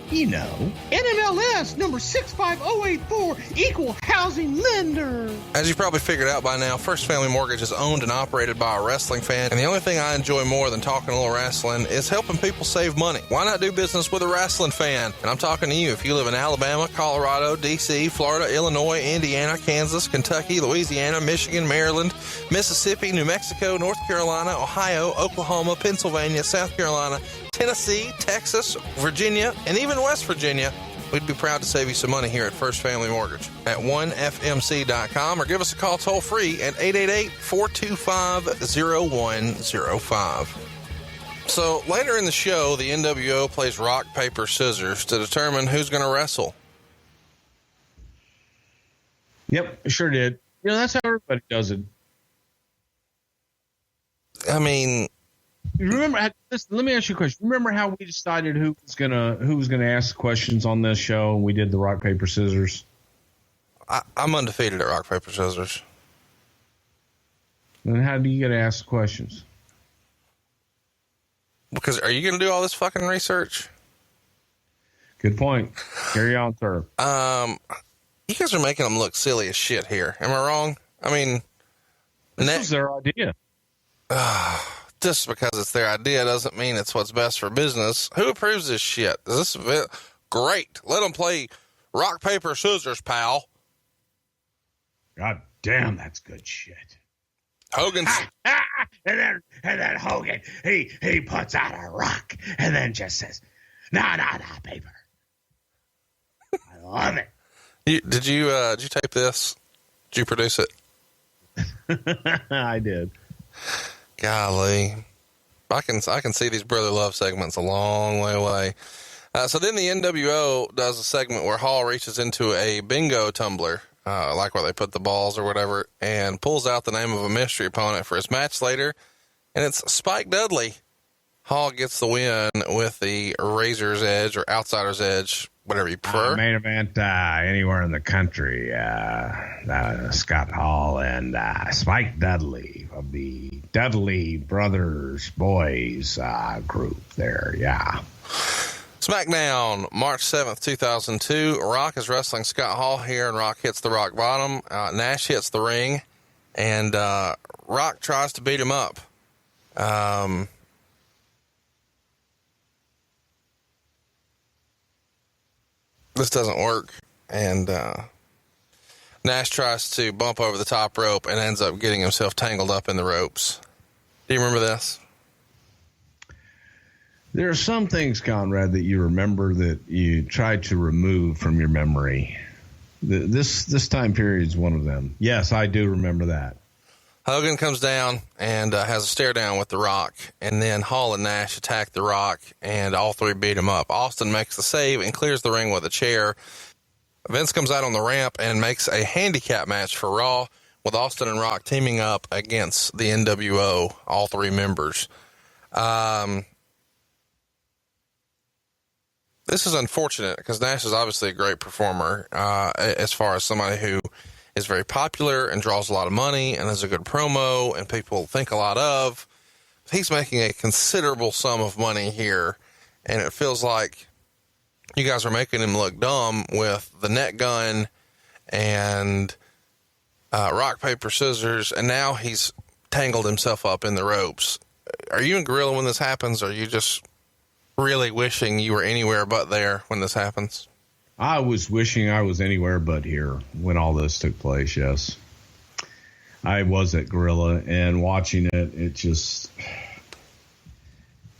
Speaker 2: You know, NMLS number 65084, equal housing lender.
Speaker 6: As you probably figured out by now, First Family Mortgage is owned and operated by a wrestling fan, and the only thing I enjoy more than talking a little wrestling is helping people save money. Why not do business with a wrestling fan? And I'm talking to you if you live in Alabama, Colorado, D.C., Florida, Illinois, Indiana, Kansas, Kentucky, Louisiana, Michigan, Maryland, Mississippi, New Mexico, North Carolina, Ohio, Oklahoma, Pennsylvania, South Carolina, Tennessee, Texas, Virginia, and even West Virginia. We'd be proud to save you some money here at First Family Mortgage at onefmc.com, or give us a call toll free at 888-425-0105. So later in the show, the nWo plays rock, paper, scissors to determine who's going to wrestle.
Speaker 2: Yep, sure did. You know, that's how everybody does it.
Speaker 6: I mean,
Speaker 2: you remember? Let me ask you a question. Remember how we decided who was gonna ask questions on this show? And we did the rock, paper, scissors.
Speaker 6: I'm undefeated at rock, paper, scissors.
Speaker 2: And how do you get to ask questions?
Speaker 6: Because are you going to do all this fucking research?
Speaker 2: Good point. Carry on, sir.
Speaker 6: You guys are making them look silly as shit here. Am I wrong? I mean,
Speaker 2: this was their idea.
Speaker 6: Just because it's their idea doesn't mean it's what's best for business. Who approves this shit? Is this great? Let them play rock, paper, scissors, pal.
Speaker 2: God damn, that's good shit.
Speaker 6: Hogan's
Speaker 2: and then Hogan, he puts out a rock and then just says, "No, paper." I love it.
Speaker 6: Did you tape this? Did you produce it?
Speaker 2: I did.
Speaker 6: Golly, I can see these brother love segments a long way away. So then the nWo does a segment where Hall reaches into a bingo tumbler, like where they put the balls or whatever, and pulls out the name of a mystery opponent for his match later, and it's Spike Dudley. Hall gets the win with the Razor's Edge or Outsider's Edge, whatever you prefer.
Speaker 2: Main event anywhere in the country. Scott Hall and Spike Dudley of the Dudley Brothers Boys group there. Yeah.
Speaker 6: SmackDown, March 7th, 2002. Rock is wrestling Scott Hall here, and Rock hits the rock bottom. Nash hits the ring, and Rock tries to beat him up. This doesn't work, and Nash tries to bump over the top rope and ends up getting himself tangled up in the ropes. Do you remember this?
Speaker 2: There are some things, Conrad, that you remember that you tried to remove from your memory. This time period is one of them. Yes, I do remember that.
Speaker 6: Hogan comes down and has a stare down with The Rock, and then Hall and Nash attack The Rock, and all three beat him up. Austin makes the save and clears the ring with a chair. Vince comes out on the ramp and makes a handicap match for Raw, with Austin and Rock teaming up against the nWo, all three members. This is unfortunate because Nash is obviously a great performer, as far as somebody who is very popular and draws a lot of money and has a good promo and people think a lot of. He's making a considerable sum of money here, and it feels like you guys are making him look dumb with the net gun and rock, paper, scissors, and now he's tangled himself up in the ropes. Are you in Gorilla when this happens, or are you just really wishing you were anywhere but there when this happens?
Speaker 2: I was wishing I was anywhere but here when all this took place, yes. I was at Gorilla, and watching it, it just,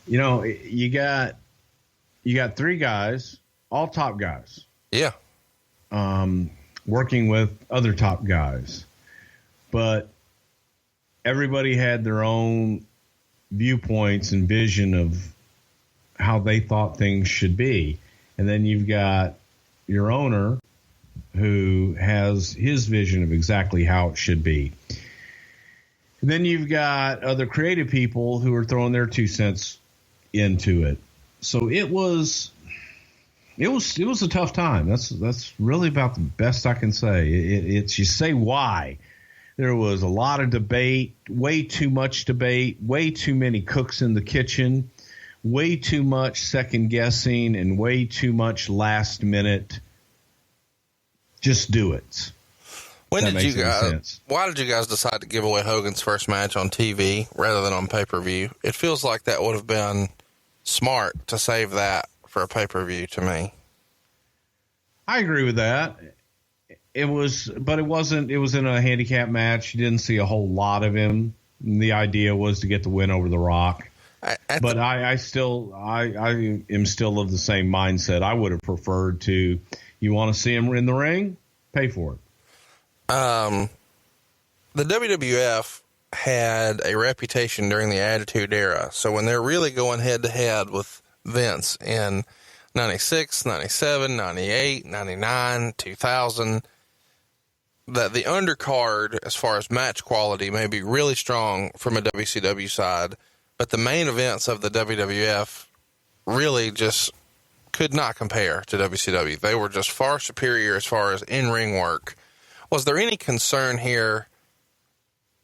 Speaker 2: you know, you got three guys, all top guys.
Speaker 6: Yeah.
Speaker 2: Working with other top guys. But everybody had their own viewpoints and vision of how they thought things should be. And then you've got your owner who has his vision of exactly how it should be. And then you've got other creative people who are throwing their 2 cents into it. So it was a tough time. That's really about the best I can say. It's you say why. There was a lot of debate, way too much debate, way too many cooks in the kitchen, way too much second guessing, and way too much last minute. Just do it.
Speaker 6: Why did you guys decide to give away Hogan's first match on TV rather than on pay-per-view? It feels like that would have been smart to save that for a pay-per-view to me.
Speaker 2: I agree with that. It was in a handicap match. You didn't see a whole lot of him. The idea was to get the win over The Rock. I am still of the same mindset. I would have preferred to, you want to see him in the ring? Pay for it.
Speaker 6: The WWF had a reputation during the Attitude Era. So when they're really going head to head with Vince in 96, 97, 98, 99, 2000, that the undercard, as far as match quality, may be really strong from a WCW side, but the main events of the WWF really just could not compare to WCW. They were just far superior as far as in-ring work. Was there any concern here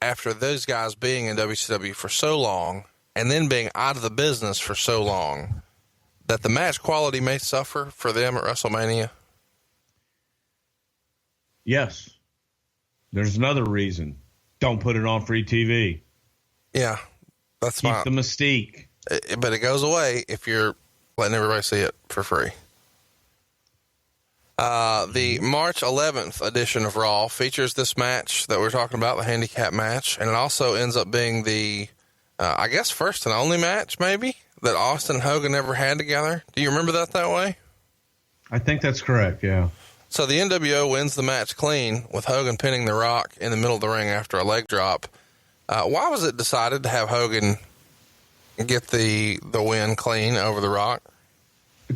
Speaker 6: after those guys being in WCW for so long and then being out of the business for so long that the match quality may suffer for them at WrestleMania?
Speaker 2: Yes. There's another reason. Don't put it on free TV.
Speaker 6: Yeah, that's fine.
Speaker 2: Keep the mystique.
Speaker 6: But it goes away if you're letting everybody see it for free. The March 11th edition of Raw features this match that we're talking about, the handicap match, and it also ends up being the, I guess, first and only match, maybe, that Austin and Hogan ever had together. Do you remember that way?
Speaker 2: I think that's correct, yeah.
Speaker 6: So the nWo wins the match clean with Hogan pinning The Rock in the middle of the ring after a leg drop. Why was it decided to have Hogan get the win clean over The Rock?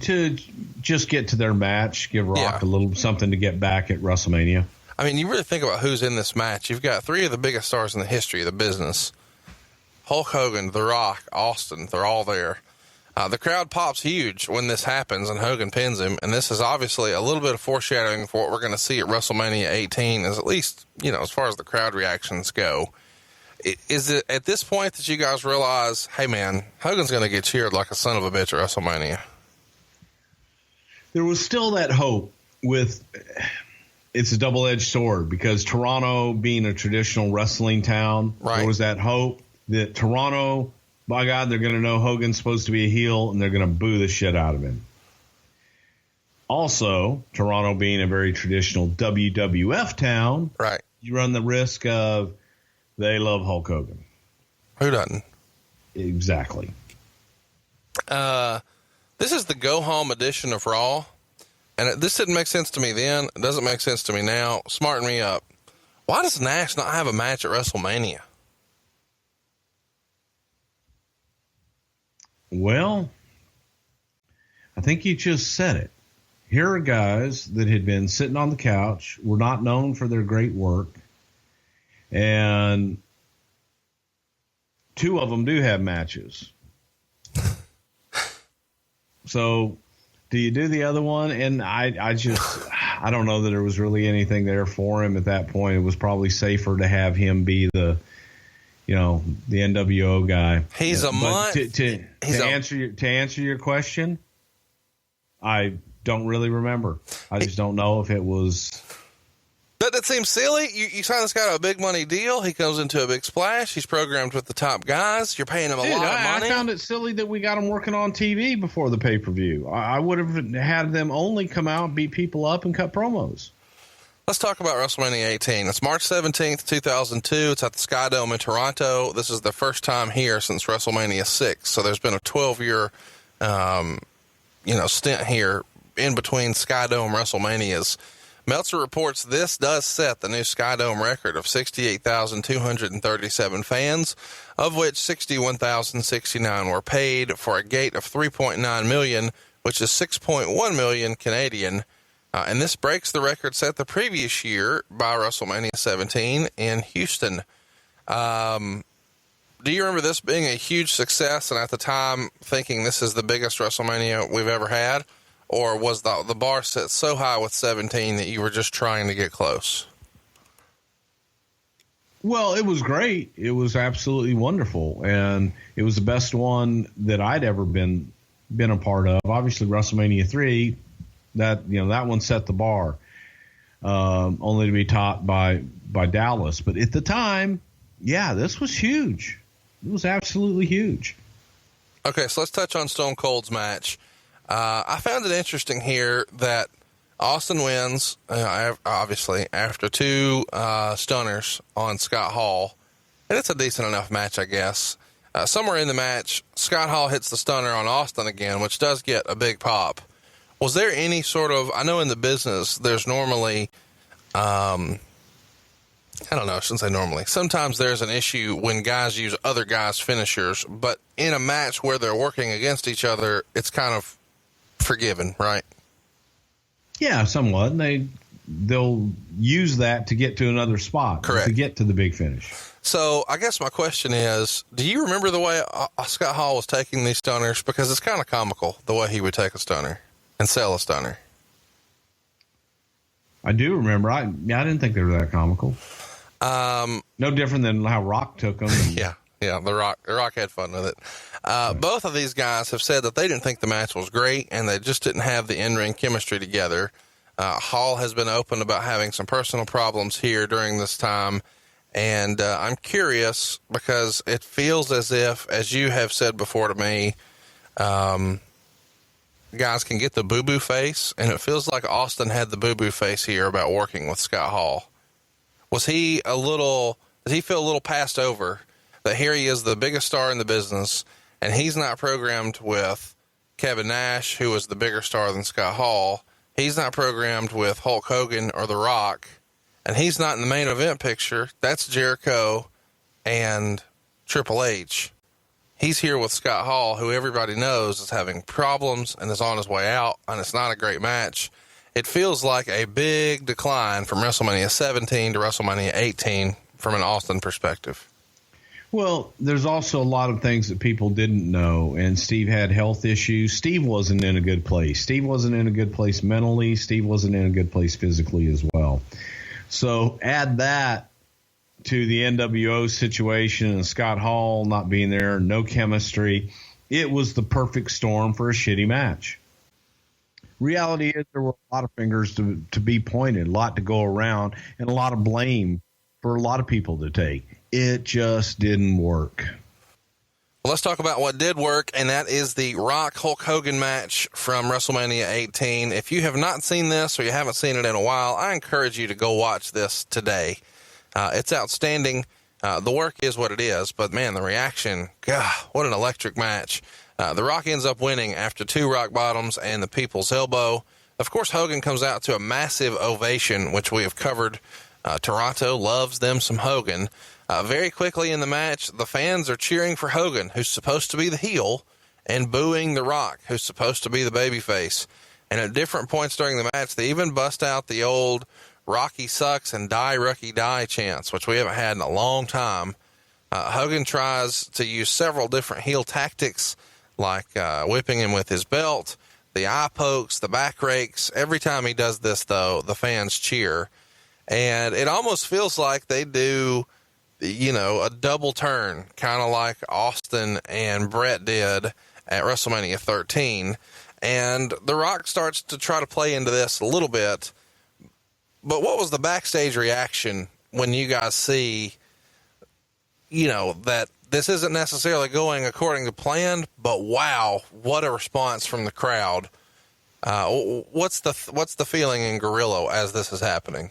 Speaker 2: To just get to their match, give Rock a little something to get back at WrestleMania.
Speaker 6: I mean, you really think about who's in this match. You've got three of the biggest stars in the history of the business. Hulk Hogan, The Rock, Austin, they're all there. The crowd pops huge when this happens and Hogan pins him, and this is obviously a little bit of foreshadowing for what we're going to see at WrestleMania 18, as at least, as far as the crowd reactions go. Is it at this point that you guys realize, hey man, Hogan's going to get cheered like a son of a bitch at WrestleMania?
Speaker 2: There was still that hope with, it's a double-edged sword, because Toronto being a traditional wrestling town, right. There was that hope that Toronto, by God, they're going to know Hogan's supposed to be a heel, and they're going to boo the shit out of him. Also, Toronto being a very traditional WWF town,
Speaker 6: right?
Speaker 2: You run the risk of they love Hulk Hogan.
Speaker 6: Who doesn't?
Speaker 2: Exactly.
Speaker 6: This is the go-home edition of Raw, and this didn't make sense to me then. It doesn't make sense to me now. Smarten me up. Why does Nash not have a match at WrestleMania?
Speaker 2: Well, I think you just said it. Here are guys that had been sitting on the couch, were not known for their great work, and two of them do have matches. So do you do the other one? And I don't know that there was really anything there for him at that point. It was probably safer to have him be the nWo guy.
Speaker 6: He's a month.
Speaker 2: To answer your question, I don't really remember. I just don't know if it was.
Speaker 6: But That seems silly. You sign this guy to a big money deal. He comes into a big splash. He's programmed with the top guys. You're paying him a lot of money.
Speaker 2: I found it silly that we got him working on TV before the pay-per-view. I would have had them only come out, beat people up, and cut promos.
Speaker 6: Let's talk about WrestleMania 18. It's March 17th, 2002. It's at the Sky Dome in Toronto. This is the first time here since WrestleMania 6. So there's been a 12-year, stint here in between Sky Dome WrestleManias. Meltzer reports this does set the new Sky Dome record of 68,237 fans, of which 61,069 were paid for a gate of 3.9 million, which is 6.1 million Canadian. And this breaks the record set the previous year by WrestleMania 17 in Houston. Do you remember this being a huge success and at the time thinking this is the biggest WrestleMania we've ever had? Or was the bar set so high with 17 that you were just trying to get close?
Speaker 2: Well, it was great. It was absolutely wonderful. And it was the best one that I'd ever been a part of. Obviously, WrestleMania 3, that one set the bar, only to be topped by Dallas. But at the time, yeah, this was huge. It was absolutely huge.
Speaker 6: Okay, so let's touch on Stone Cold's match. I found it interesting here that Austin wins, obviously, after two stunners on Scott Hall. And it's a decent enough match, I guess. Somewhere in the match, Scott Hall hits the stunner on Austin again, which does get a big pop. Was there any sort of, I know in the business, there's normally, I don't know, I shouldn't say normally. Sometimes there's an issue when guys use other guys' finishers, but in a match where they're working against each other, it's kind of forgiven, right?
Speaker 2: Yeah, somewhat. And they'll use that to get to another spot.
Speaker 6: Correct.
Speaker 2: To get to the big finish.
Speaker 6: So I guess my question is, do you remember the way Scott Hall was taking these stunners? Because it's kind of comical the way he would take a stunner and sell a stunner.
Speaker 2: I do remember. I didn't think they were that comical. No different than how Rock took them.
Speaker 6: Yeah. The Rock had fun with it. Both of these guys have said that they didn't think the match was great and they just didn't have the in-ring chemistry together. Hall has been open about having some personal problems here during this time. And I'm curious because it feels as if, as you have said before to me, guys can get the boo-boo face, and it feels like Austin had the boo-boo face here about working with Scott Hall. Did he feel a little passed over that here he is the biggest star in the business, and he's not programmed with Kevin Nash, who was the bigger star than Scott Hall. He's not programmed with Hulk Hogan or The Rock, and he's not in the main event picture. That's Jericho and Triple H. He's here with Scott Hall, who everybody knows is having problems and is on his way out, and it's not a great match. It feels like a big decline from WrestleMania 17 to WrestleMania 18 from an Austin perspective.
Speaker 2: Well, there's also a lot of things that people didn't know, and Steve had health issues. Steve wasn't in a good place. Steve wasn't in a good place mentally. Steve wasn't in a good place physically as well. So add that to the nWo situation and Scott Hall not being there, no chemistry. It was the perfect storm for a shitty match. Reality is there were a lot of fingers to be pointed, a lot to go around, and a lot of blame for a lot of people to take. It just didn't work.
Speaker 6: Well, let's talk about what did work, and that is the Rock Hulk Hogan match from WrestleMania 18. If you have not seen this or you haven't seen it in a while, I encourage you to go watch this today. It's outstanding. The work is what it is, but man, the reaction, God, what an electric match. The Rock ends up winning after two rock bottoms and the people's elbow. Of course, Hogan comes out to a massive ovation, which we have covered. Toronto loves them some Hogan. Very quickly in the match, the fans are cheering for Hogan, who's supposed to be the heel, and booing The Rock, who's supposed to be the babyface. And at different points during the match, they even bust out the old Rocky sucks and die Rocky die chants, which we haven't had in a long time. Hogan tries to use several different heel tactics, like whipping him with his belt, the eye pokes, the back rakes. Every time he does this, though, the fans cheer. And it almost feels like they do, a double turn, kind of like Austin and Brett did at WrestleMania 13. And The Rock starts to try to play into this a little bit, But what was the backstage reaction when you guys see, that this isn't necessarily going according to plan, but wow, what a response from the crowd. What's the feeling in Gorilla as this is happening?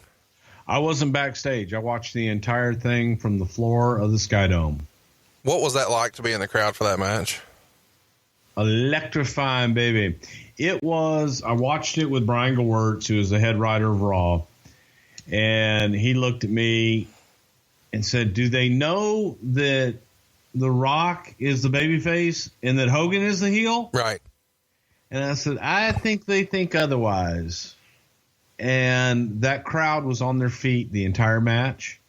Speaker 2: I wasn't backstage. I watched the entire thing from the floor of the Sky Dome.
Speaker 6: What was that like to be in the crowd for that match?
Speaker 2: Electrifying, baby. It was. I watched it with Brian Gewirtz, who is the head writer of Raw, and he looked at me and said, "Do they know that The Rock is the babyface and that Hogan is the heel?"
Speaker 6: Right.
Speaker 2: And I said, "I think they think otherwise." And that crowd was on their feet the entire match.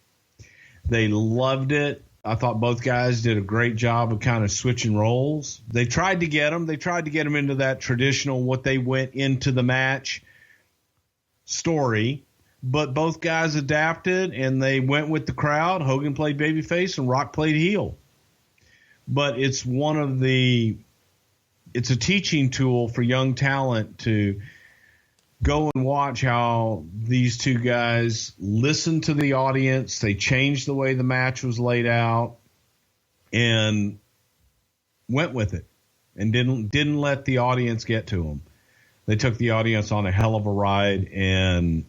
Speaker 2: They loved it. I thought both guys did a great job of kind of switching roles. They tried to get them into that traditional, what they went into the match story, but both guys adapted and they went with the crowd. Hogan played babyface and Rock played heel. But it's it's a teaching tool for young talent to go and watch how these two guys listen to the audience. They changed the way the match was laid out and went with it and didn't let the audience get to them. They took the audience on a hell of a ride, and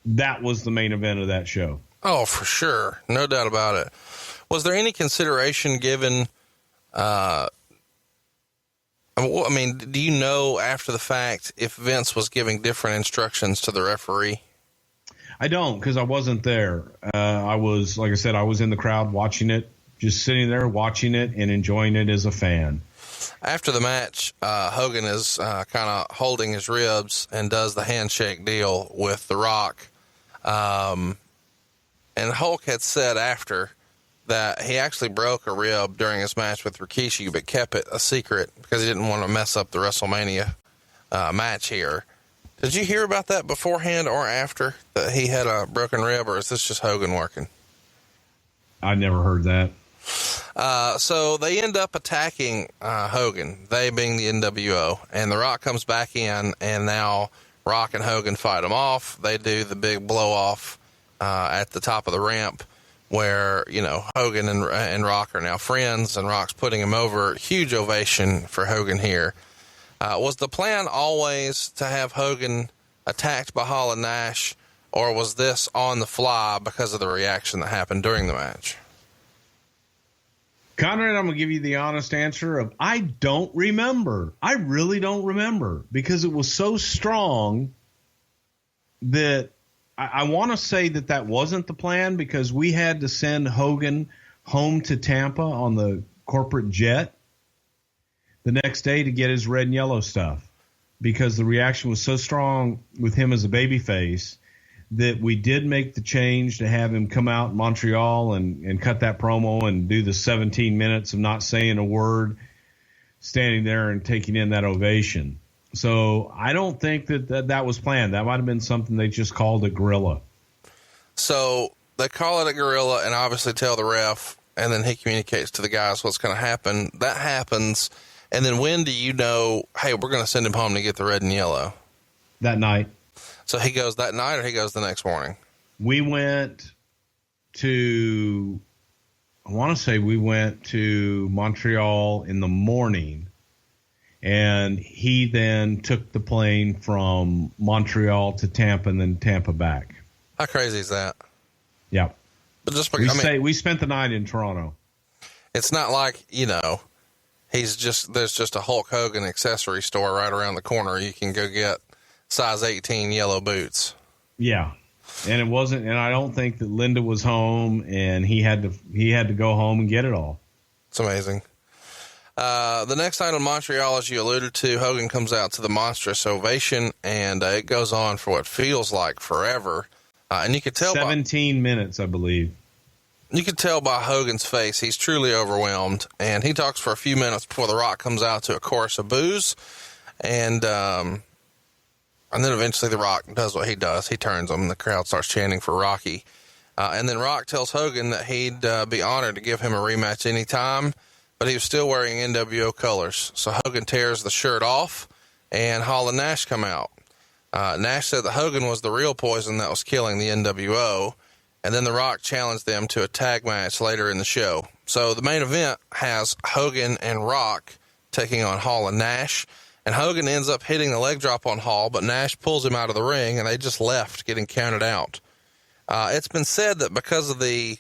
Speaker 2: that was the main event of that show.
Speaker 6: Oh, for sure. No doubt about it. Was there any consideration given, do you know after the fact if Vince was giving different instructions to the referee?
Speaker 2: I don't, because I wasn't there. I was, like I said, I was in the crowd watching it, just sitting there watching it and enjoying it as a fan.
Speaker 6: After the match, Hogan is kind of holding his ribs and does the handshake deal with The Rock. And Hulk had said after that he actually broke a rib during his match with Rikishi, but kept it a secret because he didn't want to mess up the WrestleMania match here. Did you hear about that beforehand or after, that he had a broken rib, or is this just Hogan working?
Speaker 2: I never heard that.
Speaker 6: So they end up attacking Hogan, they being the nWo, and The Rock comes back in, and now Rock and Hogan fight him off. They do the big blow off at the top of the ramp, where, Hogan and Rock are now friends, and Rock's putting him over. Huge ovation for Hogan here. Was the plan always to have Hogan attacked by Hall and Nash, or was this on the fly because of the reaction that happened during the match?
Speaker 2: Conrad, I'm going to give you the honest answer of I don't remember. I really don't remember, because it was so strong that I want to say that wasn't the plan, because we had to send Hogan home to Tampa on the corporate jet the next day to get his red and yellow stuff, because the reaction was so strong with him as a babyface that we did make the change to have him come out in Montreal and cut that promo and do the 17 minutes of not saying a word, standing there and taking in that ovation. So I don't think that was planned. That might have been something they just called a gorilla.
Speaker 6: So they call it a gorilla and obviously tell the ref, and then he communicates to the guys what's going to happen. That happens. And then when do you know, hey, we're going to send him home to get the red and yellow?
Speaker 2: That night.
Speaker 6: So he goes that night, or he goes the next morning?
Speaker 2: We went to Montreal in the morning. And he then took the plane from Montreal to Tampa and then Tampa back.
Speaker 6: How crazy is that?
Speaker 2: Yeah.
Speaker 6: But just
Speaker 2: we spent the night in Toronto.
Speaker 6: It's not like, there's just a Hulk Hogan accessory store right around the corner. You can go get size 18 yellow boots. Yeah.
Speaker 2: And it wasn't, and I don't think that Linda was home, and he had to go home and get it all.
Speaker 6: It's amazing. The next night in Montreal, as you alluded to, Hogan comes out to the monstrous ovation, and it goes on for what feels like forever. And you could tell
Speaker 2: 17 minutes, I believe.
Speaker 6: You could tell by Hogan's face, he's truly overwhelmed, and he talks for a few minutes before The Rock comes out to a chorus of boos, and then eventually The Rock does what he does. He turns him, and the crowd starts chanting for Rocky. And then Rock tells Hogan that he'd be honored to give him a rematch anytime, but he was still wearing nWo colors. So Hogan tears the shirt off, and Hall and Nash come out. Nash said that Hogan was the real poison that was killing the NWO, and then The Rock challenged them to a tag match later in the show. So the main event has Hogan and Rock taking on Hall and Nash, and Hogan ends up hitting the leg drop on Hall, but Nash pulls him out of the ring, and they just left, getting counted out. It's been said that because of the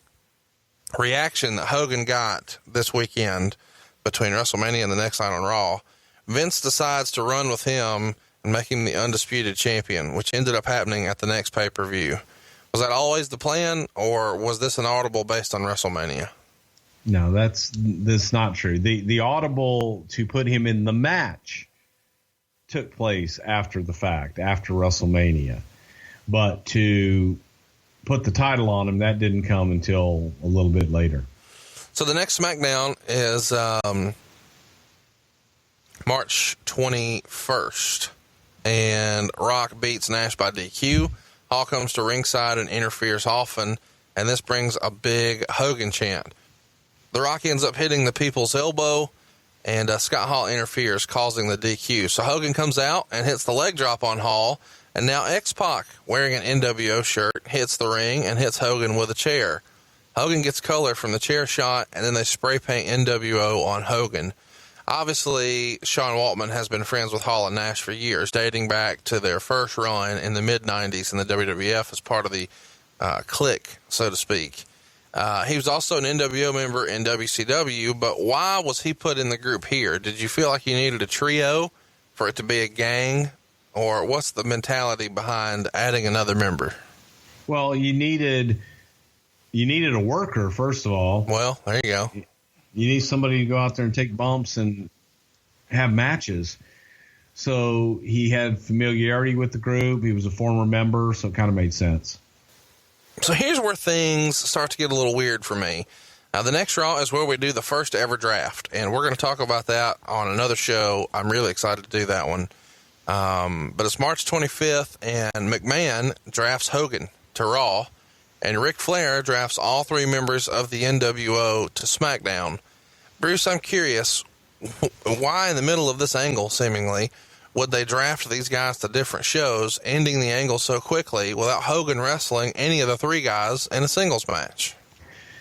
Speaker 6: reaction that Hogan got this weekend between WrestleMania and the next night on Raw, Vince decides to run with him and make him the undisputed champion, which ended up happening at the next pay-per-view. Was that always the plan, or was this an audible based on WrestleMania?
Speaker 2: No, that's not true. The audible to put him in the match took place after the fact, after WrestleMania. But to put the title on him, that didn't come until a little bit later.
Speaker 6: So the next SmackDown is March 21st, and Rock beats Nash by DQ. Hall comes to ringside and interferes often, and this brings a big Hogan chant. The Rock ends up hitting the people's elbow, and Scott Hall interferes, causing the DQ. So Hogan comes out and hits the leg drop on Hall, and now X-Pac, wearing an NWO shirt, hits the ring and hits Hogan with a chair. Hogan gets color from the chair shot, and then they spray paint NWO on Hogan. Obviously, Sean Waltman has been friends with Hall and Nash for years, dating back to their first run in the mid-90s in the WWF as part of the clique, so to speak. He was also an NWO member in WCW, but why was he put in the group here? Did you feel like you needed a trio for it to be a gang, or what's the mentality behind adding another member?
Speaker 2: Well, you needed a worker, first of all.
Speaker 6: Well, there you go.
Speaker 2: You need somebody to go out there and take bumps and have matches. So he had familiarity with the group. He was a former member, so it kind of made sense.
Speaker 6: So here's where things start to get a little weird for me. The next Raw is where we do the first ever draft, and we're going to talk about that on another show. I'm really excited to do that one. But it's March 25th, and McMahon drafts Hogan to Raw, and Ric Flair drafts all three members of the NWO to SmackDown. Bruce, I'm curious, why in the middle of this angle, seemingly, would they draft these guys to different shows, ending the angle so quickly without Hogan wrestling any of the three guys in a singles match?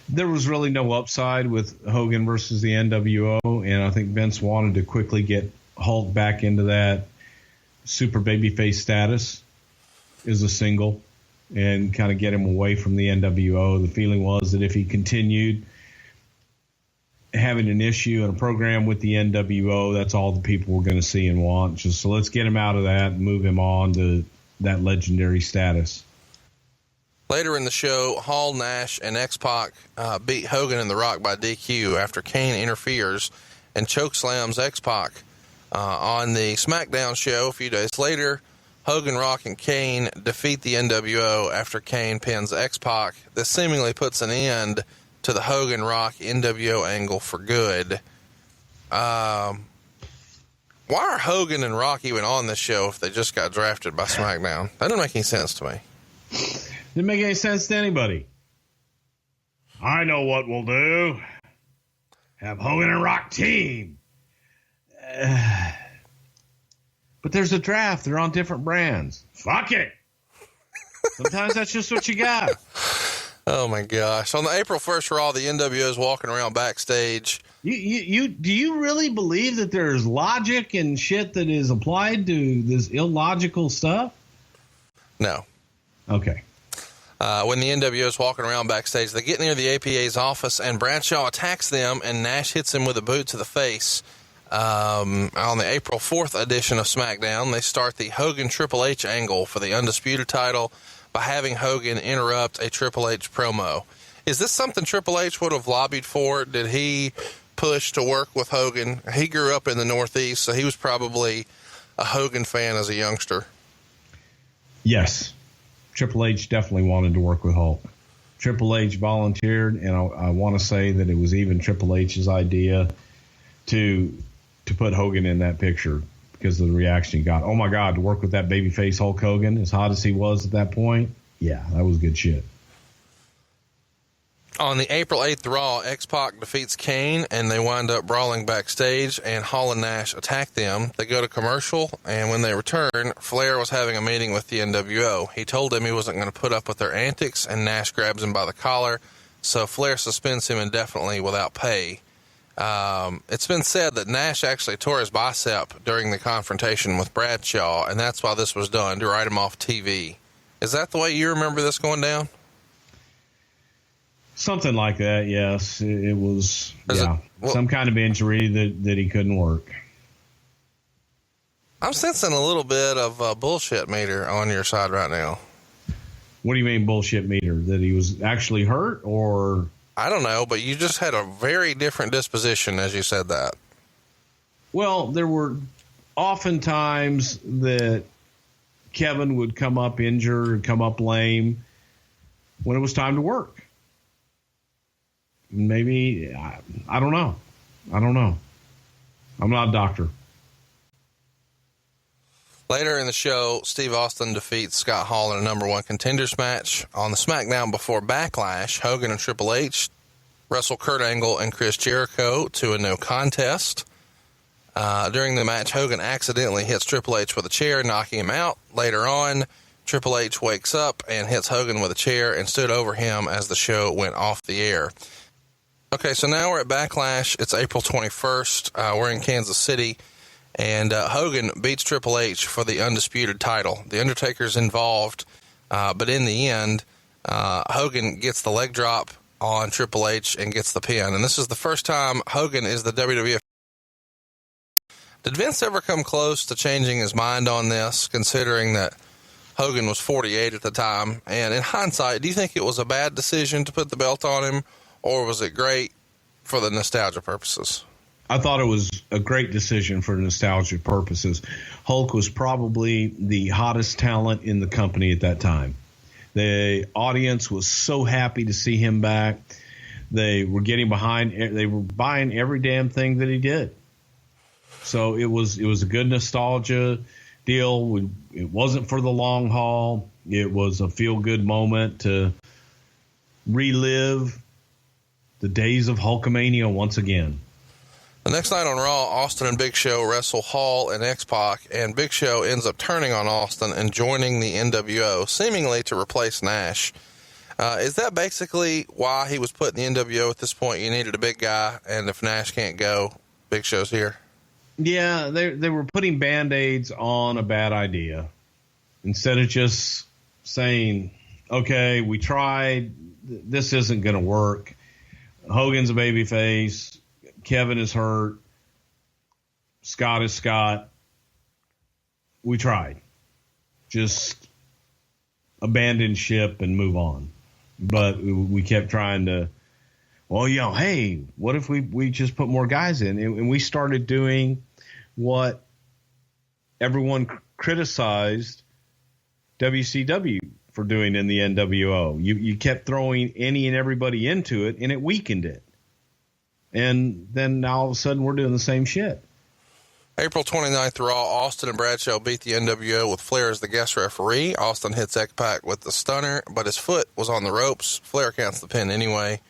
Speaker 2: There was really no upside with Hogan versus the NWO, and I think Vince wanted to quickly get Hulk back into that super babyface status as a single and kind of get him away from the NWO. The feeling was that if he continued having an issue and a program with the NWO, that's all the people were going to see and want. So let's get him out of that and move him on to that legendary status.
Speaker 6: Later in the show, Hall, Nash, and X-Pac beat Hogan and The Rock by DQ after Kane interferes and chokeslams X-Pac. On the SmackDown show a few days later, Hogan, Rock, and Kane defeat the NWO after Kane pins X-Pac. This seemingly puts an end to the Hogan, Rock, NWO angle for good. Why are Hogan and Rock even on this show if they just got drafted by SmackDown? That doesn't make any sense to me.
Speaker 2: Didn't make any sense to anybody. I know what we'll do. Have Hogan and Rock team. But there's a draft. They're on different brands. Fuck it. Sometimes that's just what you got.
Speaker 6: Oh, my gosh. On the April 1st Raw, the NWO is walking around backstage.
Speaker 2: Do you really believe that there's logic and shit that is applied to this illogical stuff?
Speaker 6: No.
Speaker 2: Okay.
Speaker 6: When the NWO is walking around backstage, they get near the APA's office, and Bradshaw attacks them, and Nash hits him with a boot to the face. On the April 4th edition of SmackDown, they start the Hogan Triple H angle for the Undisputed title by having Hogan interrupt a Triple H promo. Is this something Triple H would have lobbied for? Did he push to work with Hogan? He grew up in the Northeast, so he was probably a Hogan fan as a youngster.
Speaker 2: Yes. Triple H definitely wanted to work with Hulk. Triple H volunteered, and I want to say that it was even Triple H's idea to put Hogan in that picture because of the reaction he got. Oh, my God, to work with that babyface Hulk Hogan, as hot as he was at that point, yeah, that was good shit.
Speaker 6: On the April 8th Raw, X-Pac defeats Kane, and they wind up brawling backstage, and Hall and Nash attack them. They go to commercial, and when they return, Flair was having a meeting with the nWo. He told him he wasn't going to put up with their antics, and Nash grabs him by the collar, so Flair suspends him indefinitely without pay. It's been said that Nash actually tore his bicep during the confrontation with Bradshaw, and that's why this was done, to write him off TV. Is that the way you remember this going down?
Speaker 2: Something like that, yes. It was,
Speaker 6: well,
Speaker 2: some kind of injury that he couldn't work.
Speaker 6: I'm sensing a little bit of bullshit meter on your side right now.
Speaker 2: What do you mean bullshit meter? That he was actually hurt, or?
Speaker 6: I don't know, but you just had a very different disposition as you said that.
Speaker 2: Well, there were often times that Kevin would come up injured, come up lame when it was time to work. Maybe, I don't know. I'm not a doctor.
Speaker 6: Later in the show, Steve Austin defeats Scott Hall in a number one contenders match. On the SmackDown before Backlash, Hogan and Triple H wrestle Kurt Angle and Chris Jericho to a no contest. During the match, Hogan accidentally hits Triple H with a chair, knocking him out. Later on, Triple H wakes up and hits Hogan with a chair and stood over him as the show went off the air. Okay, so now we're at Backlash. It's April 21st. We're in Kansas City, and Hogan beats Triple H for the undisputed title. The Undertaker's involved, but in the end, Hogan gets the leg drop on Triple H and gets the pin. And this is the first time Hogan is the WWF. Did Vince ever come close to changing his mind on this, considering that Hogan was 48 at the time? And in hindsight, do you think it was a bad decision to put the belt on him, or was it great for the nostalgia purposes?
Speaker 2: I thought it was a great decision for nostalgia purposes. Hulk was probably the hottest talent in the company at that time. The audience was so happy to see him back. They were getting behind. They were buying every damn thing that he did. So it was a good nostalgia deal. It wasn't for the long haul. It was a feel-good moment to relive the days of Hulkamania once again.
Speaker 6: The next night on Raw, Austin and Big Show wrestle Hall and X-Pac, and Big Show ends up turning on Austin and joining the nWo, seemingly to replace Nash. Is that basically why he was put in the nWo at this point? You needed a big guy, and if Nash can't go, Big Show's here?
Speaker 2: Yeah, they were putting Band-Aids on a bad idea. Instead of just saying, okay, we tried, this isn't going to work. Hogan's a babyface. Kevin is hurt. Scott is Scott. We tried. Just abandon ship and move on. But we kept trying to, well, hey, what if we just put more guys in? And we started doing what everyone criticized WCW for doing in the nWo. You kept throwing any and everybody into it, and it weakened it. And then now all of a sudden we're doing the same shit.
Speaker 6: April 29th Raw, Austin and Bradshaw beat the nWo with Flair as the guest referee. Austin hits X-Pac with the stunner, but his foot was on the ropes. Flair counts the pin anyway.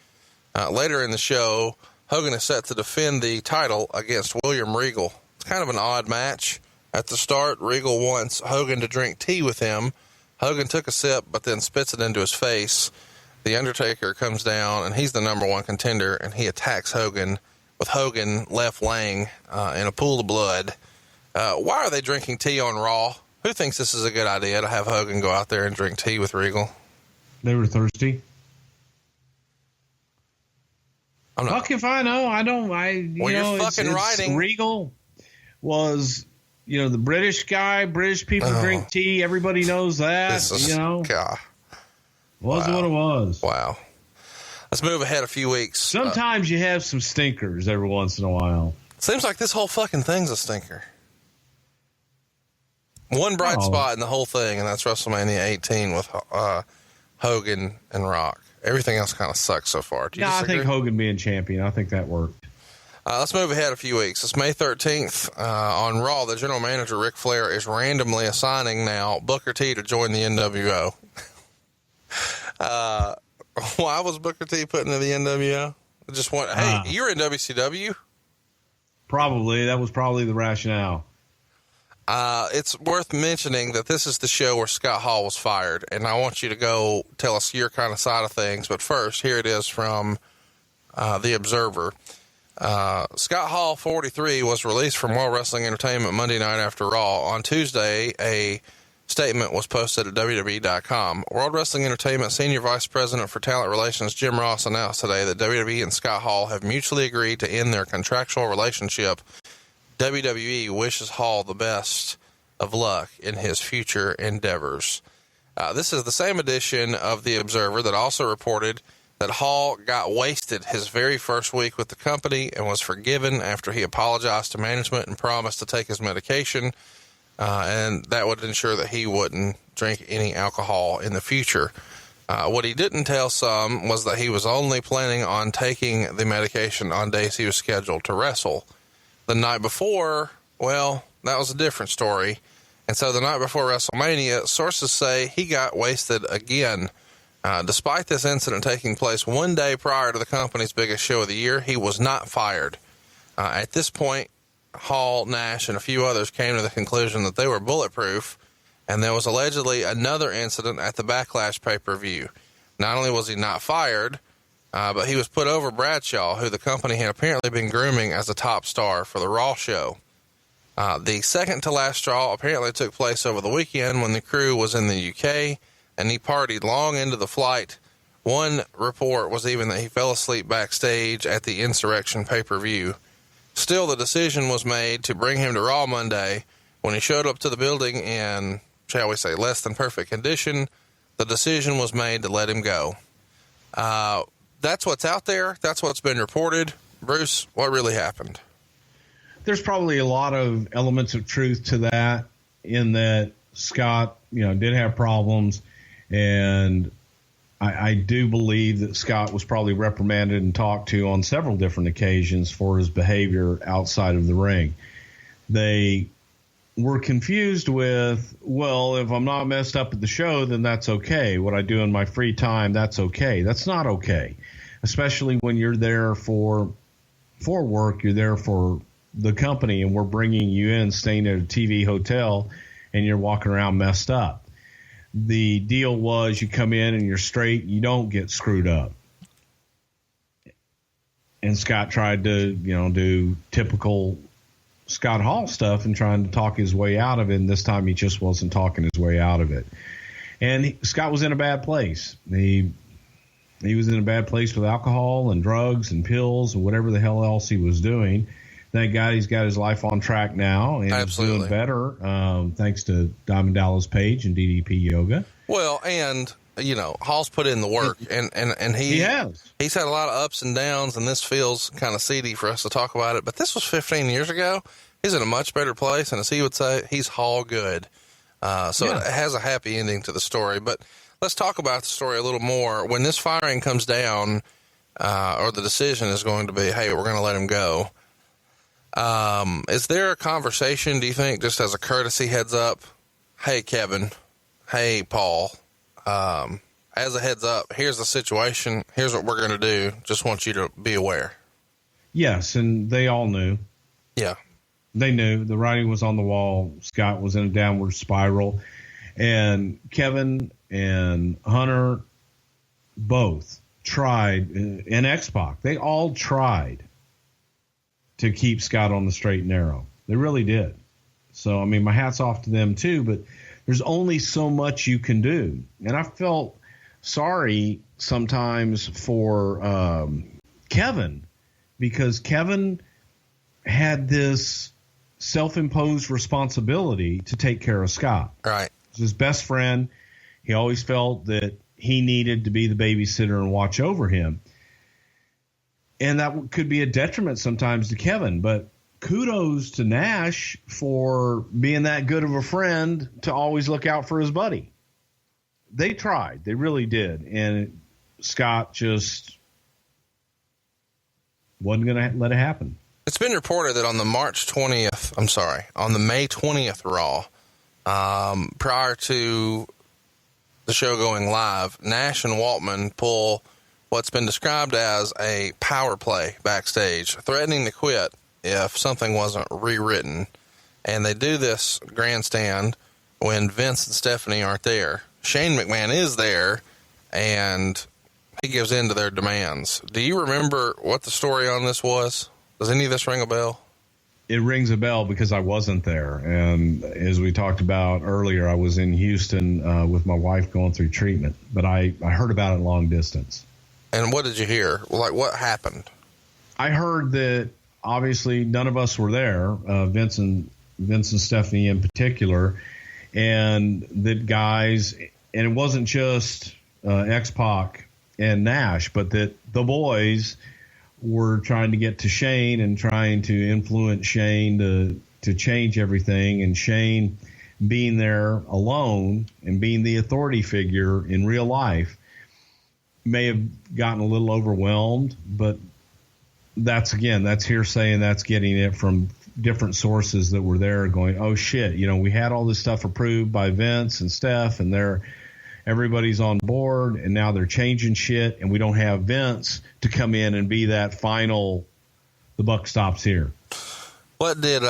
Speaker 6: Later in the show, Hogan is set to defend the title against William Regal. It's kind of an odd match. At the start, Regal wants Hogan to drink tea with him. Hogan took a sip, but then spits it into his face. The Undertaker comes down, and he's the number one contender, and he attacks Hogan, with Hogan left laying in a pool of blood. Why are they drinking tea on Raw? Who thinks this is a good idea to have Hogan go out there and drink tea with Regal?
Speaker 2: They were thirsty. Fuck if I know. I don't.
Speaker 6: You're fucking writing.
Speaker 2: Regal was, the British guy. British people drink tea. Everybody knows that.
Speaker 6: God.
Speaker 2: Was what it was.
Speaker 6: Wow. Let's move ahead a few weeks.
Speaker 2: Sometimes you have some stinkers every once in a while.
Speaker 6: Seems like this whole fucking thing's a stinker. One bright spot in the whole thing, and that's WrestleMania 18 with Hogan and Rock. Everything else kind of sucks so far. Do you disagree?
Speaker 2: I think Hogan being champion, I think that worked.
Speaker 6: Let's move ahead a few weeks. It's May 13th. On Raw, the general manager, Ric Flair, is randomly assigning now Booker T to join the nWo. why was Booker T put into the NWO? Just want, hey, you're in WCW?
Speaker 2: Probably. That was probably the rationale.
Speaker 6: It's worth mentioning that this is the show where Scott Hall was fired, and I want you to go tell us your kind of side of things. But first, here it is from The Observer. Scott Hall, 43, was released from World Wrestling Entertainment Monday night after Raw. On Tuesday, a statement was posted at WWE.com. World Wrestling Entertainment Senior Vice President for Talent Relations Jim Ross announced today that WWE and Scott Hall have mutually agreed to end their contractual relationship. WWE wishes Hall the best of luck in his future endeavors. This is the same edition of The Observer that also reported that Hall got wasted his very first week with the company and was forgiven after he apologized to management and promised to take his medication, and that would ensure that he wouldn't drink any alcohol in the future. What he didn't tell some was that he was only planning on taking the medication on days he was scheduled to wrestle. The night before, well, that was a different story. And so the night before WrestleMania, sources say he got wasted again. Despite this incident taking place one day prior to the company's biggest show of the year, he was not fired. At this point, Hall, Nash, and a few others came to the conclusion that they were bulletproof, and there was allegedly another incident at the Backlash pay-per-view. Not only was he not fired, but he was put over Bradshaw, who the company had apparently been grooming as a top star for the Raw show. The second to last straw apparently took place over the weekend when the crew was in the UK, and he partied long into the flight. One report was even that he fell asleep backstage at the Insurrection pay-per-view. Still, the decision was made to bring him to Raw Monday. When he showed up to the building in, shall we say, less than perfect condition, the decision was made to let him go. That's what's out there. That's what's been reported. Bruce, what really happened?
Speaker 2: There's probably a lot of elements of truth to that, in that Scott, did have problems, and I do believe that Scott was probably reprimanded and talked to on several different occasions for his behavior outside of the ring. They were confused with, well, if I'm not messed up at the show, then that's okay. What I do in my free time, that's okay. That's not okay, especially when you're there for work. You're there for the company, and we're bringing you in, staying at a TV hotel, and you're walking around messed up. The deal was you come in and you're straight, you don't get screwed up. And Scott tried to, do typical Scott Hall stuff and trying to talk his way out of it. And this time he just wasn't talking his way out of it. And Scott was in a bad place. He was in a bad place with alcohol and drugs and pills and whatever the hell else he was doing. Thank God he's got his life on track now, and
Speaker 6: Absolutely.
Speaker 2: He's doing better, thanks to Diamond Dallas Page and DDP Yoga.
Speaker 6: Well, and, Hall's put in the work, and he has. He's had a lot of ups and downs, and this feels kind of seedy for us to talk about it, but this was 15 years ago. He's in a much better place, and as he would say, he's Hall good. It has a happy ending to the story, but let's talk about the story a little more. When this firing comes down, or the decision is going to be, hey, we're going to let him go, is there a conversation, do you think, just as a courtesy heads up? Hey, Kevin. Hey, Paul. As a heads up, here's the situation. Here's what we're going to do. Just want you to be aware.
Speaker 2: Yes, and they all knew.
Speaker 6: Yeah.
Speaker 2: They knew. The writing was on the wall. Scott was in a downward spiral. And Kevin and Hunter both tried, and X-Pac, they all tried to keep Scott on the straight and narrow. They really did. So, my hat's off to them too, but there's only so much you can do. And I felt sorry sometimes for Kevin, because Kevin had this self-imposed responsibility to take care of Scott.
Speaker 6: Right.
Speaker 2: He was his best friend. He always felt that he needed to be the babysitter and watch over him. And that could be a detriment sometimes to Kevin, but kudos to Nash for being that good of a friend to always look out for his buddy. They tried. They really did. And Scott just wasn't going to let it happen.
Speaker 6: It's been reported that on the May 20th Raw, prior to the show going live, Nash and Waltman pull what's been described as a power play backstage, threatening to quit if something wasn't rewritten. And they do this grandstand when Vince and Stephanie aren't there. Shane McMahon is there, and he gives in to their demands. Do you remember what the story on this was? Does any of this ring a bell?
Speaker 2: It rings a bell because I wasn't there. And as we talked about earlier, I was in Houston with my wife going through treatment, but I heard about it long distance.
Speaker 6: And what did you hear? Like, what happened?
Speaker 2: I heard that obviously none of us were there, Vince and Stephanie in particular, and that guys, and it wasn't just X-Pac and Nash, but that the boys were trying to get to Shane and trying to influence Shane to change everything. And Shane, being there alone and being the authority figure in real life, may have gotten a little overwhelmed, but that's hearsay, and that's getting it from different sources that were there going, oh shit, we had all this stuff approved by Vince and Steph, and everybody's on board, and now they're changing shit, and we don't have Vince to come in and be that final, the buck stops here.
Speaker 6: What did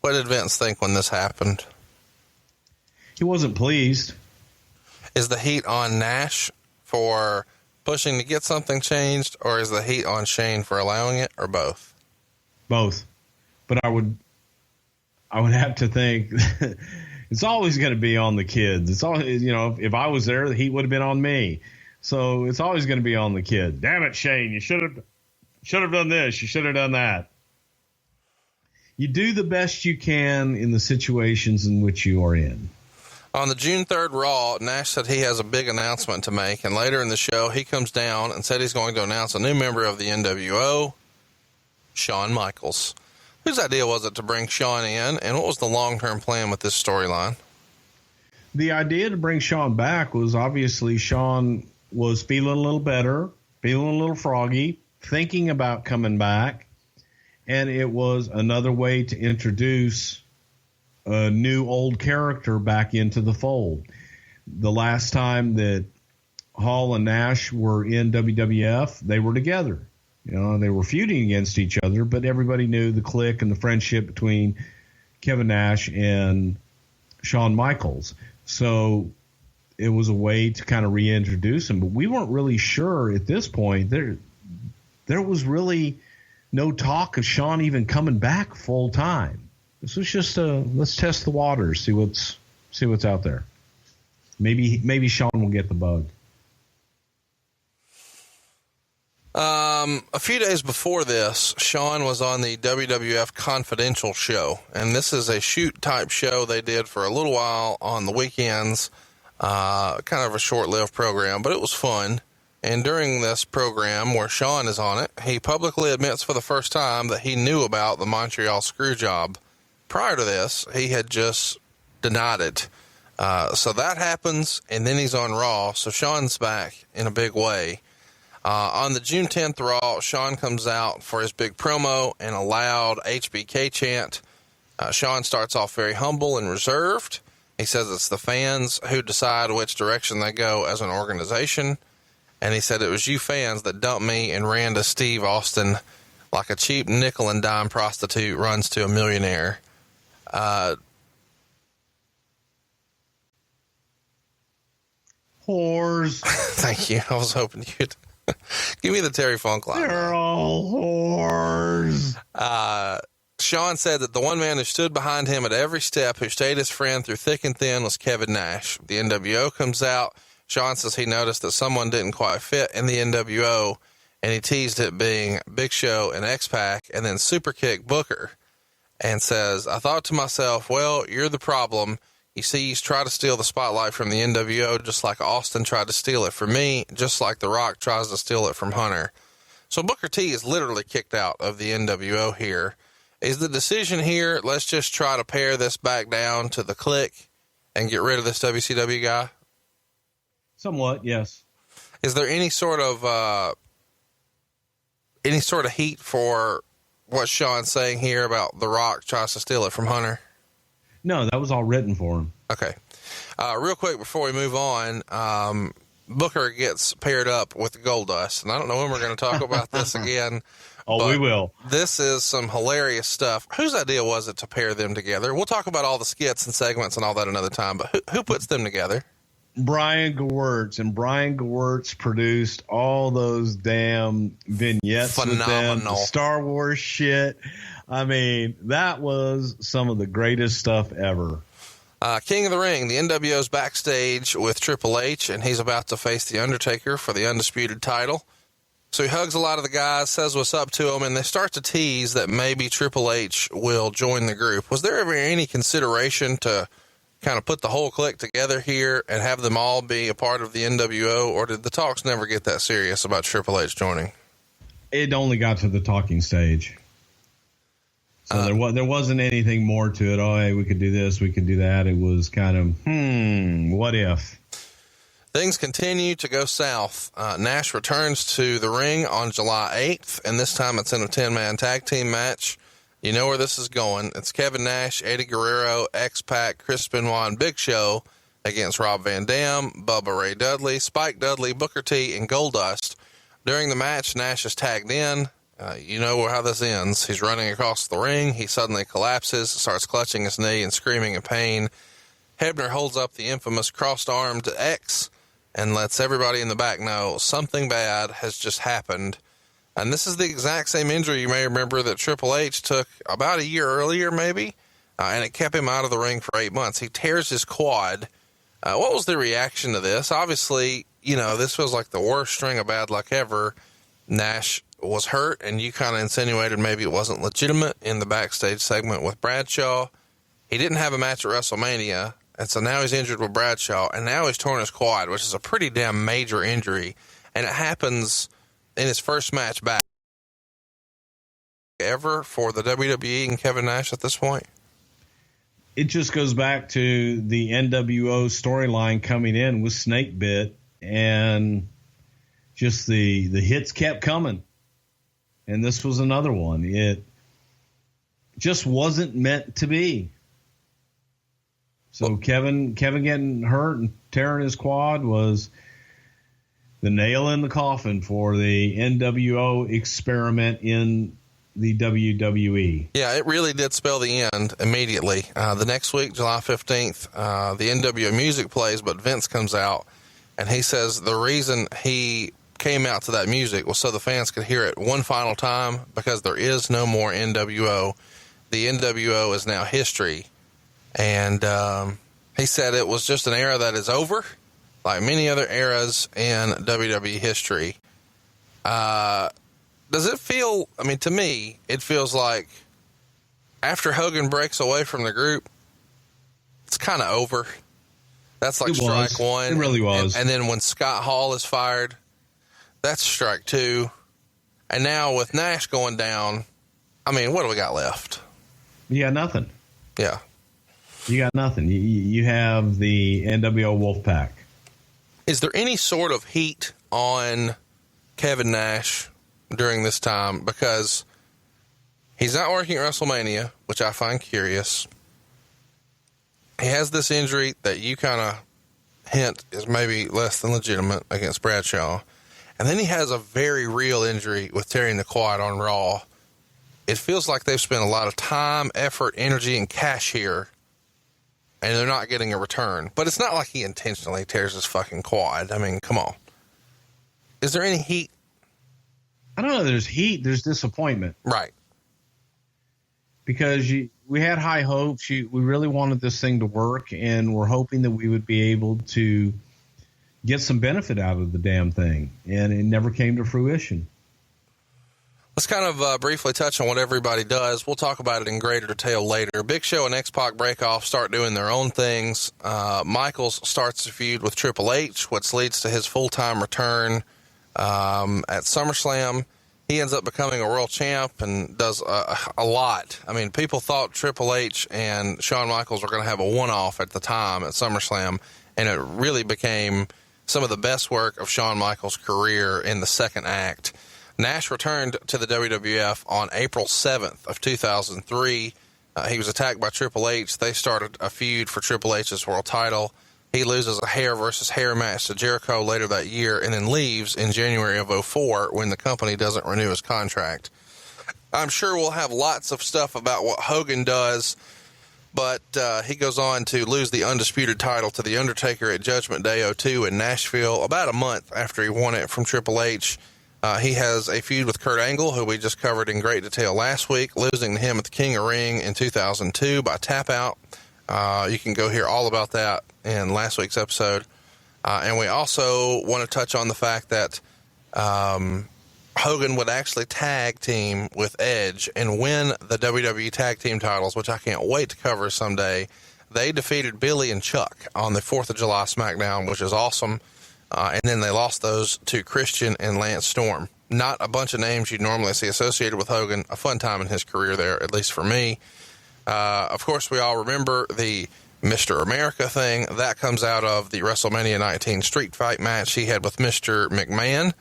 Speaker 6: Vince think when this happened?
Speaker 2: He wasn't pleased.
Speaker 6: Is the heat on Nash for pushing to get something changed, or is the heat on Shane for allowing it, or both?
Speaker 2: Both. But I would have to think it's always going to be on the kids. It's always, if I was there, the heat would have been on me. So it's always going to be on the kid. Damn it, Shane, you should have done this. You should have done that. You do the best you can in the situations in which you are in.
Speaker 6: On the June 3rd Raw, Nash said he has a big announcement to make, and later in the show, he comes down and said he's going to announce a new member of the nWo, Shawn Michaels. Whose idea was it to bring Shawn in, and what was the long-term plan with this storyline?
Speaker 2: The idea to bring Shawn back was obviously Shawn was feeling a little better, feeling a little froggy, thinking about coming back, and it was another way to introduce a new old character back into the fold. The last time that Hall and Nash were in WWF, they were together. They were feuding against each other, but everybody knew the clique and the friendship between Kevin Nash and Shawn Michaels. So it was a way to kind of reintroduce him, but we weren't really sure at this point. There was really no talk of Shawn even coming back full time. This was just let's test the waters, see what's out there. Maybe Shawn will get the bug.
Speaker 6: A few days before this, Shawn was on the WWF Confidential show, and this is a shoot type show they did for a little while on the weekends, kind of a short-lived program, but it was fun. And during this program where Shawn is on it, he publicly admits for the first time that he knew about the Montreal Screwjob. Prior to this, he had just denied it. So that happens, and then he's on Raw, so Shawn's back in a big way. On the June 10th Raw, Shawn comes out for his big promo and a loud HBK chant. Shawn starts off very humble and reserved. He says it's the fans who decide which direction they go as an organization. And he said it was you fans that dumped me and ran to Steve Austin like a cheap nickel and dime prostitute runs to a millionaire.
Speaker 2: Whores.
Speaker 6: Thank you. I was hoping you'd give me the Terry Funk line.
Speaker 2: They're all whores.
Speaker 6: Shawn said that the one man who stood behind him at every step, who stayed his friend through thick and thin, was Kevin Nash. The nWo comes out. Shawn says he noticed that someone didn't quite fit in the nWo, and he teased it being Big Show and X-Pac, and then Superkick Booker, and says, I thought to myself, well, you're the problem. You see, he's tried to steal the spotlight from the nWo just like Austin tried to steal it from me, just like The Rock tries to steal it from Hunter. So Booker T is literally kicked out of the nWo here. Is the decision here, let's just try to pare this back down to the clique and get rid of this WCW guy?
Speaker 2: Somewhat, yes.
Speaker 6: Is there any sort of heat for what Shawn's saying here about The Rock tries to steal it from Hunter?
Speaker 2: No, that was all written for him.
Speaker 6: Okay. Real quick before we move on, Booker gets paired up with Goldust, and I don't know when we're going to talk about this again.
Speaker 2: Oh, we will.
Speaker 6: This is some hilarious stuff. Whose idea was it to pair them together? We'll talk about all the skits and segments and all that another time, but who puts them together?
Speaker 2: Brian Gewirtz, and Brian Gewirtz produced all those damn vignettes with them, the Star Wars shit. I mean, that was some of the greatest stuff ever.
Speaker 6: King of the Ring, the NWO's backstage with Triple H, and he's about to face The Undertaker for the undisputed title. So he hugs a lot of the guys, says what's up to them, and they start to tease that maybe Triple H will join the group. Was there ever any consideration to kind of put the whole clique together here and have them all be a part of the NWO, or did the talks never get that serious about Triple H joining?
Speaker 2: It only got to the talking stage. So there wasn't anything more to it. Oh, hey, we could do this, we could do that. It was kind of, what if?
Speaker 6: Things continue to go south. Nash returns to the ring on July 8th, and this time it's in a 10-man tag team match. You know where this is going. It's Kevin Nash, Eddie Guerrero, X-Pac, Chris Benoit, and Big Show against Rob Van Dam, Bubba Ray Dudley, Spike Dudley, Booker T, and Goldust. During the match, Nash is tagged in. You know how this ends. He's running across the ring. He suddenly collapses, starts clutching his knee and screaming in pain. Hebner holds up the infamous crossed-armed X and lets everybody in the back know something bad has just happened. And this is the exact same injury you may remember that Triple H took about a year earlier, maybe, and it kept him out of the ring for 8 months. He tears his quad. What was the reaction to this? Obviously, you know, this was like the worst string of bad luck ever. Nash was hurt, and you kind of insinuated maybe it wasn't legitimate in the backstage segment with Bradshaw. He didn't have a match at WrestleMania, and so now he's injured with Bradshaw, and now he's torn his quad, which is a pretty damn major injury, and it happens in his first match back ever for the WWE and Kevin Nash at this point.
Speaker 2: It just goes back to the NWO storyline coming in with Snake Bit, and just the hits kept coming. And this was another one. It just wasn't meant to be. So Kevin getting hurt and tearing his quad was the nail in the coffin for the NWO experiment in the WWE.
Speaker 6: Yeah, it really did spell the end immediately. The next week, July 15th, the NWO music plays, but Vince comes out and he says the reason he came out to that music was so the fans could hear it one final time, because there is no more NWO. The NWO is now history. And he said it was just an era that is over, like many other eras in WWE history. Does it feel, I mean, to me, it feels like after Hogan breaks away from the group, it's kind of over. That's like strike one.
Speaker 2: It really was.
Speaker 6: And then when Scott Hall is fired, that's strike two. And now with Nash going down, I mean, what do we got left?
Speaker 2: You got nothing.
Speaker 6: Yeah.
Speaker 2: You got nothing. You have the NWO Wolfpack.
Speaker 6: Is there any sort of heat on Kevin Nash during this time? Because he's not working at WrestleMania, which I find curious. He has this injury that you kind of hint is maybe less than legitimate against Bradshaw. And then he has a very real injury with tearing the quad on Raw. It feels like they've spent a lot of time, effort, energy, and cash here, and they're not getting a return. But it's not like he intentionally tears his fucking quad. I mean, come on. Is there any heat?
Speaker 2: I don't know. There's heat. There's disappointment.
Speaker 6: Right.
Speaker 2: Because we had high hopes. We really wanted this thing to work, and we're hoping that we would be able to get some benefit out of the damn thing. And it never came to fruition.
Speaker 6: Let's kind of briefly touch on what everybody does. We'll talk about it in greater detail later. Big Show and X-Pac break off, start doing their own things. Michaels starts a feud with Triple H, which leads to his full-time return at SummerSlam. He ends up becoming a world champ and does a lot. I mean, people thought Triple H and Shawn Michaels were going to have a one-off at the time at SummerSlam, and it really became some of the best work of Shawn Michaels' career in the second act. Nash returned to the WWF on April 7th of 2003. He was attacked by Triple H. They started a feud for Triple H's world title. He loses a hair versus hair match to Jericho later that year and then leaves in January of 2004 when the company doesn't renew his contract. I'm sure we'll have lots of stuff about what Hogan does, but he goes on to lose the undisputed title to The Undertaker at Judgment Day 2002 in Nashville about a month after he won it from Triple H. He has a feud with Kurt Angle, who we just covered in great detail last week, losing to him at the King of Ring in 2002 by tap out. You can go hear all about that in last week's episode. And we also want to touch on the fact that Hogan would actually tag team with Edge and win the WWE tag team titles, which I can't wait to cover someday. They defeated Billy and Chuck on the 4th of July SmackDown, which is awesome. And then they lost those to Christian and Lance Storm. Not a bunch of names you'd normally see associated with Hogan. A fun time in his career there, at least for me. Of course, we all remember the Mr. America thing. That comes out of the WrestleMania 19 street fight match he had with Mr. McMahon.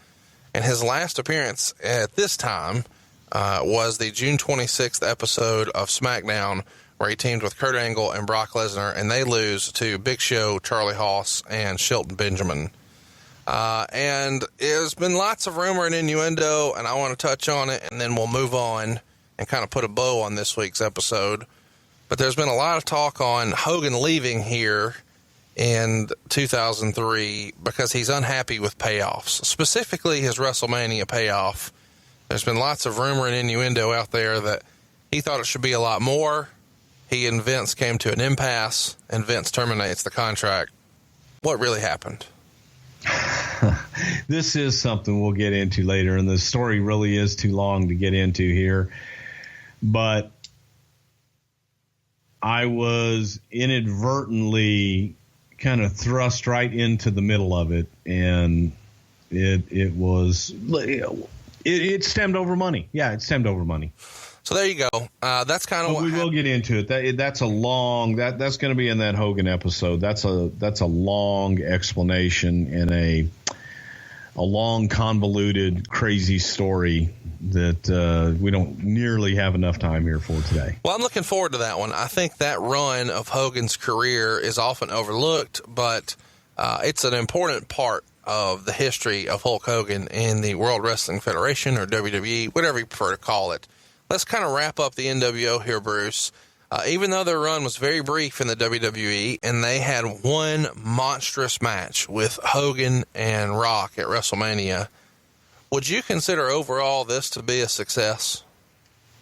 Speaker 6: And his last appearance at this time was the June 26th episode of SmackDown, where he teamed with Kurt Angle and Brock Lesnar, and they lose to Big Show, Charlie Haas, and Shelton Benjamin. And there's been lots of rumor and innuendo, and I want to touch on it, and then we'll move on and kind of put a bow on this week's episode. But there's been a lot of talk on Hogan leaving here in 2003 because he's unhappy with payoffs, specifically his WrestleMania payoff. There's been lots of rumor and innuendo out there that he thought it should be a lot more. He and Vince came to an impasse, and Vince terminates the contract. What really happened?
Speaker 2: This is something we'll get into later, and the story really is too long to get into here. But I was inadvertently kind of thrust right into the middle of it, and it stemmed over money. Yeah, it stemmed over money.
Speaker 6: So there you go. That's kind of what
Speaker 2: we will get into it. That's a long that's going to be in that Hogan episode. That's a long explanation and a long, convoluted, crazy story that we don't nearly have enough time here for today.
Speaker 6: Well, I'm looking forward to that one. I think that run of Hogan's career is often overlooked, but it's an important part of the history of Hulk Hogan in the World Wrestling Federation, or WWE, whatever you prefer to call it. Let's kind of wrap up the nWo here, Bruce. Even though their run was very brief in the WWE, and they had one monstrous match with Hogan and Rock at WrestleMania, would you consider overall this to be a success?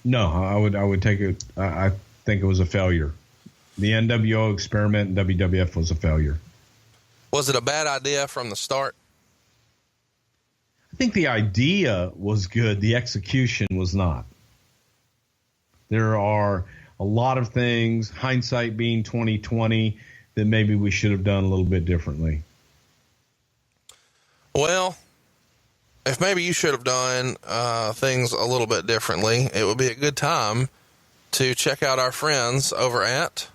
Speaker 2: No, I would take it. I think it was a failure. The nWo experiment in WWF was a failure.
Speaker 6: Was it a bad idea from the start?
Speaker 2: I think the idea was good. The execution was not. There are a lot of things, hindsight being 20/20, that maybe we should have done a little bit differently.
Speaker 6: Well, if maybe you should have done things a little bit differently, it would be a good time to check out our friends over at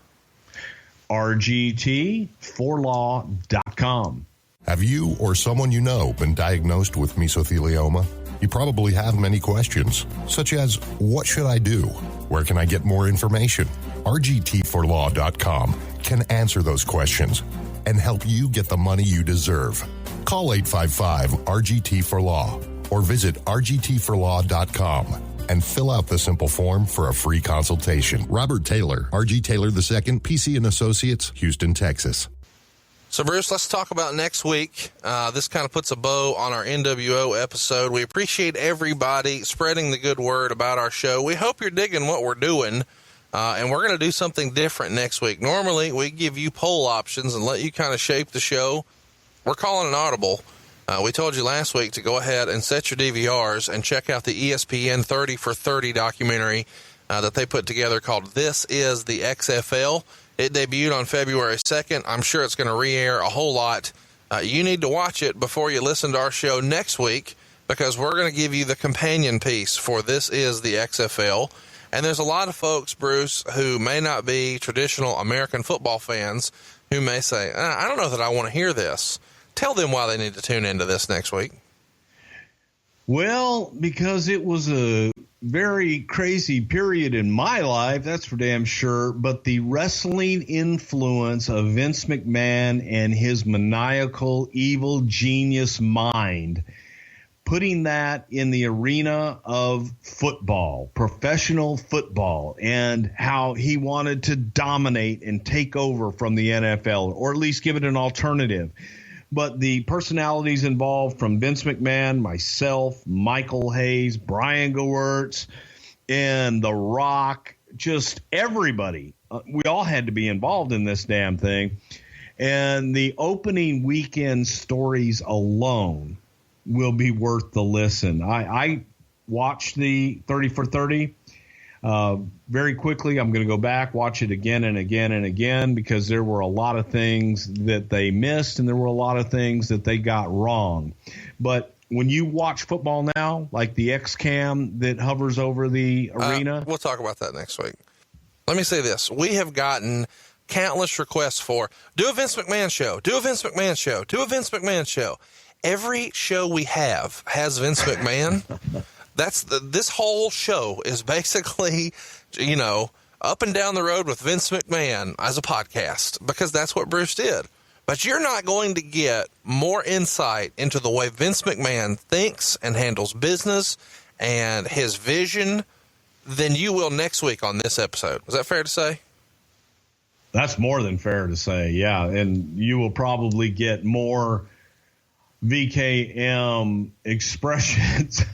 Speaker 2: RGT4law.com.
Speaker 1: Have you or someone you know been diagnosed with mesothelioma? You probably have many questions, such as, what should I do? Where can I get more information? RGT4law.com can answer those questions and help you get the money you deserve. Call 855-RGT4law or visit RGT4law.com and fill out the simple form for a free consultation. Robert Taylor, RG Taylor II, PC and Associates, Houston, Texas.
Speaker 6: So, Bruce, let's talk about next week. This kind of puts a bow on our nWo episode. We appreciate everybody spreading the good word about our show. We hope you're digging what we're doing, and we're going to do something different next week. Normally, we give you poll options and let you kind of shape the show. We're calling an audible. We told you last week to go ahead and set your DVRs and check out the ESPN 30 for 30 documentary that they put together called This Is the XFL. It debuted on February 2nd. I'm sure it's going to re-air a whole lot. You need to watch it before you listen to our show next week, because we're going to give you the companion piece for This Is the XFL. And there's a lot of folks, Bruce, who may not be traditional American football fans who may say, I don't know that I want to hear this. Tell them why they need to tune into this next week.
Speaker 2: Well, because it was a very crazy period in my life, that's for damn sure. But the wrestling influence of Vince McMahon and his maniacal, evil genius mind, putting that in the arena of football, professional football, and how he wanted to dominate and take over from the NFL, or at least give it an alternative. But the personalities involved, from Vince McMahon, myself, Michael Hayes, Brian Gewirtz, and The Rock, just everybody, we all had to be involved in this damn thing. And the opening weekend stories alone will be worth the listen. I watched the 30 for 30 very quickly. I'm going to go back, watch it again and again and again, because there were a lot of things that they missed and there were a lot of things that they got wrong. But when you watch football now, like the X-Cam that hovers over the arena.
Speaker 6: We'll talk about that next week. Let me say this. We have gotten countless requests for, do a Vince McMahon show, do a Vince McMahon show, do a Vince McMahon show. Every show we have has Vince McMahon. This whole show is basically, up and down the road with Vince McMahon as a podcast, because that's what Bruce did. But you're not going to get more insight into the way Vince McMahon thinks and handles business and his vision than you will next week on this episode. Is that fair to say?
Speaker 2: That's more than fair to say, yeah. And you will probably get more VKM expressions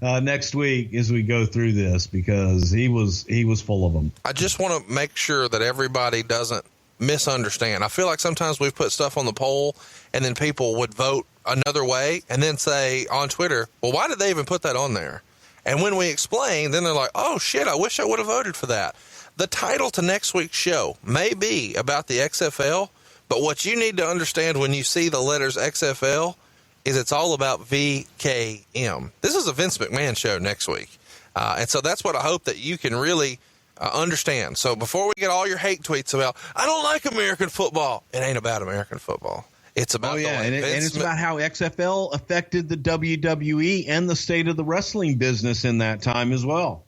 Speaker 2: next week as we go through this, because he was full of them.
Speaker 6: I just want to make sure that everybody doesn't misunderstand. I feel like sometimes we've put stuff on the poll and then people would vote another way and then say on Twitter, well, why did they even put that on there? And when we explain, then they're like, oh shit, I wish I would have voted for that. The title to next week's show may be about the XFL, but what you need to understand when you see the letters XFL is it's all about VKM. This is a Vince McMahon show next week. And so that's what I hope that you can really understand. So before we get all your hate tweets about, I don't like American football, it ain't about American football. It's about
Speaker 2: and it's about how XFL affected the WWE and the state of the wrestling business in that time as well.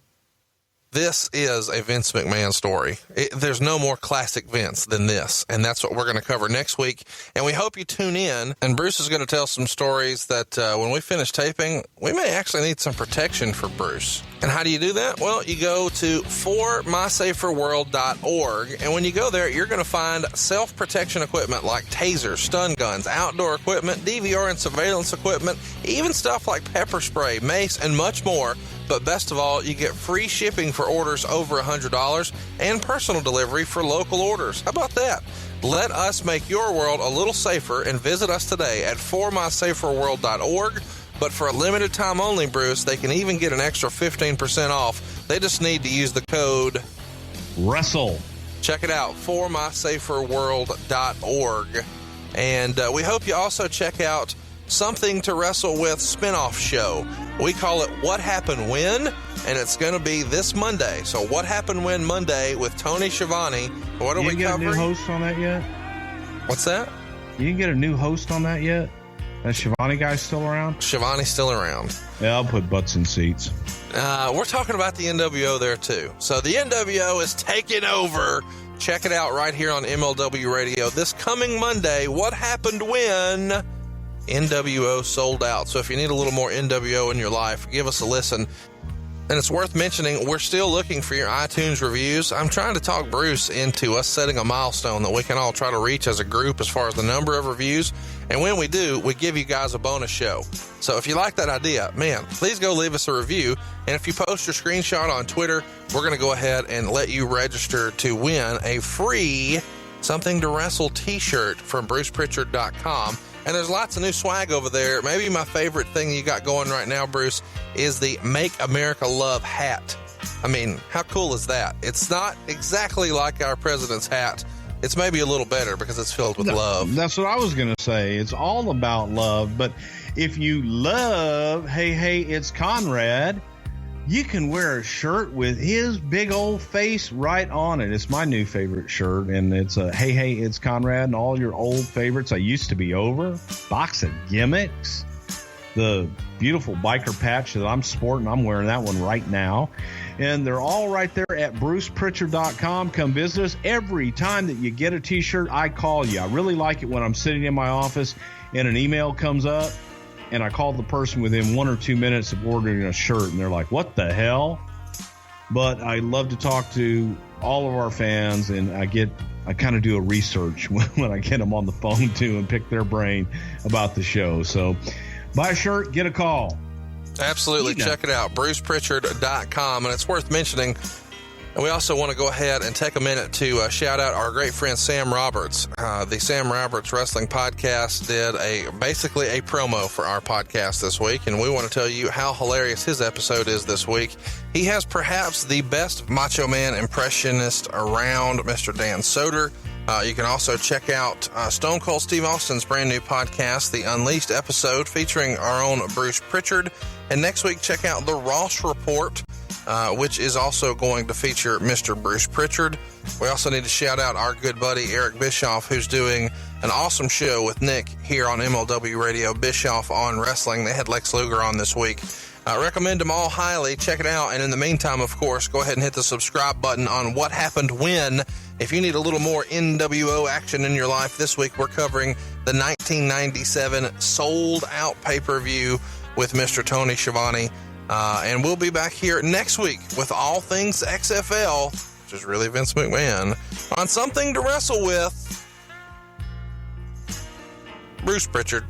Speaker 6: This is a Vince McMahon story. There's no more classic Vince than this, and that's what we're going to cover next week. And we hope you tune in, and Bruce is going to tell some stories that when we finish taping, we may actually need some protection for Bruce. And how do you do that? Well, you go to formysaferworld.org, and when you go there, you're going to find self-protection equipment like tasers, stun guns, outdoor equipment, DVR and surveillance equipment, even stuff like pepper spray, mace, and much more. But best of all, you get free shipping for orders over $100 and personal delivery for local orders. How about that? Let us make your world a little safer, and visit us today at formysaferworld.org. But for a limited time only, Bruce, they can even get an extra 15% off. They just need to use the code
Speaker 2: Wrestle.
Speaker 6: Check it out, formysaferworld.org. And we hope you also check out Something to Wrestle With spinoff show. We call it What Happened When, and it's going to be this Monday. So What Happened When Monday with Tony Schiavone. What are we covering?
Speaker 2: You get a new host on that yet?
Speaker 6: What's that?
Speaker 2: You didn't get a new host on that yet? That Schiavone guy's still around?
Speaker 6: Schiavone's still around.
Speaker 2: Yeah, I'll put butts in seats.
Speaker 6: We're talking about the nWo there too. So the nWo is taking over. Check it out right here on MLW Radio this coming Monday. What happened when nWo sold out? So if you need a little more nWo in your life, give us a listen. And it's worth mentioning, we're still looking for your iTunes reviews. I'm trying to talk Bruce into us setting a milestone that we can all try to reach as a group as far as the number of reviews. And when we do, we give you guys a bonus show. So if you like that idea, man, please go leave us a review. And if you post your screenshot on Twitter, we're going to go ahead and let you register to win a free Something to Wrestle t-shirt from BrucePrichard.com. And there's lots of new swag over there. Maybe my favorite thing you got going right now, Bruce, is the Make America Love hat. I mean, how cool is that? It's not exactly like our president's hat. It's maybe a little better because it's filled with love.
Speaker 2: That's what I was going to say. It's all about love. But if you love, hey, it's Conrad, you can wear a shirt with his big old face right on it. It's my new favorite shirt, and it's a hey, it's Conrad, and all your old favorites I used to be over. Box of gimmicks. the beautiful biker patch that I'm sporting. I'm wearing that one right now. And they're all right there at brucepritchard.com. Come visit us. Every time that you get a t-shirt, I call you. I really like it when I'm sitting in my office and an email comes up and I call the person within 1 or 2 minutes of ordering a shirt, and they're like, what the hell? But I love to talk to all of our fans, and I kind of do a research when I get them on the phone too and pick their brain about the show. So buy a shirt, get a call.
Speaker 6: Absolutely. Check it out, brucepritchard.com. And it's worth mentioning, and we also want to go ahead and take a minute to shout out our great friend Sam Roberts. The Sam Roberts Wrestling Podcast did basically a promo for our podcast this week, and we want to tell you how hilarious his episode is this week. He has perhaps the best Macho Man impressionist around, Mr. Dan Soder. You can also check out Stone Cold Steve Austin's brand new podcast, The Unleashed episode, featuring our own Bruce Prichard. And next week, check out The Ross Report, which is also going to feature Mr. Bruce Prichard. We also need to shout out our good buddy Eric Bischoff, who's doing an awesome show with Nick here on MLW Radio, Bischoff on Wrestling. They had Lex Luger on this week. Recommend them all highly. Check it out. And in the meantime, of course, go ahead and hit the subscribe button on What Happened When. If you need a little more nWo action in your life, this week we're covering the 1997 sold-out pay-per-view with Mr. Tony Schiavone. And we'll be back here next week with all things XFL, which is really Vince McMahon, on Something to Wrestle With. Bruce Prichard.